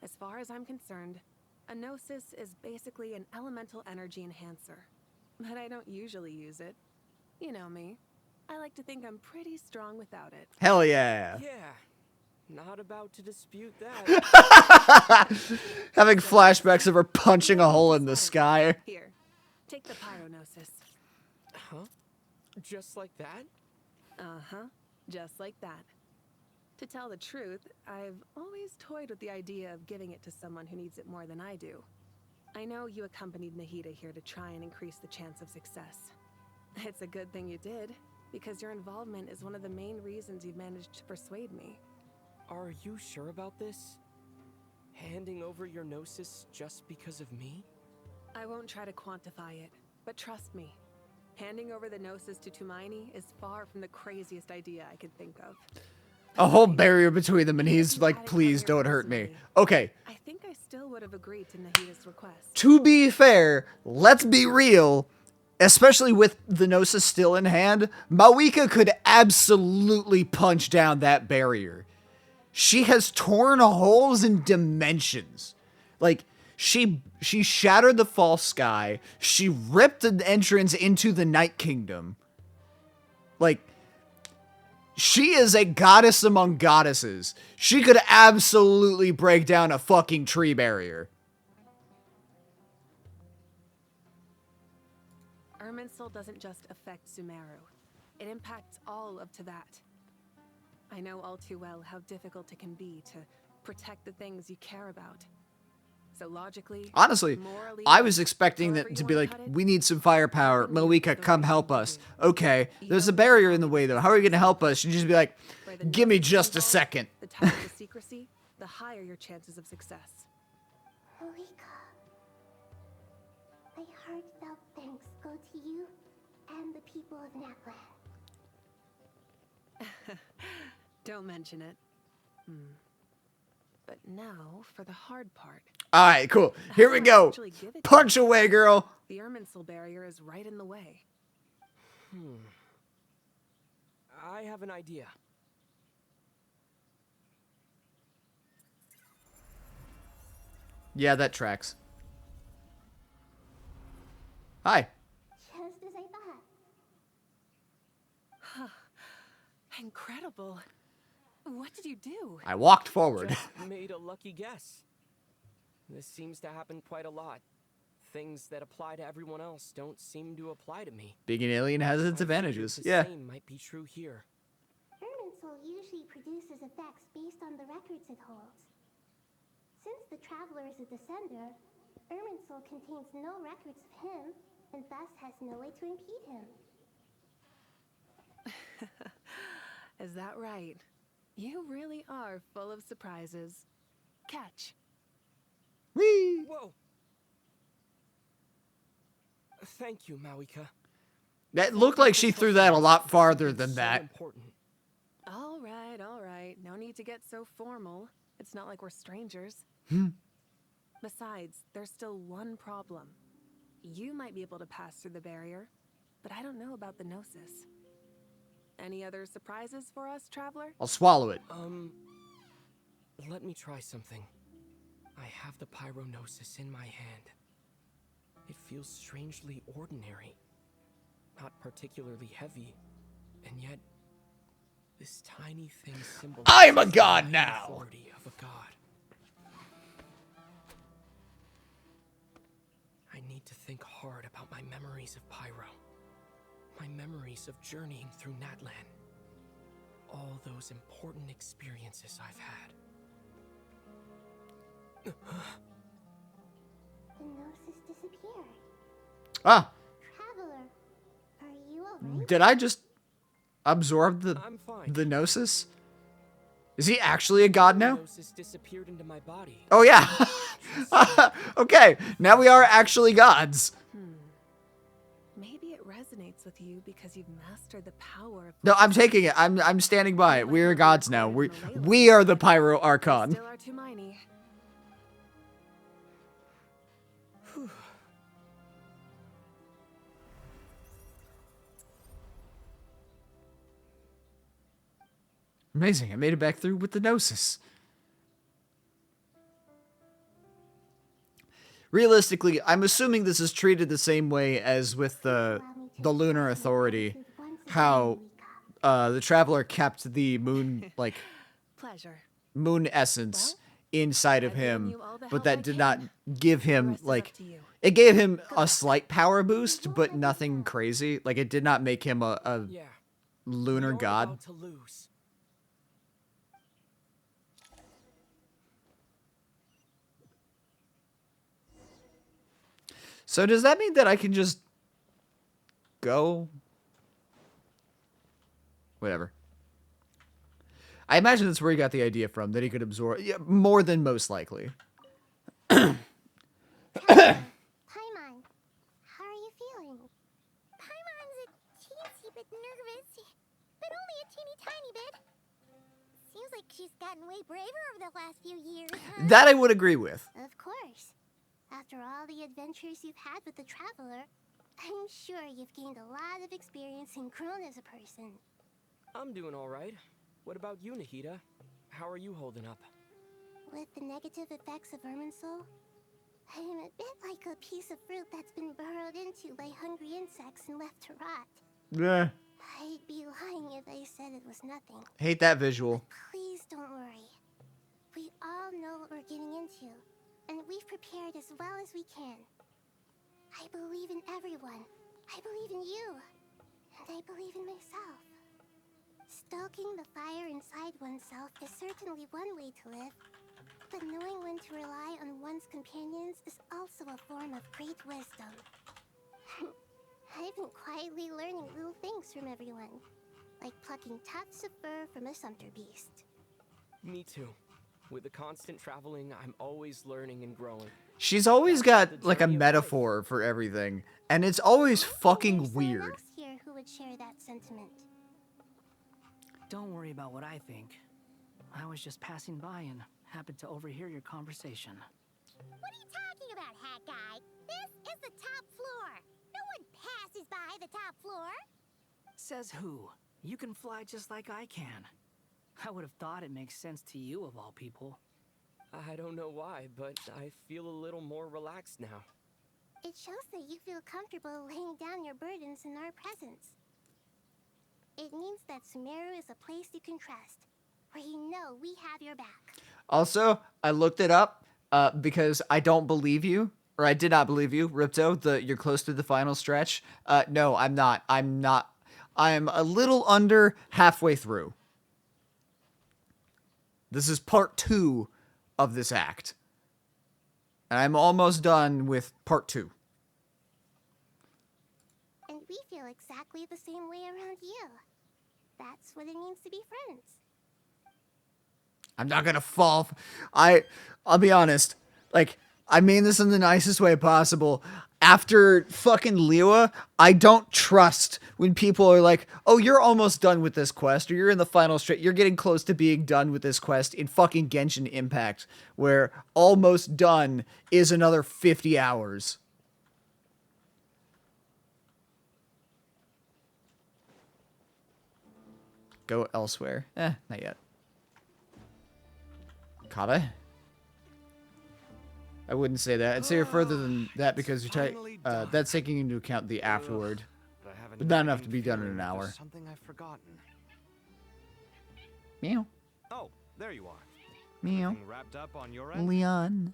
As far as I'm concerned, a Gnosis is basically an elemental energy enhancer. But I don't usually use it. You know me. I like to think I'm pretty strong without it. Hell yeah. Yeah, not about to dispute that. Having flashbacks of her punching a hole in the sky. Here, take the Pyronosis. Huh? Just like that? Uh-huh, just like that. To tell the truth, I've always toyed with the idea of giving it to someone who needs it more than I do. I know you accompanied Nahida here to try and increase the chance of success. It's a good thing you did, because your involvement is one of the main reasons you've managed to persuade me. Are you sure about this? Handing over your Gnosis just because of me? I won't try to quantify it, but trust me, handing over the Gnosis to Tumaini is far from the craziest idea I could think of. A whole barrier between them, and he's like, please don't hurt me. Okay. I think I still would have agreed to Nahida's request. To be fair, let's be real. Especially with the Gnosis still in hand, Mawika could absolutely punch down that barrier. She has torn holes in dimensions. Like, she shattered the false sky. She ripped an entrance into the Night Kingdom. Like, she is a goddess among goddesses. She could absolutely break down a fucking tree barrier. Irminsul doesn't just affect Sumeru. It impacts all of Teyvat. I know all too well how difficult it can be to protect the things you care about. So logically, honestly, morally, I was expecting that to be like, we need some firepower. Malika, come help us. Okay, there's a barrier in the way though. How are you gonna help us? She'd just be like, give me just a second. The tighter the secrecy, the higher your chances of success. Malika, my heartfelt thanks go to you and the people of Natlan. Don't mention it. But now for the hard part. All right, cool. Here we go. Punch away, girl. The Irminsul barrier is right in the way. I have an idea. Yeah, that tracks. Hi. Just as I thought. Incredible. What did you do? I walked forward. Just made a lucky guess. This seems to happen quite a lot. Things that apply to everyone else don't seem to apply to me. Being an alien has its advantages. The Yeah. same might be true here. Irminsul usually produces effects based on the records it holds. Since the Traveler is a descender, Irminsul contains no records of him, and thus has no way to impede him. Is that right? You really are full of surprises. Catch. Whee! Whoa! Thank you, Mawika. That looked like she threw that a lot farther than that. Important. All right, all right. No need to get so formal. It's not like we're strangers. Besides, there's still one problem. You might be able to pass through the barrier, but I don't know about the Gnosis. Any other surprises for us, Traveler? I'll swallow it. Let me try something. I have the Pyronosis in my hand. It feels strangely ordinary. Not particularly heavy. And yet, this tiny thing symbolizes I'm a god the now! authority of a god. I need to think hard about my memories of Pyro. My memories of journeying through Natlan. All those important experiences I've had. The Gnosis disappeared. Ah, Traveler, are you alright? did I just absorb I'm fine. the Gnosis? Is he actually a god now? Gnosis disappeared into my body. Oh yeah. Okay, now we are actually gods. Maybe it resonates with you because you've mastered the power of... No, I'm taking it. I'm standing by it. We're gods now. We are the Pyro Archon. Still are Tumaini. Amazing, I made it back through with the Gnosis. Realistically, I'm assuming this is treated the same way as with the Lunar Authority. How the Traveler kept the moon, like, Pleasure. moon essence inside of I've given him, you all the but help that I did can. not give The him, rest is like, up to you. it gave him a slight power boost, but nothing crazy. Like, it did not make him a Yeah. lunar You're god. about to lose. So does that mean that I can just go? Whatever. I imagine that's where he got the idea from, that he could absorb, yeah, more than most likely. Paimon, how are you feeling? Paimon's a teensy bit nervous, but only a teeny tiny bit. Seems like she's gotten way braver over the last few years, huh? That I would agree with. Of course. After all the adventures you've had with the Traveler, I'm sure you've gained a lot of experience and grown as a person. I'm doing all right. What about you, Nahida? How are you holding up? With the negative effects of Irminsul, I'm a bit like a piece of fruit that's been burrowed into by hungry insects and left to rot. Yeah. I'd be lying if I said it was nothing. Hate that visual. Please don't worry. We all know what we're getting into, and we've prepared as well as we can. I believe in everyone. I believe in you. And I believe in myself. Stoking the fire inside oneself is certainly one way to live, but knowing when to rely on one's companions is also a form of great wisdom. I've been quietly learning little things from everyone, like plucking tufts of fur from a sumpter beast. Me too. With the constant traveling, I'm always learning and growing. She's always got, like, a metaphor for everything, and it's always fucking weird. Else here who would share that sentiment? Don't worry about what I think. I was just passing by and happened to overhear your conversation. What are you talking about, hat guy? This is the top floor. No one passes by the top floor. Says who? You can fly just like I can. I would have thought it makes sense to you of all people. I don't know why, but I feel a little more relaxed now. It shows that you feel comfortable laying down your burdens in our presence. It means that Sumeru is a place you can trust, where you know we have your back. Also, I looked it up because I don't believe you, or I did not believe you, Ripto, you're close to the final stretch. No, I'm not. I'm a little under halfway through. This is part 2 of this act. And I'm almost done with part 2. And we feel exactly the same way around you. That's what it means to be friends. I'm not gonna fall. I'll be honest. Like, I mean this in the nicest way possible. After fucking Liwa, I don't trust when people are like, oh, you're almost done with this quest, or you're in the final stretch, you're getting close to being done with this quest in fucking Genshin Impact, where almost done is another 50 hours. Go elsewhere? Not yet. Kabe? I wouldn't say that. I'd say you're further than that because you're that's taking into account the afterward. But not enough to be done in an hour. Something I've forgotten. Meow. Oh, there you are. Meow. Everything wrapped up on your end? Leon.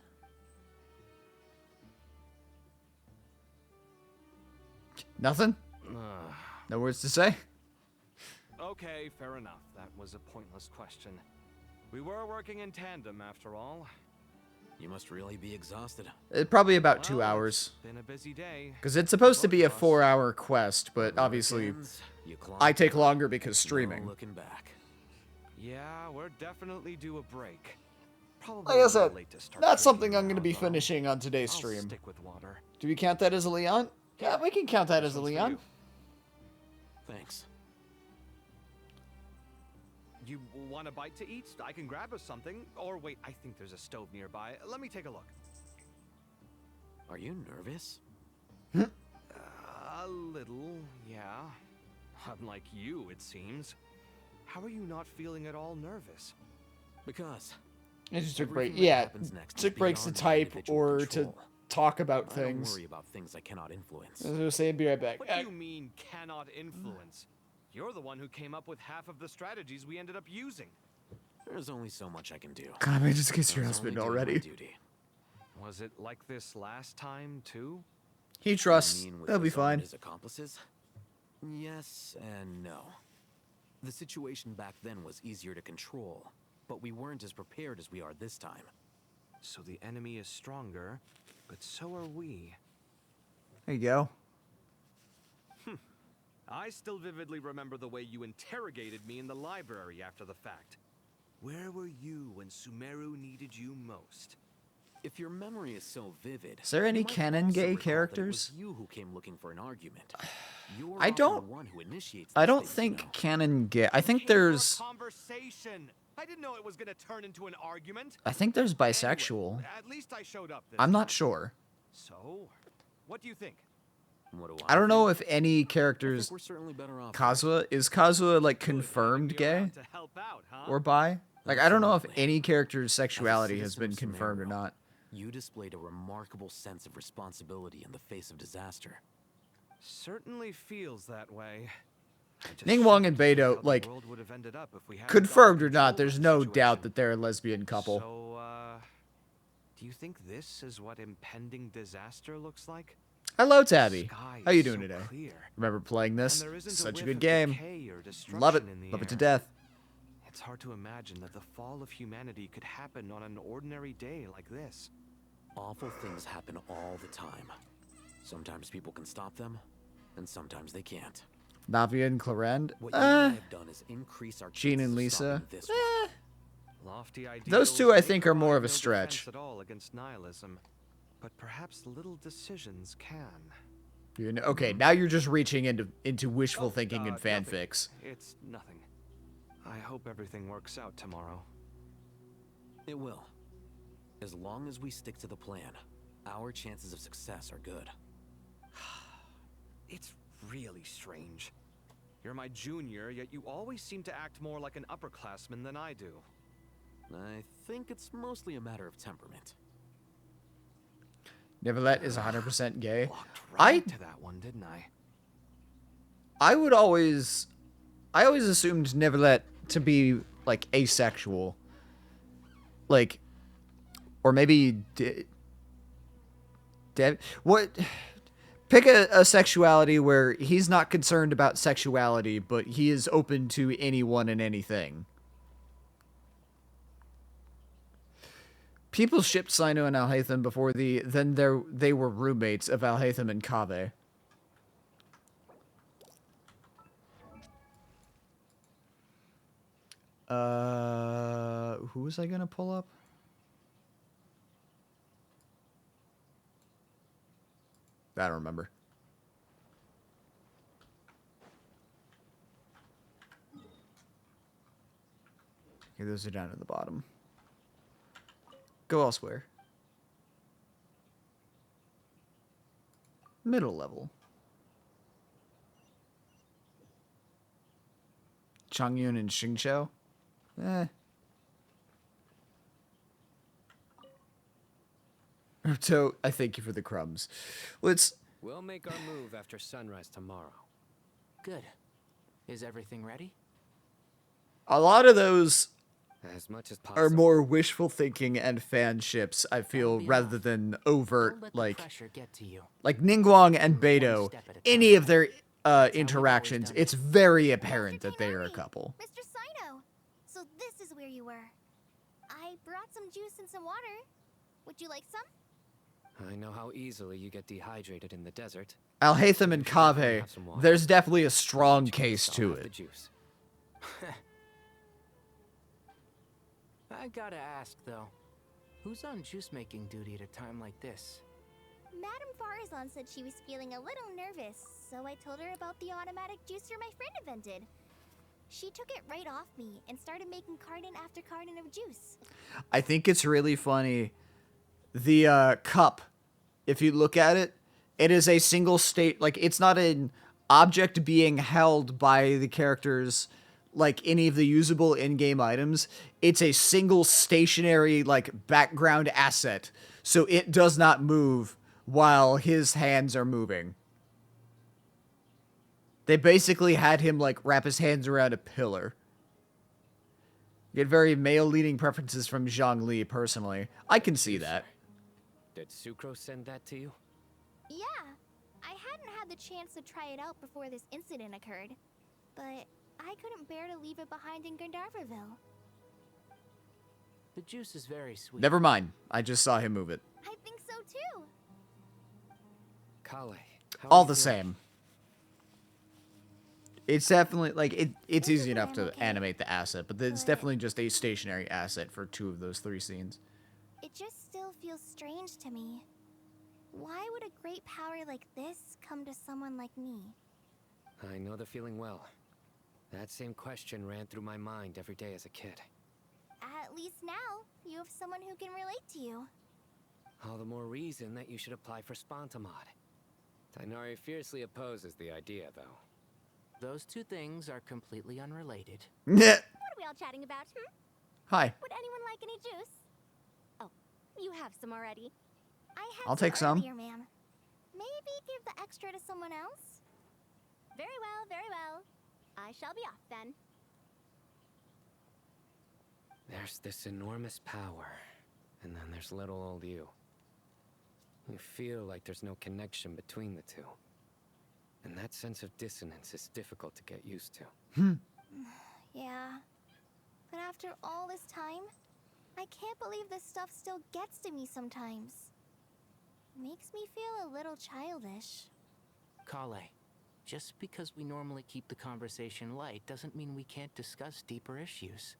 Nothing? No words to say? Okay, fair enough. That was a pointless question. We were working in tandem, after all. You must really be exhausted. Probably about 2 hours. Been a busy day. Because it's supposed to be a 4-hour quest, but obviously I take longer because streaming. Looking back. Yeah, we're definitely due a break. Probably Like I said, late to start that's something drinking I'm going to now, be though. finishing on today's I'll stream. stick with water. Do we count that as a Leon? Yeah, we can count that as a Leon. Thanks. You want a bite to eat? I can grab us something. Or wait, I think there's a stove nearby. Let me take a look. Are you nervous? A little, yeah. Unlike you, it seems. How are you not feeling at all nervous? Because It just took break. everything that Yeah, happens next is took breaks to beyond my type individual or control. to talk about I don't things. worry about things I cannot influence. I was gonna say, be right back. What do you mean, cannot influence? You're the one who came up with half of the strategies we ended up using. There's only so much I can do. God, man, just kiss your I was husband only doing my already. duty. Was it like this last time, too? He trusts. You mean with They'll be Bazaar and fine. his accomplices? Yes and no. The situation back then was easier to control, but we weren't as prepared as we are this time. So the enemy is stronger, but so are we. There you go. I still vividly remember the way you interrogated me in the library after the fact. Where were you when Sumeru needed you most? If your memory is so vivid, Is there any you might canon also gay recall that it characters? was you who came looking for an argument. You're I often don't. the one who initiates I these don't things, think you know. canon gay. I think there's. Conversation. I didn't know it was gonna turn into an argument. I think there's bisexual. Anyway, at least I showed up this I'm not time. sure. So, what do you think? What do I don't know think? if any characters. We're certainly better off. Kazuha like confirmed gay To help out, huh? or bi? Like I don't know if Absolutely. any character's As a sexuality has citizen been of confirmed or Sumeru, not. You displayed a remarkable sense of responsibility in the face of disaster. Certainly feels that way. Ningguang and Beidou, like, confirmed or not, there's no doubt that they're a lesbian couple. So, do you think this is what impending disaster looks like? Hello, Tabby. Sky How you is doing so today? clear. Remember playing this? And there isn't a Such a whiff good of game. decay or Love it. destruction in the Love it to air. death. It's hard to imagine that the fall of humanity could happen on an ordinary day like this. Awful things happen all the time. Sometimes people can stop them, and sometimes they can't. Navia and Clarend? What you and I have done is increase our Jean chances and of Lisa? stopping this one. Lofty Those ideals two, I may think, are more of a provide no stretch. defense at all against nihilism, but perhaps little decisions can. You know, okay, now you're just reaching into wishful thinking and nothing. fanfics. It's nothing. I hope everything works out tomorrow. It will. As long as we stick to the plan, our chances of success are good. It's really strange. You're my junior, yet you always seem to act more like an upperclassman than I do. I think it's mostly a matter of temperament. Neverlet is 100% gay. Right to that one, didn't I? I always assumed Neverlet to be like asexual, like, or maybe what? Pick a sexuality where he's not concerned about sexuality, but he is open to anyone and anything. People shipped Sino and Alhaitham before they were roommates of Alhaitham and Kaveh. Who was I gonna pull up? I don't remember. Okay, those are down at the bottom. Go elsewhere. Middle level. Changyun and Xingqiu? So, I thank you for the crumbs. We'll make our move after sunrise tomorrow. Good. Is everything ready? A lot of those As much as are possible. more wishful thinking and fanships, I feel, rather than overt, Don't let the like pressure get to you. Ningguang and Beidou, any of their interactions, it's very apparent that they are a couple. Mr. Sino, so this is where you were. I brought some juice and some water. Would you like some? I know how easily you get dehydrated in the desert. Alhaitham and Kaveh, there's definitely a strong case to The it. juice. I gotta ask though, who's on juice-making duty at a time like this? Madame Farazan said she was feeling a little nervous, so I told her about the automatic juicer my friend invented. She took it right off me and started making carton after carton of juice. I think it's really funny. The cup, if you look at it, it is a single state, like, it's not an object being held by the character's, like any of the usable in-game items, it's a single stationary like background asset. So it does not move while his hands are moving. They basically had him like wrap his hands around a pillar. Get very male-leading preferences from Zhang Li personally. I can see that. Did Sucrose send that to you? Yeah, I hadn't had the chance to try it out before this incident occurred, but I couldn't bear to leave it behind in Gandharvaville. The juice is very sweet. Never mind. I just saw him move it. I think so too. Kale, how All are the you doing? same. It's definitely like it's easy enough to animate the asset, but it's definitely just a stationary asset for 2 of those 3 scenes. It just still feels strange to me. Why would a great power like this come to someone like me? I know the feeling well. That same question ran through my mind every day as a kid. At least now, you have someone who can relate to you. All the more reason that you should apply for Spontamod. Tighnari fiercely opposes the idea, though. Those 2 things are completely unrelated. What are we all chatting about, Hi. Would anyone like any juice? Oh, you have some already. I had I'll take some. earlier, ma'am. Maybe give the extra to someone else? Very well, very well. I shall be off then. There's this enormous power, and then there's little old you. You feel like there's no connection between the two. And that sense of dissonance is difficult to get used to. Yeah. But after all this time, I can't believe this stuff still gets to me sometimes. Makes me feel a little childish. Kale, just because we normally keep the conversation light doesn't mean we can't discuss deeper issues.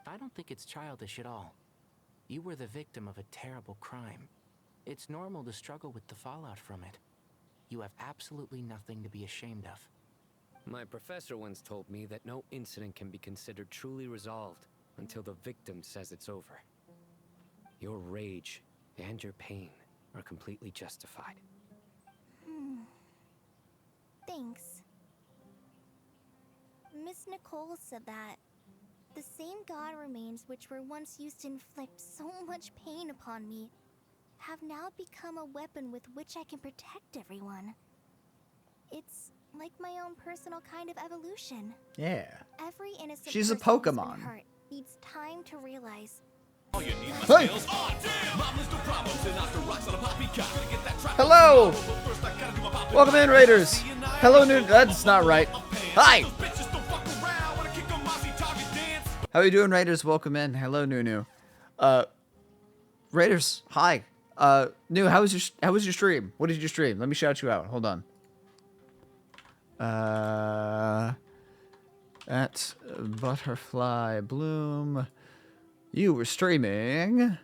I don't think it's childish at all. You were the victim of a terrible crime. It's normal to struggle with the fallout from it. You have absolutely nothing to be ashamed of. My professor once told me that no incident can be considered truly resolved until the victim says it's over. Your rage and your pain are completely justified. Thanks. Miss Nicole said that the same god remains which were once used to inflict so much pain upon me have now become a weapon with which I can protect everyone. It's like my own personal kind of evolution. Yeah. Every innocent She's a person who's been Pokemon. hurt needs time to realize. Hey. Hello! Welcome in, Raiders! Hello, Nunu. That's not right. Hi! How are you doing, Raiders? Welcome in. Hello, Nunu. Raiders, hi. Nu, how was your stream? What did you stream? Let me shout you out. Hold on. At Butterfly Bloom, you were streaming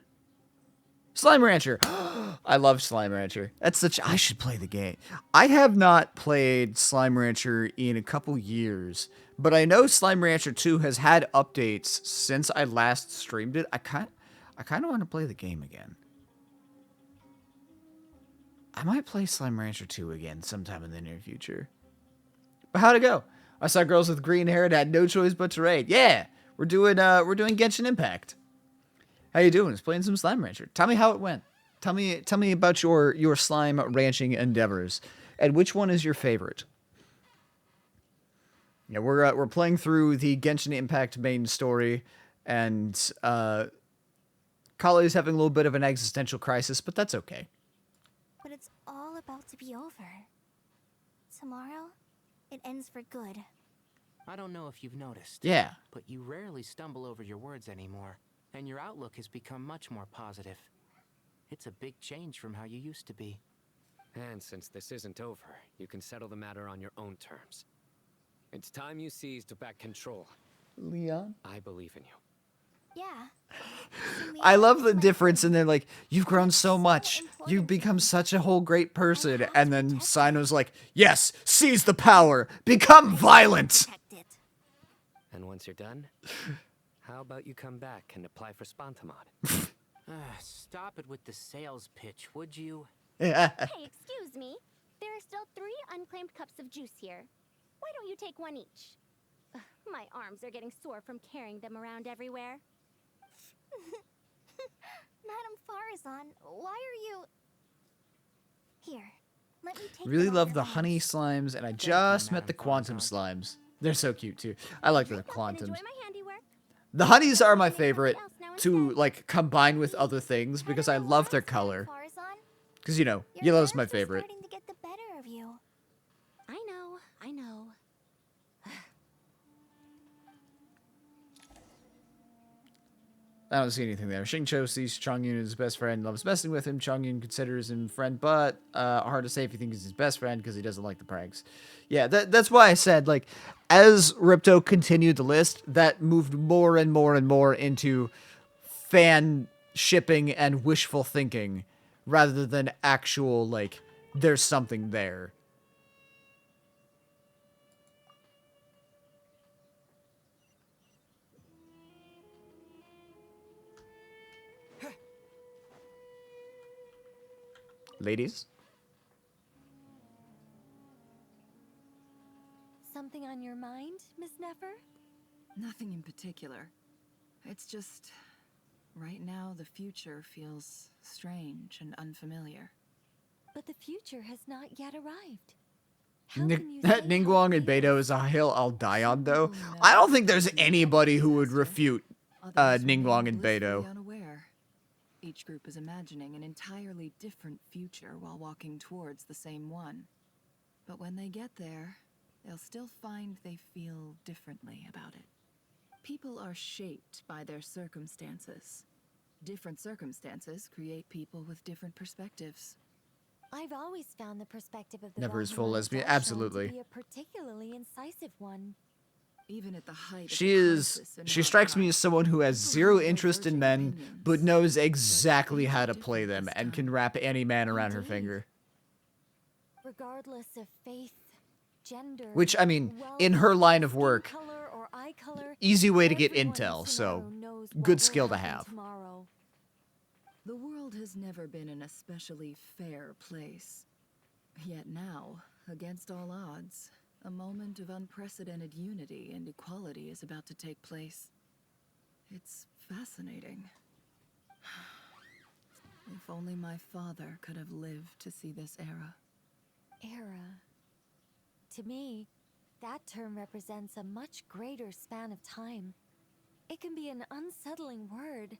Slime Rancher. I love Slime Rancher. That's such. I should play the game. I have not played Slime Rancher in a couple years, but I know Slime Rancher 2 has had updates since I last streamed it. I kind of want to play the game again. I might play Slime Rancher 2 again sometime in the near future. But how'd it go? I saw girls with green hair and had no choice but to raid. Yeah, we're doing Genshin Impact. How you doing? Just playing some Slime Rancher. Tell me how it went. Tell me about your slime ranching endeavors, and which one is your favorite? Yeah, we're playing through the Genshin Impact main story, and Kale's having a little bit of an existential crisis, but that's okay. But it's all about to be over. Tomorrow, it ends for good. I don't know if you've noticed. Yeah. But you rarely stumble over your words anymore, and your outlook has become much more positive. It's a big change from how you used to be. And since this isn't over, you can settle the matter on your own terms. It's time you seized back control. Leon? I believe in you. Yeah. I love the difference in there, like, you've grown so much. You've become such a whole great person. And then Sino's like, yes, seize the power. Become violent. And once you're done, how about you come back and apply for Spontamod? Stop it with the sales pitch, would you? Hey, excuse me. There are still 3 unclaimed cups of juice here. Why don't you take one each? My arms are getting sore from carrying them around everywhere. Madame Farazan, why are you... Here, let me take Really them off love your the arms. honey slimes, and I you, just met Madame the quantum Farazan. slimes. They're so cute too. I like the Drink milk and quantums. enjoy my handiwork. The honeys are my Make something favorite else now to instead. like combine with other things Pardon because I my love their words, Madame color. Farazan. Because you know, Your yellow's my nerves are favorite. starting to get the better of you. I know. I don't see anything there. Xingqiu sees Chongyun as his best friend, loves messing with him. Chongyun considers him friend, but hard to say if he thinks he's his best friend because he doesn't like the pranks. Yeah, that's why I said, like, as Ripto continued the list, that moved more and more and more into fan shipping and wishful thinking rather than actual, like, there's something there. Ladies? Something on your mind, Miss Nefer? Nothing in particular. It's just... right now, the future feels strange and unfamiliar. But the future has not yet arrived. Ningguang and Beidou is a hill I'll die on, though. I don't think there's anybody who would refute Ningguang and Beidou. Unaware. Each group is imagining an entirely different future while walking towards the same one. But when they get there, they'll still find they feel differently about it. People are shaped by their circumstances. Different circumstances create people with different perspectives. I've always found the perspective of the Never is Valhalla full lesbian. Darshan Absolutely. to be a particularly incisive one. Even at the height She strikes me as someone who has zero interest in men, but knows exactly how to play them and can wrap any man around her finger. Regardless of faith, gender, Which, I mean, wealth, in her line of work, color, or eye color, easy way to get everyone in intel, so Tomorrow knows good what will skill to happen have. Tomorrow. The world has never been an especially fair place. Yet now, against all odds, a moment of unprecedented unity and equality is about to take place. It's fascinating. If only my father could have lived to see this era. Era. To me, that term represents a much greater span of time. It can be an unsettling word.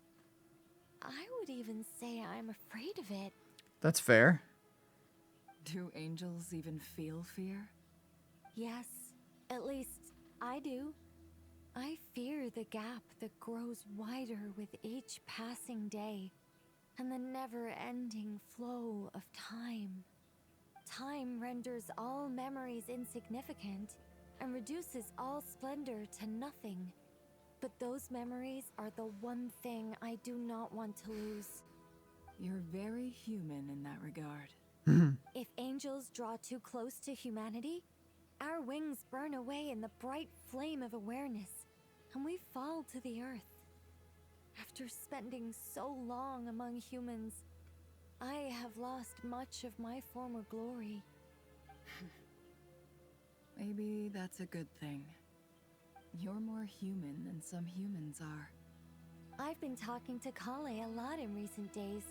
I would even say I'm afraid of it. That's fair. Do angels even feel fear? Yes, at least I do. I fear the gap that grows wider with each passing day, and the never-ending flow of time. Time renders all memories insignificant, and reduces all splendor to nothing. But those memories are the one thing I do not want to lose. You're very human in that regard. If angels draw too close to humanity, our wings burn away in the bright flame of awareness, and we fall to the earth. After spending so long among humans, I have lost much of my former glory. Maybe that's a good thing. You're more human than some humans are. I've been talking to Kale a lot in recent days.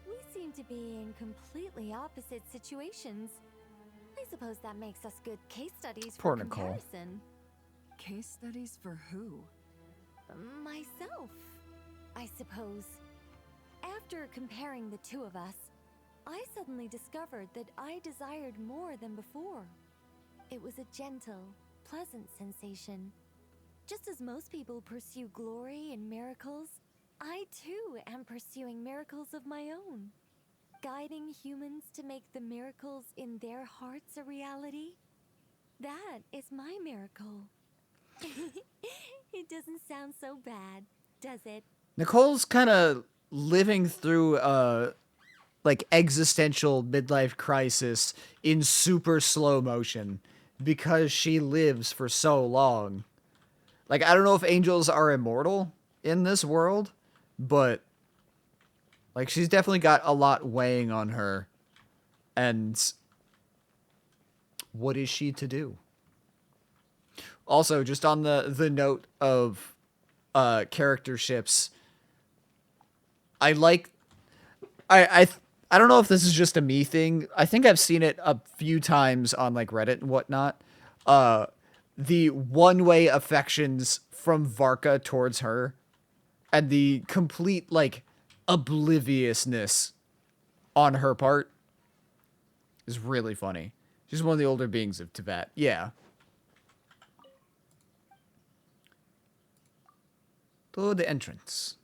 We seem to be in completely opposite situations. I suppose that makes us good case studies Poor for Nicole. comparison. Case studies for who? Myself, I suppose. After comparing the two of us, I suddenly discovered that I desired more than before. It was a gentle, pleasant sensation. Just as most people pursue glory and miracles, I too am pursuing miracles of my own. Guiding humans to make the miracles in their hearts a reality. That is my miracle. It doesn't sound so bad, does it? Nicole's kind of living through like existential midlife crisis in super slow motion because she lives for so long. Like, I don't know if angels are immortal in this world, but like she's definitely got a lot weighing on her. And what is she to do? Also, just on the note of character ships, I like I don't know if this is just a me thing. I think I've seen it a few times on like Reddit and whatnot. The one-way affections from Varka towards her, and the complete like obliviousness on her part is really funny. She's one of the older beings of Tibet. Yeah. To the entrance.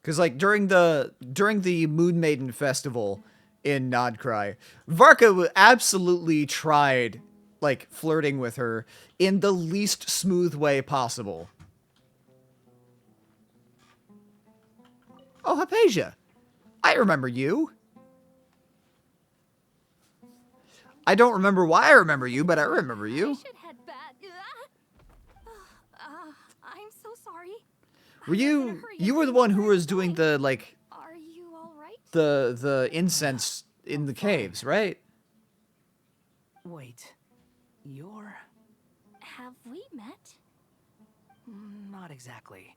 Because like during the Moon Maiden festival in Nodcry, Varka absolutely tried like flirting with her in the least smooth way possible. Oh, Hypatia, I remember you. I don't remember why I remember you, but I remember you. I should head back. I'm so sorry. Were you were the one who was doing the like Are you all right? the incense in the caves, right? Wait, you're... Have we met? Not exactly.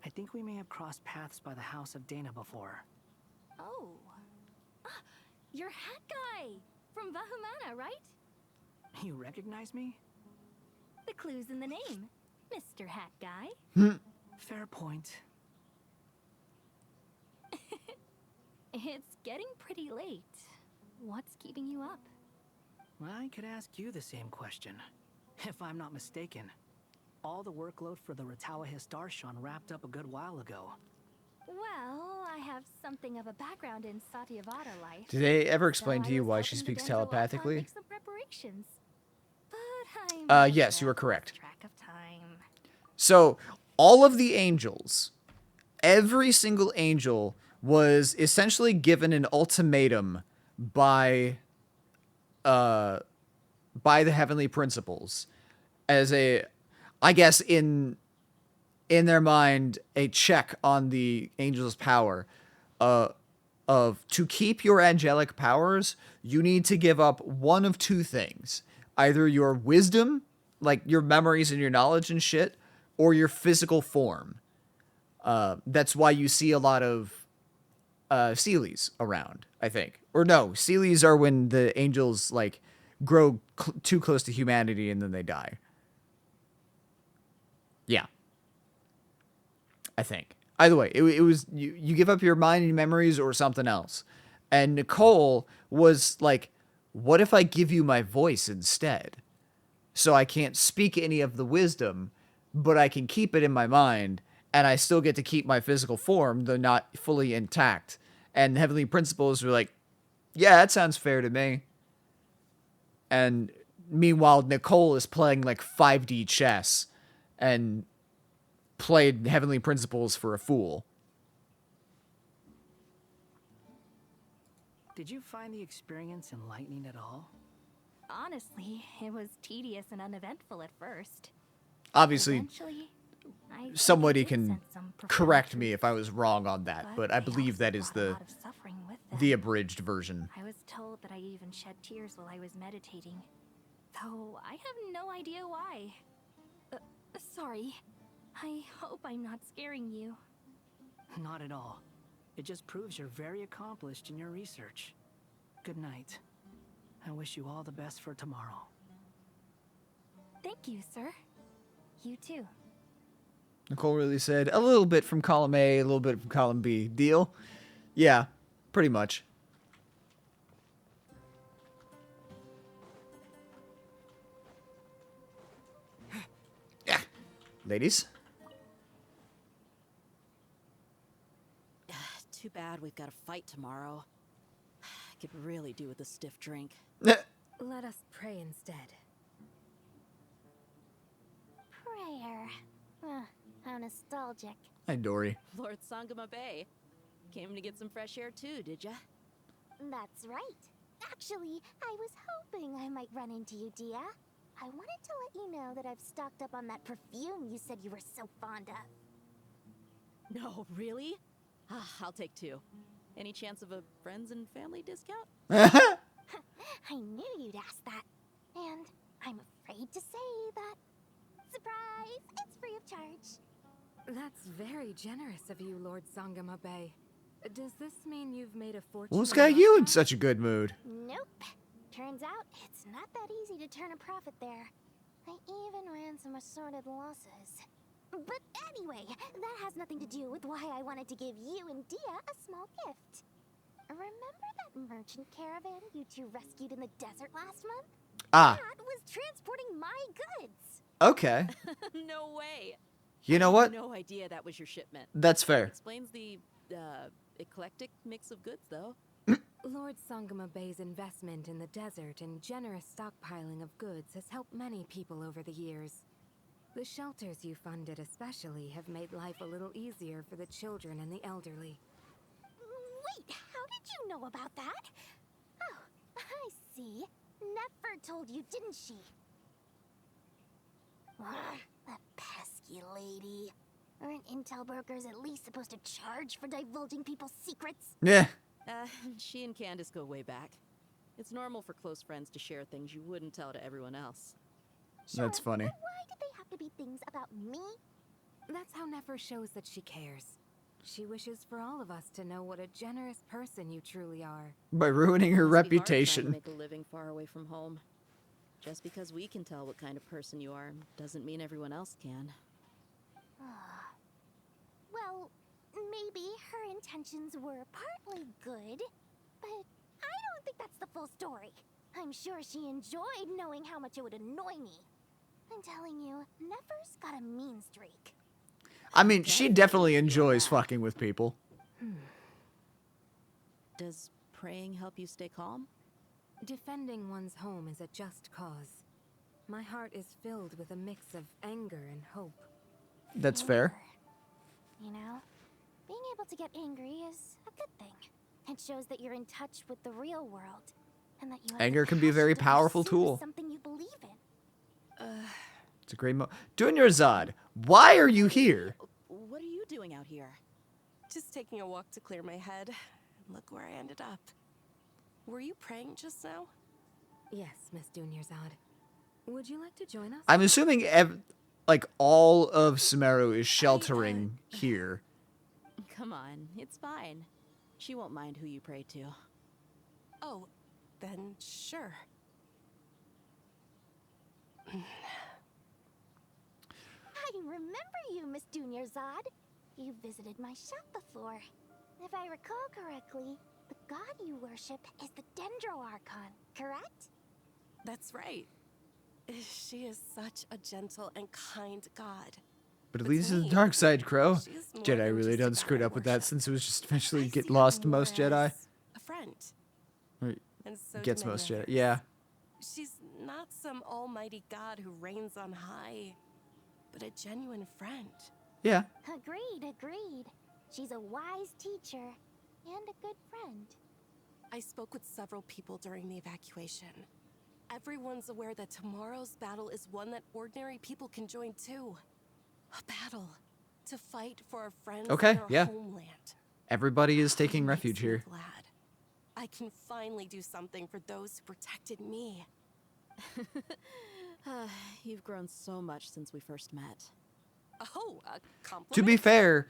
I think we may have crossed paths by the House of Dana before. Oh. You're Hat Guy from Vahumana, right? You recognize me? The clue's in the name. Mr. Hat Guy. Fair point. It's getting pretty late. What's keeping you up? I could ask you the same question. If I'm not mistaken, all the workload for the Ratawa Histarshan wrapped up a good while ago. Well, I have something of a background in Satyavada life. Did they ever explain So to I you was why helping she the speaks Dendro telepathically? Archon make some preparations. But I'm Yes, you are correct. track of time. So, all of the angels, every single angel was essentially given an ultimatum by the heavenly principles as a, I guess in their mind, a check on the angel's power of to keep your angelic powers, you need to give up one of two things. Either your wisdom, like your memories and your knowledge and shit, or your physical form. That's why you see a lot of Seelies around, I think. Or no, Seelies are when the angels like grow too close to humanity and then they die. Yeah. I think. Either way, it was you give up your mind and memories or something else. And Nicole was like, what if I give you my voice instead? So I can't speak any of the wisdom, but I can keep it in my mind, and I still get to keep my physical form, though not fully intact. And the heavenly principles were like, yeah, that sounds fair to me. And meanwhile, Nicole is playing like 5D chess and played heavenly principles for a fool. Did you find the experience enlightening at all? Honestly, it was tedious and uneventful at first. Obviously, Eventually, I somebody did can sense some profound correct me truth, if I was wrong on that, but I they believe also that is brought a the lot of suffering with them. the abridged version. I was told that I even shed tears while I was meditating, though I have no idea why. Sorry. I hope I'm not scaring you. Not at all. It just proves you're very accomplished in your research. Good night. I wish you all the best for tomorrow. Thank you, sir. You too. Nicole really said a little bit from column A, a little bit from column B. Deal? Yeah, pretty much. Yeah. Ladies? Too bad we've got a fight tomorrow. I could really do with a stiff drink. Let us pray instead. Prayer. How nostalgic. Hi, Dory. Lord Sangama Bay. Came to get some fresh air too, did ya? That's right. Actually, I was hoping I might run into you, Dia. I wanted to let you know that I've stocked up on that perfume you said you were so fond of. No, really? I'll take two. Any chance of a friends and family discount? I knew you'd ask that. And worries. It's free of charge. That's very generous of you, Lord Sangama Bay. Does this mean you've made a fortune? What's got you in such a good mood? Nope. Turns out it's not that easy to turn a profit there. I even ran some assorted losses. But anyway, that has nothing to do with why I wanted to give you and Dia a small gift. Remember that merchant caravan you two rescued in the desert last month? Ah. That was transporting my goods. Okay. No way. You know I what? had no idea that was your shipment. That's fair. Explains the eclectic mix of goods, though. Lord Sangama Bay's investment in the desert and generous stockpiling of goods has helped many people over the years. The shelters you funded especially have made life a little easier for the children and the elderly. Wait, how did you know about that? Oh, I see. Nefer told you, didn't she? That pesky lady. Aren't intel brokers at least supposed to charge for divulging people's secrets? Yeah. She and Candace go way back. It's normal for close friends to share things you wouldn't tell to everyone else. That's funny. But why did they have to be things about me? That's how Nefer shows that she cares. She wishes for all of us to know what a generous person you truly are. By ruining her Must be hard trying to reputation. make a living far away from home. Just because we can tell what kind of person you are doesn't mean everyone else can. Well, maybe her intentions were partly good, but I don't think that's the full story. I'm sure she enjoyed knowing how much it would annoy me. I'm telling you, Nefer's got a mean streak. I mean, she definitely enjoys fucking with people. Does praying help you stay calm? Defending one's home is a just cause. My heart is filled with a mix of anger and hope. That's fair. You know, being able to get angry is a good thing. It shows that you're in touch with the real world, and that you have Anger the can be a very passion to powerful pursue tool. something you believe in. It's a great Junior Zod, why are you here? What are you doing out here? Just taking a walk to clear my head. Look where I ended up. Were you praying just now? Yes, Miss Dunyarzad. Would you like to join us? I'm assuming like all of Sumeru is sheltering here. Come on, it's fine. She won't mind who you pray to. Oh, then sure. I remember you, Miss Dunyarzad. You visited my shop before. If I recall correctly, the god you worship is the Dendro Archon, correct? That's right. She is such a gentle and kind god. But at least it's the dark side, Crow. She's more Jedi than really just a done god screwed I up with that worship. since it was just eventually I get see her lost to more most Jedi. as a friend. Or And so do gets many most Jedi. others. Yeah. She's not some almighty god who reigns on high, but a genuine friend. Yeah. Agreed. She's a wise teacher and a good friend. I spoke with several people during the evacuation. Everyone's aware that tomorrow's battle is one that ordinary people can join too. A battle to fight for our friends Okay, and our yeah. homeland. Everybody is taking It refuge makes me here. glad. I can finally do something for those who protected me. You've grown so much since we first met. Oh, a compliment? To be fair,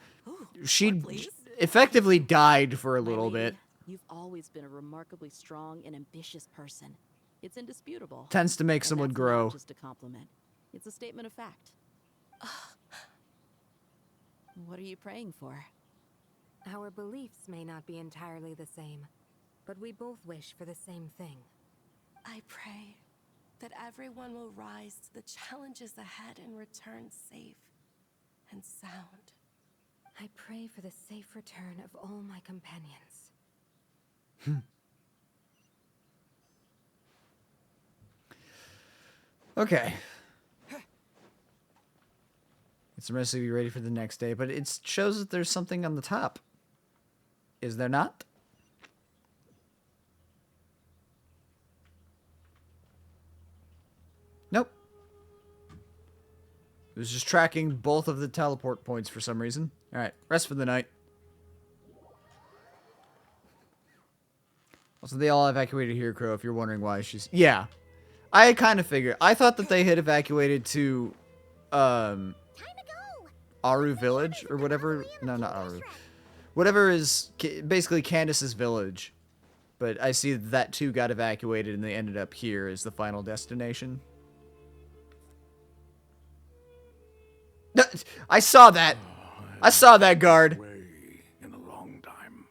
she please. effectively died for a little lady, bit. You've always been a remarkably strong and ambitious person. It's indisputable. Tends to make And someone that's grow. Not just a compliment. It's a statement of fact. What are you praying for? Our beliefs may not be entirely the same, but we both wish for the same thing. I pray that everyone will rise to the challenges ahead and return safe and sound. I pray for the safe return of all my companions. Okay. It's rest to be ready for the next day, but it shows that there's something on the top. Is there not? Nope. It was just tracking both of the teleport points for some reason. Alright, rest for the night. Also, they all evacuated here, Crow, if you're wondering why she's... Yeah. I kind of figured. I thought that they had evacuated to Aru village or whatever. No, not Aru. Whatever is basically Candace's village. But I see that too got evacuated and they ended up here as the final destination. I saw that. I saw that guard. Way in a long time.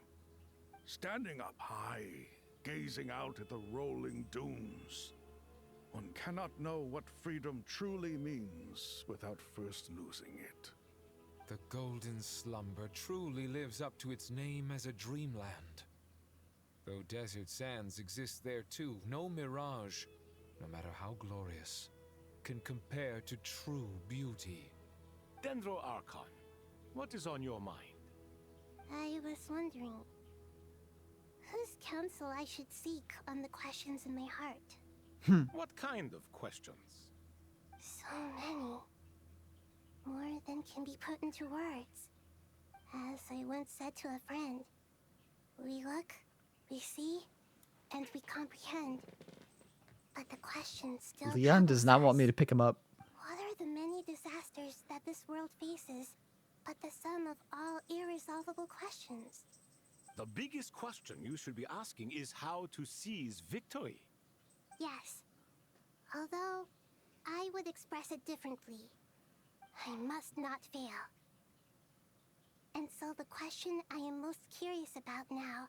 Standing up high, gazing out at the rolling dunes. One cannot know what freedom truly means without first losing it. The golden slumber truly lives up to its name as a dreamland. Though desert sands exist there too, no mirage, no matter how glorious, can compare to true beauty. Dendro Archon, what is on your mind? I was wondering whose counsel I should seek on the questions in my heart. What kind of questions? So many. More than can be put into words. As I once said to a friend, we look, we see, and we comprehend. But the question still Leon does not want me to pick him up. what are the many disasters that this world faces, but the sum of all irresolvable questions? The biggest question you should be asking is how to seize victory. Yes. Although, I would express it differently. I must not fail. And so the question I am most curious about now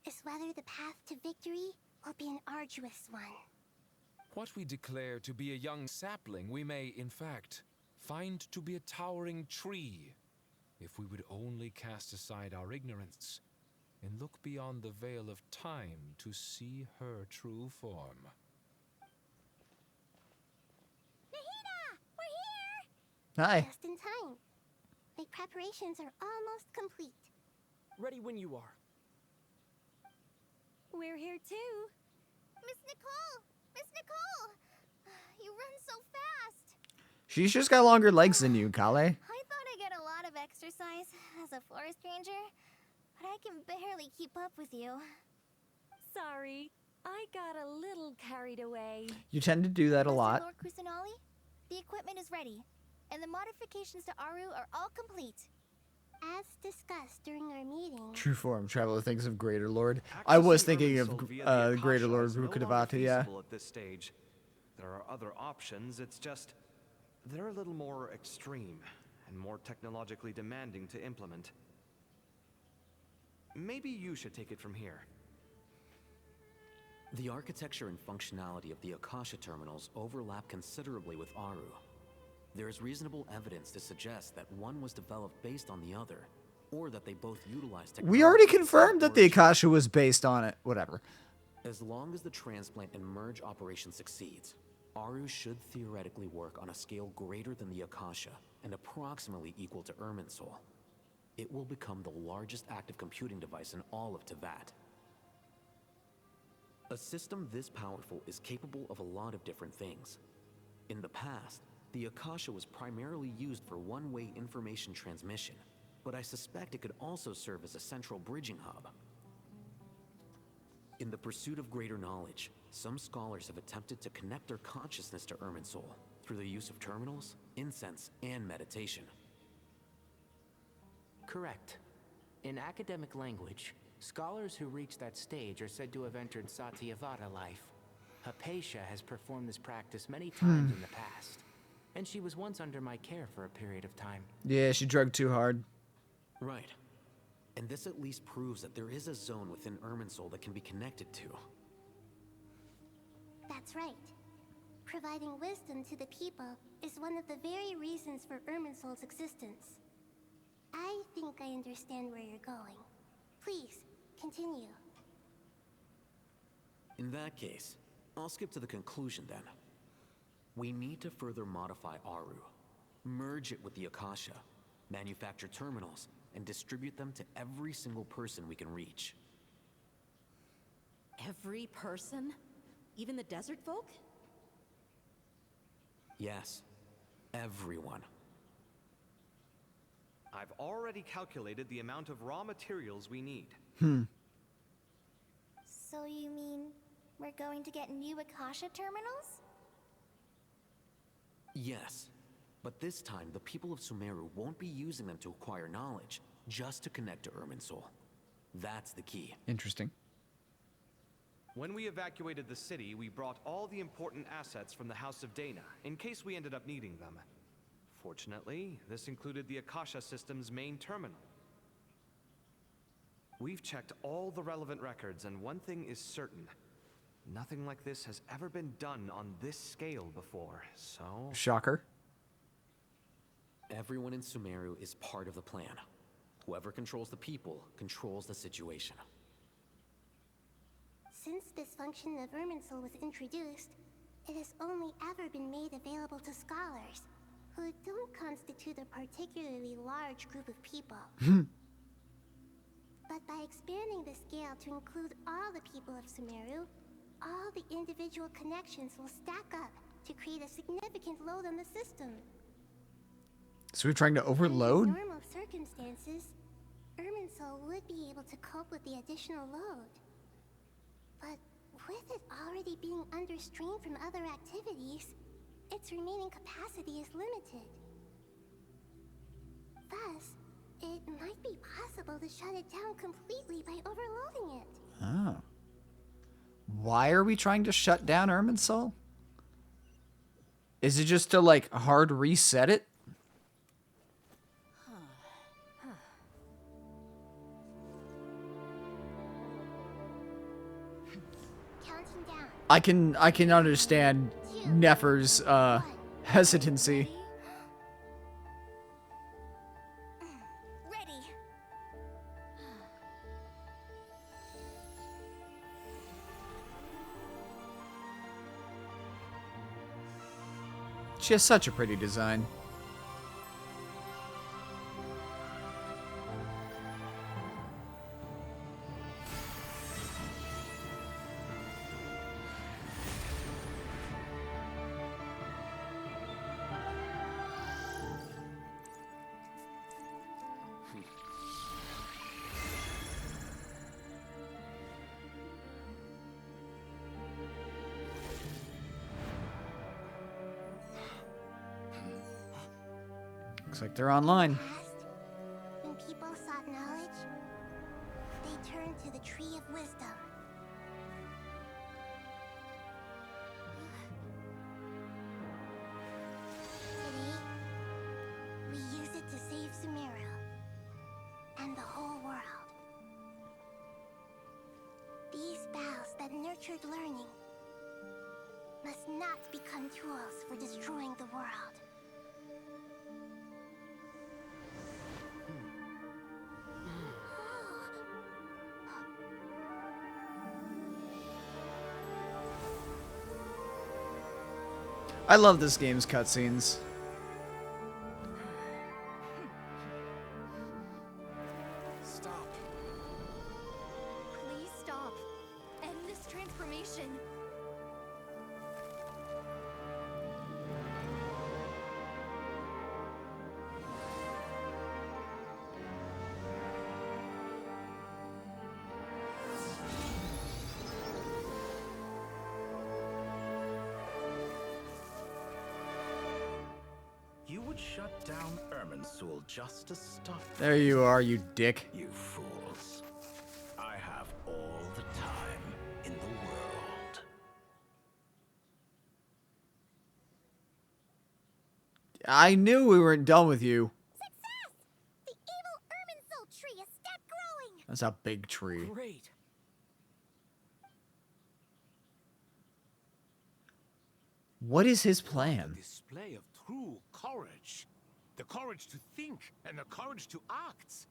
is whether the path to victory will be an arduous one. What we declare to be a young sapling, we may, in fact, find to be a towering tree, if we would only cast aside our ignorance and look beyond the veil of time to see her true form. Hi. Just in time. My preparations are almost complete. Ready when you are. We're here too. Miss Nicole! Miss Nicole! You run so fast! She's just got longer legs than you, Kale. I thought I get a lot of exercise as a forest ranger, but I can barely keep up with you. Sorry, I got a little carried away. You tend to do that a lot. Lord Kusanali, the equipment is ready, and the modifications to Aru are all complete. As discussed during our meeting, True form. Traveler thinks of Greater Lord. I was thinking of Greater Lord Rukkhadevata, yeah. At this stage, there are other options. It's just they're a little more extreme and more technologically demanding to implement. Maybe you should take it from here. The architecture and functionality of the Akasha terminals overlap considerably with Aru. There is reasonable evidence to suggest that one was developed based on the other, or that they both utilize technology. We already confirmed that the Akasha was based on it. Whatever. As long as the transplant and merge operation succeeds, Aru should theoretically work on a scale greater than the Akasha and approximately equal to Irminsul. It will become the largest active computing device in all of Teyvat. A system this powerful is capable of a lot of different things. In the past, the Akasha was primarily used for one-way information transmission, but I suspect it could also serve as a central bridging hub. In the pursuit of greater knowledge, some scholars have attempted to connect their consciousness to Irminsul through the use of terminals, incense, and meditation. Correct. In academic language, scholars who reach that stage are said to have entered Satyavata life. Hypatia has performed this practice many times in the past, and she was once under my care for a period of time. Yeah, she drugged too hard. Right. And this at least proves that there is a zone within Irminsul that can be connected to. that's right. Providing wisdom to the people is one of the very reasons for Irminsul's existence. I think I understand where you're going. Please, continue. In that case, I'll skip to the conclusion then. We need to further modify Aru, merge it with the Akasha, manufacture terminals, and distribute them to every single person we can reach. Every person? Even the desert folk? Yes, everyone. I've already calculated the amount of raw materials we need. So you mean we're going to get new Akasha terminals? Yes. But this time, the people of Sumeru won't be using them to acquire knowledge, just to connect to Irminsul. That's the key. Interesting. When we evacuated the city, we brought all the important assets from the House of Dana, in case we ended up needing them. Fortunately, this included the Akasha system's main terminal. We've checked all the relevant records, and one thing is certain. Nothing like this has ever been done on this scale before, so... Shocker. Everyone in Sumeru is part of the plan. Whoever controls the people controls the situation. Since this function of Irminsul was introduced, it has only ever been made available to scholars, who don't constitute a particularly large group of people. But by expanding the scale to include all the people of Sumeru, all the individual connections will stack up to create a significant load on the system. So we're trying to overload? In normal circumstances, Irminsul would be able to cope with the additional load. But with it already being under strain from other activities, its remaining capacity is limited. Thus, it might be possible to shut it down completely by overloading it. Oh. Why are we trying to shut down Irminsul? Is it just to, like, hard reset it? I can understand Nefer's hesitancy. Ready. She has such a pretty design. Looks like they're online. When people sought knowledge, they turned to the Tree of Wisdom. Today, we use it to save Sumeru and the whole world. These vows that nurtured learning must not become tools for destroying the world. I love this game's cutscenes. Stop. Please stop. End this transformation. You would shut down Irminsul just to stop There you are, you dick. you fools. I have all the time in the world. I knew we weren't done with you. The evil Irminsul tree is still growing! That's a big tree. Great. What is his plan? Display of true courage. The courage to think and the courage to act.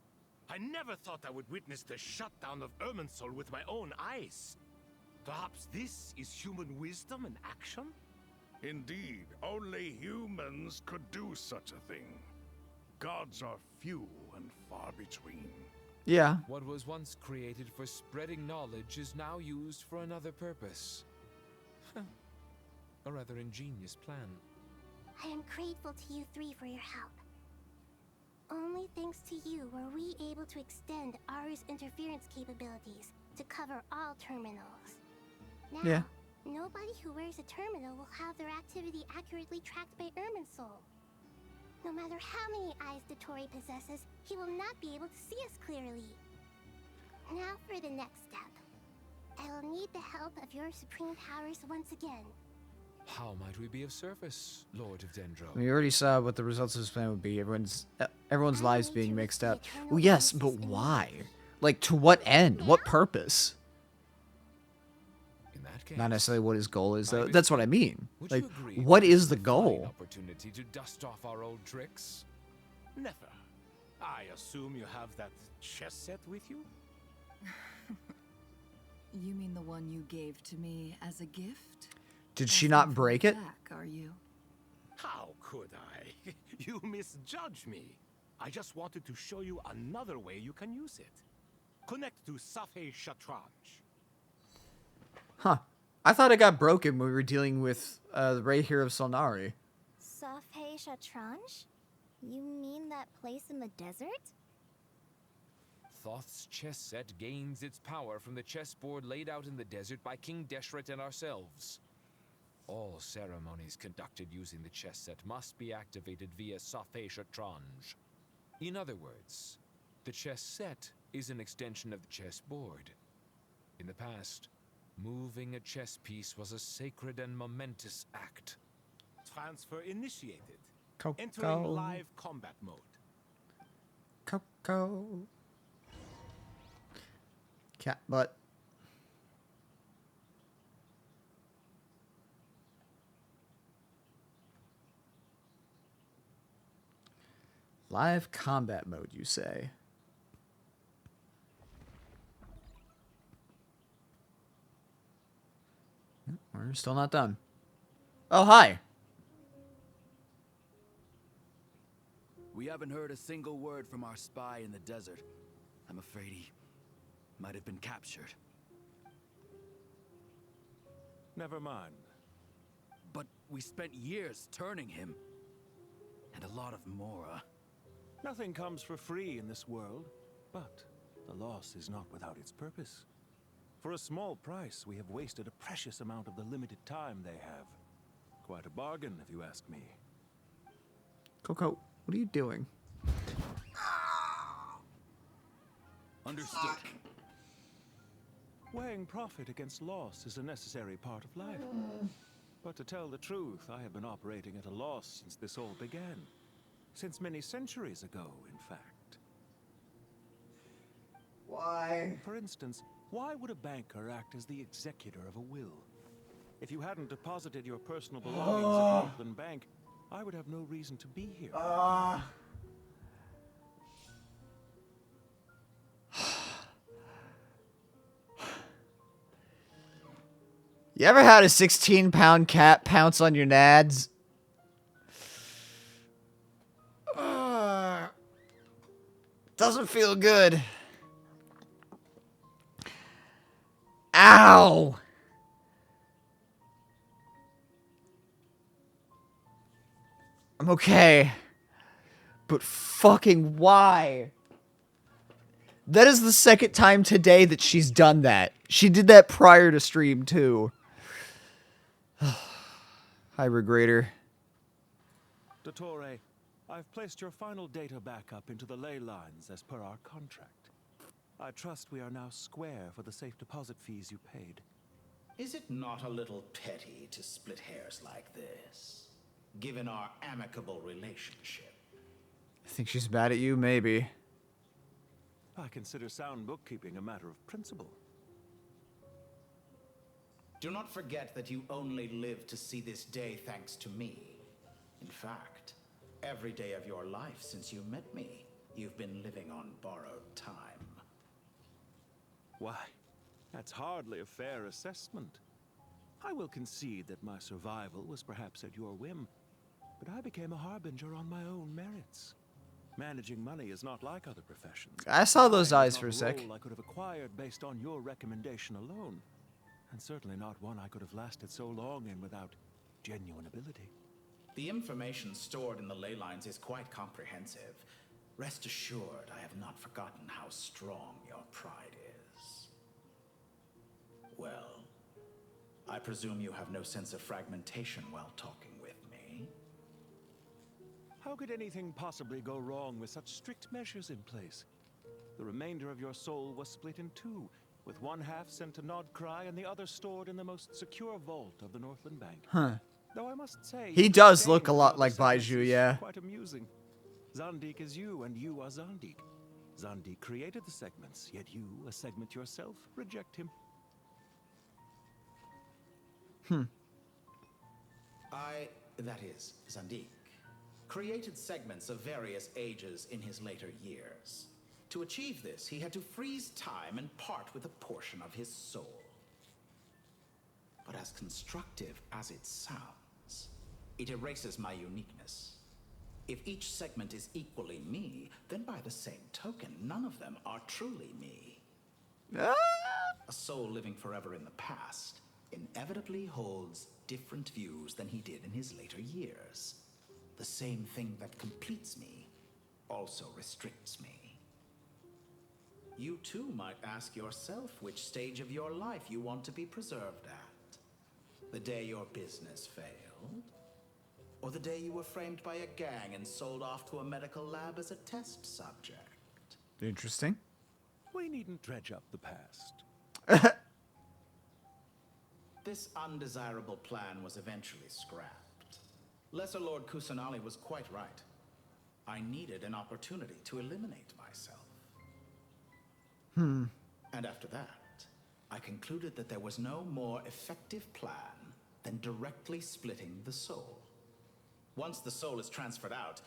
I never thought I would witness the shutdown of Irminsul with my own eyes. Perhaps this is human wisdom in action? Indeed, only humans could do such a thing. Gods are few and far between. Yeah. What was once created for spreading knowledge is now used for another purpose. A rather ingenious plan. I am grateful to you three for your help. Only thanks to you were we able to extend Aru's interference capabilities to cover all terminals. Now, Yeah. nobody who wears a terminal will have their activity accurately tracked by Irminsul. No matter how many eyes Dottore possesses, he will not be able to see us clearly. Now for the next step. I will need the help of your supreme powers once again. How might we be of service, Lord of Dendro? We already saw what the results of this plan would be. Everyone's lives being mixed up. Well, yes, but why? Like, to what end? What purpose? In that case, Not necessarily what his goal is, though. wish That's what I mean. Would Like, you agree what that is this the a fine goal? opportunity to dust off our old tricks? Never. I assume you have that chess set with you? You mean the one you gave to me as a gift? Did she not Asking for break it? Back, are you? How could I? You misjudge me. I just wanted to show you another way you can use it. Connect to Safe Shatranj. Huh. I thought it got broken when we were dealing with the Ray here of Solnari. Safe Shatranj? You mean that place in the desert? Thoth's chess set gains its power from the chessboard laid out in the desert by King Deshret and ourselves. All ceremonies conducted using the chess set must be activated via Safe Shatranj. In other words, the chess set is an extension of the chessboard. In the past, moving a chess piece was a sacred and momentous act. Transfer initiated. Coco. Entering live combat mode. Coco. Cat butt. Live combat mode, you say? We're still not done. Oh, hi. We haven't heard a single word from our spy in the desert. I'm afraid he might have been captured. Never mind. But we spent years turning him. And a lot of Mora. Nothing comes for free in this world, but the loss is not without its purpose. For a small price, we have wasted a precious amount of the limited time they have. Quite a bargain, if you ask me. Coco, what are you doing? Understood. Weighing profit against loss is a necessary part of life. But to tell the truth, I have been operating at a loss since this all began. Since many centuries ago, in fact. Why? For instance, why would a banker act as the executor of a will? If you hadn't deposited your personal belongings at Northland Bank, I would have no reason to be here. You ever had a 16-pound cat pounce on your nads? Doesn't feel good. Ow! I'm okay. But fucking why? That is the second time today that she's done that. She did that prior to stream, too. Hi, Regrader. Dottore, I've placed your final data backup into the ley lines as per our contract. I trust we are now square for the safe deposit fees you paid. Is it not a little petty to split hairs like this, given our amicable relationship? I think she's mad at you, maybe. I consider sound bookkeeping a matter of principle. Do not forget that you only live to see this day thanks to me. In fact, every day of your life since you met me, you've been living on borrowed time. Why, that's hardly a fair assessment. I will concede that my survival was perhaps at your whim, but I became a harbinger on my own merits. Managing money is not like other professions. I saw those Mine eyes is for a not sec. role I could have acquired based on your recommendation alone, and certainly not one I could have lasted so long in without genuine ability. The information stored in the ley lines is quite comprehensive. Rest assured, I have not forgotten how strong your pride is. Well, I presume you have no sense of fragmentation while talking with me. How could anything possibly go wrong with such strict measures in place? The remainder of your soul was split in two, with one half sent to Nodcry and the other stored in the most secure vault of the Northland Bank. Huh. Though I must say, He your does look a disdain for lot the like other segments Baiju, is yeah. quite amusing. Zandik is you, and you are Zandik. Zandik created the segments, yet you, a segment yourself, reject him. That is, Zandik, created segments of various ages in his later years. To achieve this, he had to freeze time and part with a portion of his soul. But as constructive as it sounds, it erases my uniqueness. If each segment is equally me, then by the same token, none of them are truly me. A soul living forever in the past inevitably holds different views than he did in his later years. The same thing that completes me also restricts me. You too might ask yourself which stage of your life you want to be preserved at. The day your business failed, or the day you were framed by a gang and sold off to a medical lab as a test subject. Interesting. We needn't dredge up the past. This undesirable plan was eventually scrapped. Lesser Lord Kusanali was quite right. I needed an opportunity to eliminate myself. And after that, I concluded that there was no more effective plan than directly splitting the soul. Once the soul is transferred out,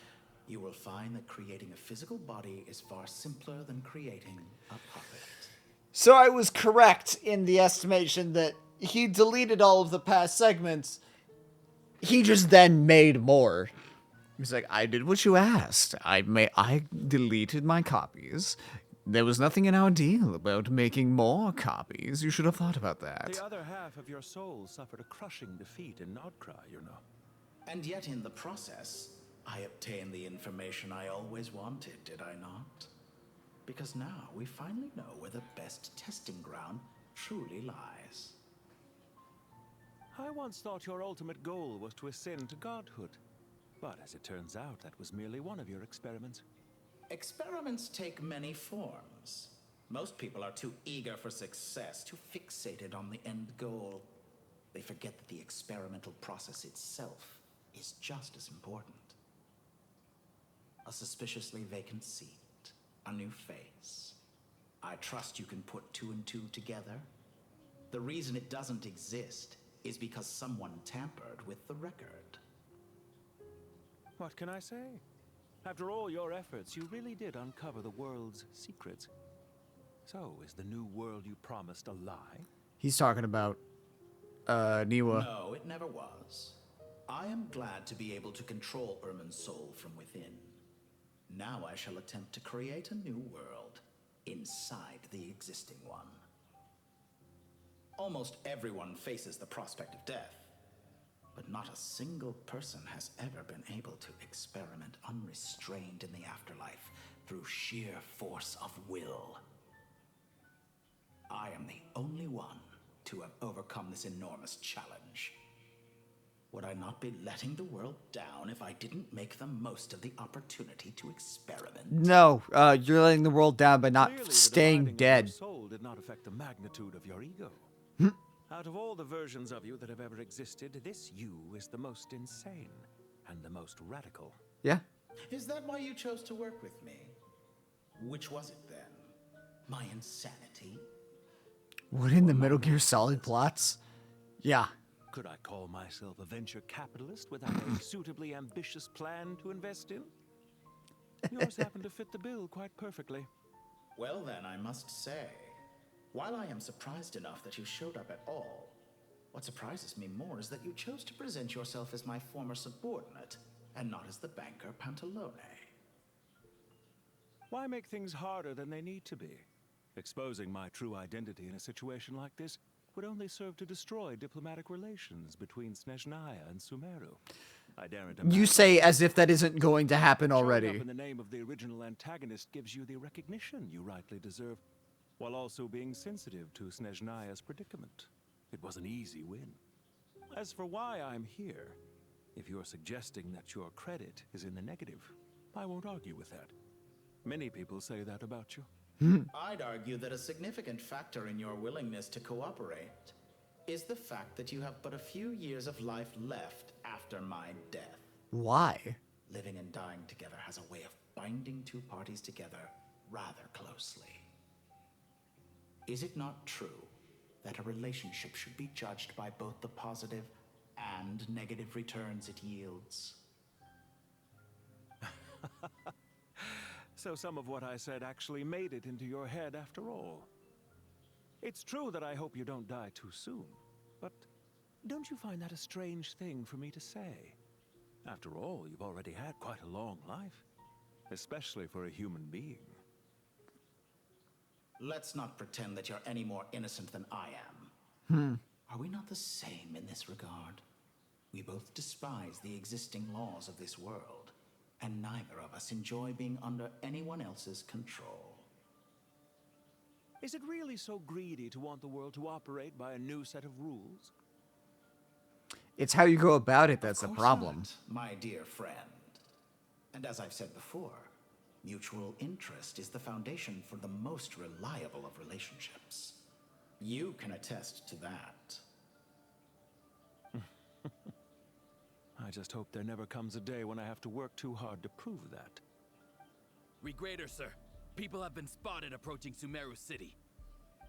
you will find that creating a physical body is far simpler than creating a puppet. So I was correct in the estimation that he deleted all of the past segments. He just then made more. He's like, I did what you asked. I deleted my copies. There was nothing in our deal about making more copies. You should have thought about that. The other half of your soul suffered a crushing defeat in Nodcry, you know. And yet in the process, I obtained the information I always wanted, did I not? Because now we finally know where the best testing ground truly lies. I once thought your ultimate goal was to ascend to godhood. But as it turns out, that was merely one of your experiments. Experiments take many forms. Most people are too eager for success, too fixated on the end goal. They forget that the experimental process itself is just as important. A suspiciously vacant seat, a new face. I trust you can put two and two together. The reason it doesn't exist is because someone tampered with the record. What can I say? After all your efforts, you really did uncover the world's secrets. So, is the new world you promised a lie? He's talking about Niwa. No, it never was. I am glad to be able to control Irmin's soul from within. Now I shall attempt to create a new world inside the existing one. Almost everyone faces the prospect of death, but not a single person has ever been able to experiment unrestrained in the afterlife through sheer force of will. I am the only one to have overcome this enormous challenge. Would I not be letting the world down if I didn't make the most of the opportunity to experiment? No, you're letting the world down by not Clearly, staying the dead. Your soul did not affect the magnitude of your ego. Out of all the versions of you that have ever existed, this you is the most insane and the most radical. Yeah. Is that why you chose to work with me? Which was it then? My insanity? What in the Metal Gear Solid plots? Yeah. Could I call myself a venture capitalist without a suitably ambitious plan to invest in? Yours happened to fit the bill quite perfectly. Well then, I must say, while I am surprised enough that you showed up at all, what surprises me more is that you chose to present yourself as my former subordinate, and not as the banker Pantalone. Why make things harder than they need to be? Exposing my true identity in a situation like this would only serve to destroy diplomatic relations between Snezhnaya and Sumeru. I daren't imagine. You say as if that isn't going to happen Showing already. up in the name of the original antagonist gives you the recognition you rightly deserve, while also being sensitive to Snezhnaya's predicament. It was an easy win. As for why I'm here, If you're suggesting that your credit is in the negative, I won't argue with that. Many people say that about you. I'd argue that a significant factor in your willingness to cooperate is the fact that you have but a few years of life left after my death. Why? Living and dying together has a way of binding two parties together rather closely. Is it not true that a relationship should be judged by both the positive and negative returns it yields? So some of what I said actually made it into your head after all. It's true that I hope you don't die too soon, but don't you find that a strange thing for me to say? After all, you've already had quite a long life, especially for a human being. Let's not pretend that you're any more innocent than I am. Are we not the same in this regard? We both despise the existing laws of this world, and neither of us enjoy being under anyone else's control. Is it really so greedy to want the world to operate by a new set of rules? It's how you go about it that's the Of course problem. not, my dear friend. And as I've said before, mutual interest is the foundation for the most reliable of relationships. You can attest to that. I just hope there never comes a day when I have to work too hard to prove that. Read greater, sir. People have been spotted approaching Sumeru City.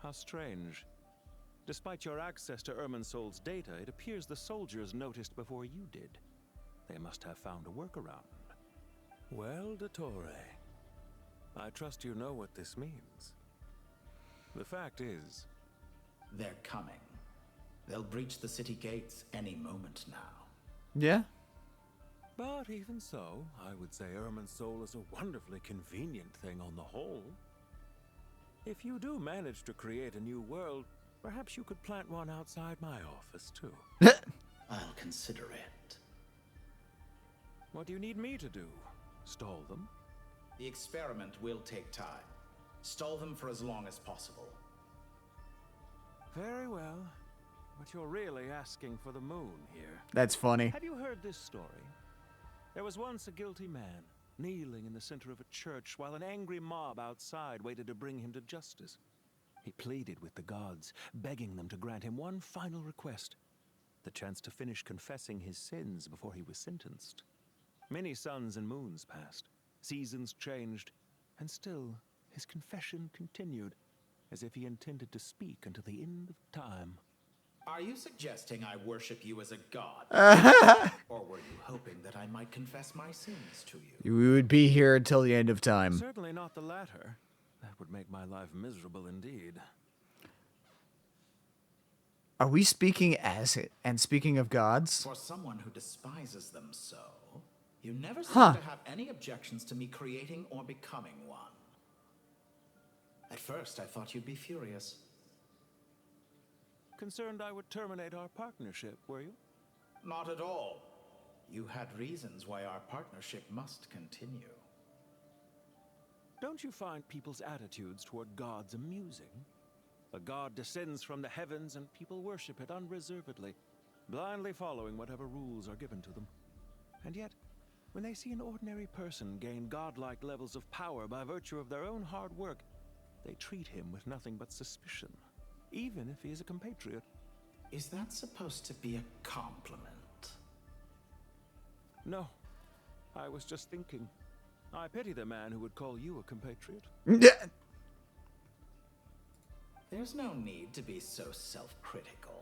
How strange. Despite your access to Irminsol's data, it appears the soldiers noticed before you did. They must have found a workaround. Well, Dottore, I trust you know what this means. The fact is... They're coming. They'll breach the city gates any moment now. Yeah? But even so, I would say Irminsol is a wonderfully convenient thing on the whole. If you do manage to create a new world, perhaps you could plant one outside my office, too. I'll consider it. What do you need me to do? Stall them? The experiment will take time. Stall them for as long as possible. Very well. But you're really asking for the moon here. That's funny. Have you heard this story? There was once a guilty man, kneeling in the center of a church while an angry mob outside waited to bring him to justice. He pleaded with the gods, begging them to grant him one final request, the chance to finish confessing his sins before he was sentenced. Many suns and moons passed, seasons changed, and still his confession continued, as if he intended to speak until the end of time. Are you suggesting I worship you as a god? Or were you hoping that I might confess my sins to you? We would be here until the end of time. Certainly not the latter. That would make my life miserable indeed. Are we speaking as it? And speaking of gods? For someone who despises them so, you never seem to have any objections to me creating or becoming one. At first, I thought you'd be furious. Concerned I would terminate our partnership, were you? Not at all. You had reasons why our partnership must continue. Don't you find people's attitudes toward gods amusing? A god descends from the heavens and people worship it unreservedly, blindly following whatever rules are given to them. And yet, when they see an ordinary person gain godlike levels of power by virtue of their own hard work, they treat him with nothing but suspicion, even if he is a compatriot. Is that supposed to be a compliment? No. I was just thinking. I pity the man who would call you a compatriot. There's no need to be so self-critical.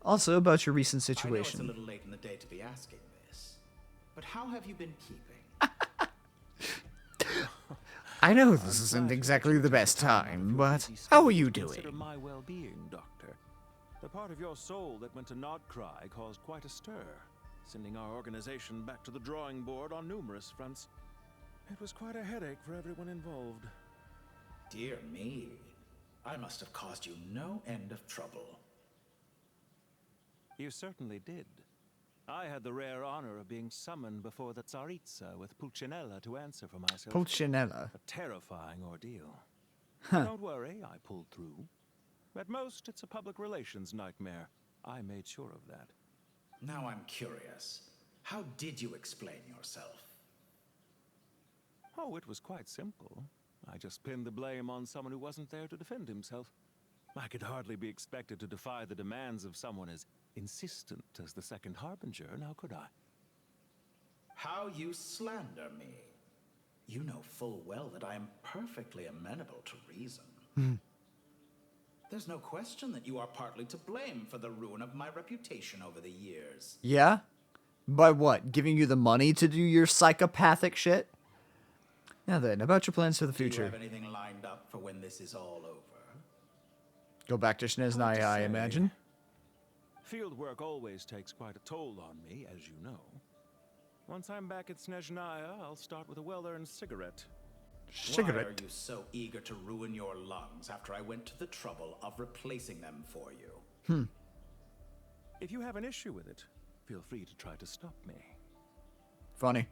Also, about your recent I know it's a situation. little late in the day to be asking this, but how have you been keeping? I know this isn't exactly the best time, but how are you Consider doing? my well-being, Doctor. The part of your soul that went to Nodcry caused quite a stir, sending our organization back to the drawing board on numerous fronts. It was quite a headache for everyone involved. Dear me, I must have caused you no end of trouble. You certainly did. I had the rare honor of being summoned before the Tsaritsa with Pulcinella to answer for myself. Pulcinella. A terrifying ordeal. Huh. Don't worry, I pulled through. At most, it's a public relations nightmare, I made sure of that. Now I'm curious. How did you explain yourself? Oh, it was quite simple. I just pinned the blame on someone who wasn't there to defend himself. I could hardly be expected to defy the demands of someone as insistent as the Second Harbinger, now could I? How you slander me. You know full well that I am perfectly amenable to reason. There's no question that you are partly to blame for the ruin of my reputation over the years. Yeah? By what? Giving you the money to do your psychopathic shit? Now then, about your plans for the Do you future. have anything lined up for when this is all over? Go back to Snezhnaya, I imagine. Field work always takes quite a toll on me, as you know. Once I'm back at Snezhnaya, I'll start with a well-earned cigarette. Why are you so eager to ruin your lungs after I went to the trouble of replacing them for you? If you have an issue with it, feel free to try to stop me. Funny.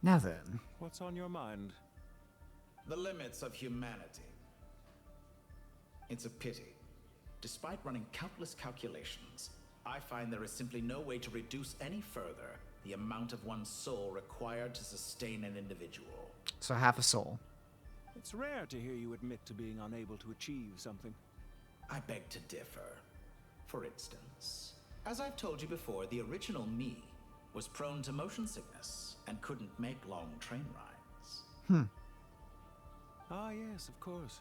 Now then. What's on your mind? The limits of humanity. It's a pity. Despite running countless calculations, I find there is simply no way to reduce any further the amount of one's soul required to sustain an individual. So half a soul. It's rare to hear you admit to being unable to achieve something. I beg to differ. For instance, as I've told you before, the original me was prone to motion sickness and couldn't make long train rides. Ah, yes, of course.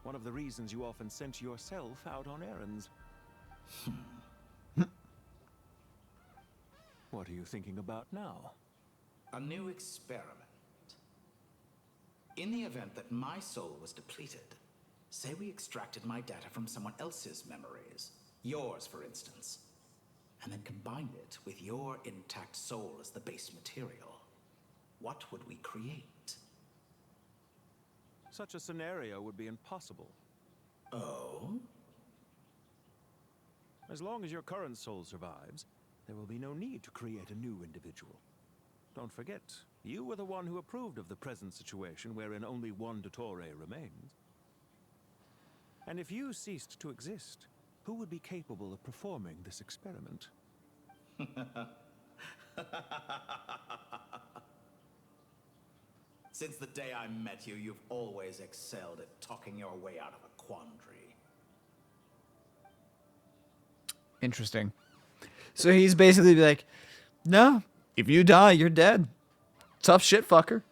One of the reasons you often sent yourself out on errands. What are you thinking about now? A new experiment. In the event that my soul was depleted, say we extracted my data from someone else's memories, yours for instance, and then combined it with your intact soul as the base material, what would we create? Such a scenario would be impossible. Oh? As long as your current soul survives, there will be no need to create a new individual. Don't forget, you were the one who approved of the present situation wherein only one Dottore remains. And if you ceased to exist, who would be capable of performing this experiment? Since the day I met you, you've always excelled at talking your way out of a quandary. Interesting. So he's basically like, no, if you die, you're dead. Tough shit, fucker.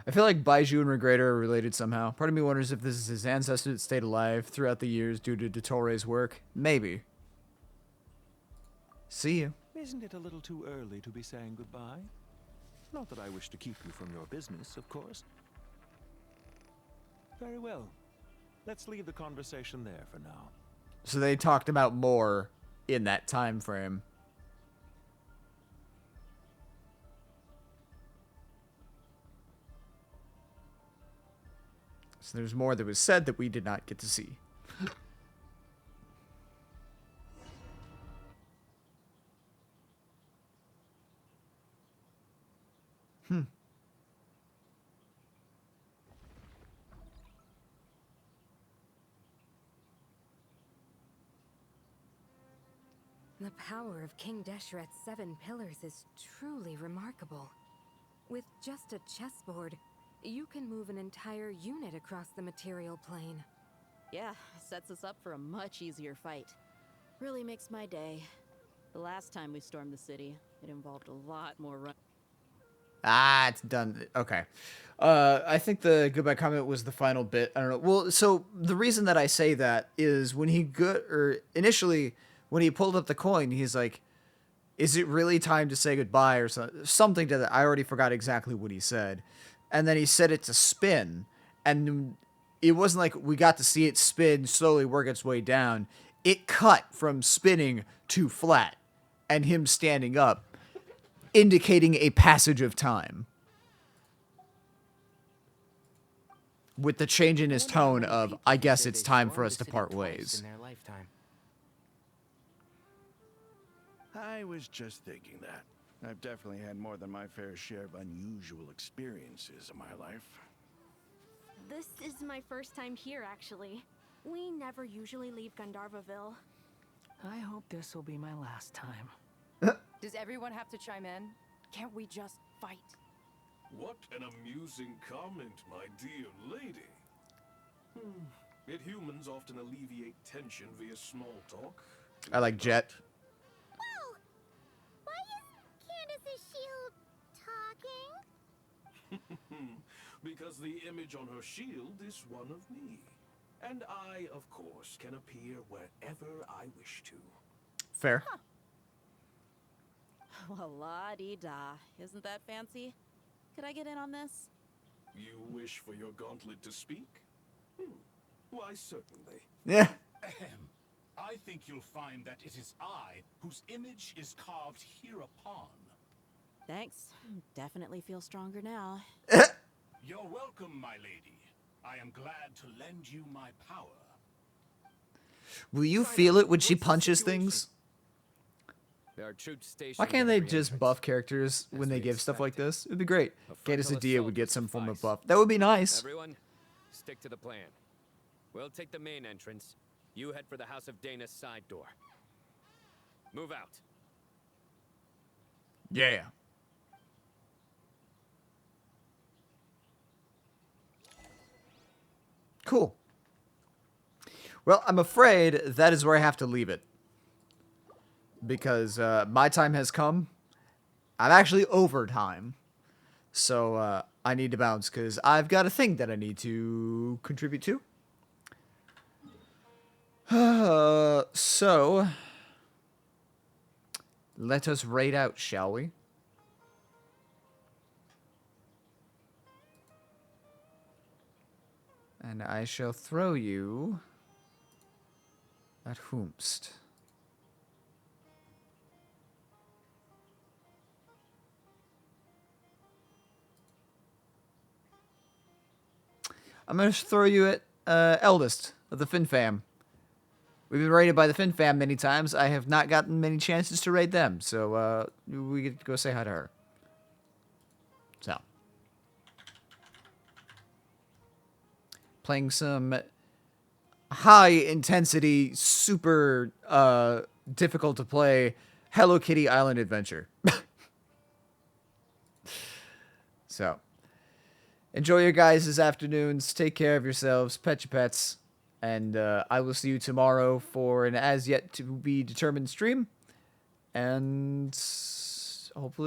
I feel like Baiju and Regreder are related somehow. Part of me wonders if this is his ancestor that stayed alive throughout the years due to Dottore's work. Maybe. See you. Isn't it a little too early to be saying goodbye? Not that I wish to keep you from your business, of course. Very well. Let's leave the conversation there for now. So they talked about more in that time frame. So there's more that was said that we did not get to see. The power of King Deshret's 7 pillars is truly remarkable. With just a chessboard, you can move an entire unit across the material plane. Yeah, sets us up for a much easier fight. Really makes my day. The last time we stormed the city, it involved a lot more run. Ah, it's done. Okay. I think the goodbye comment was the final bit. I don't know. Well, so the reason that I say that is when he initially when he pulled up the coin, he's like, is it really time to say goodbye or something to that? I already forgot exactly what he said. And then he said it to spin, and it wasn't like we got to see it spin, slowly work its way down. It cut from spinning to flat and him standing up, indicating a passage of time. With the change in his tone of, I guess it's time for us to part ways. In their lifetime. I was just thinking that. I've definitely had more than my fair share of unusual experiences in my life. This is my first time here, actually. We never usually leave Gandharvaville. I hope this will be my last time. Does everyone have to chime in? Can't we just fight? What an amusing comment, my dear lady. Yet humans often alleviate tension via small talk. I like Jet. Whoa! Why is Candace's shield talking? Because the image on her shield is one of me. And I, of course, can appear wherever I wish to. Fair. Huh. Well, la-di-da. Isn't that fancy? Could I get in on this? You wish for your gauntlet to speak? Why, certainly. Yeah. I think you'll find that it is I whose image is carved hereupon. Thanks. Definitely feel stronger now. You're welcome, my lady. I am glad to lend you my power. Will you feel it when she punches things? There are troops stationed. Why can't at they every just entrance. buff characters when they give stuff like this? It'd be great. Cadis frontal Adia assault would get would some form of suffice. buff. That would be nice. Everyone, stick to the plan. We'll take the main entrance. You head for the House of Dana's side door. Move out. Yeah. Cool. Well, I'm afraid that is where I have to leave it. Because my time has come. I'm actually over time. So I need to bounce because I've got a thing that I need to contribute to. So let us raid out, shall we? And I shall throw you at whomst. I'm going to throw you at Eldest of the Fin Fam. We've been raided by the Fin Fam many times. I have not gotten many chances to raid them, so we get to go say hi to her. So. Playing some high-intensity, super difficult to play Hello Kitty Island Adventure. So. Enjoy your guys' afternoons. Take care of yourselves. Pet your pets. And I will see you tomorrow for an as yet to be determined stream. And hopefully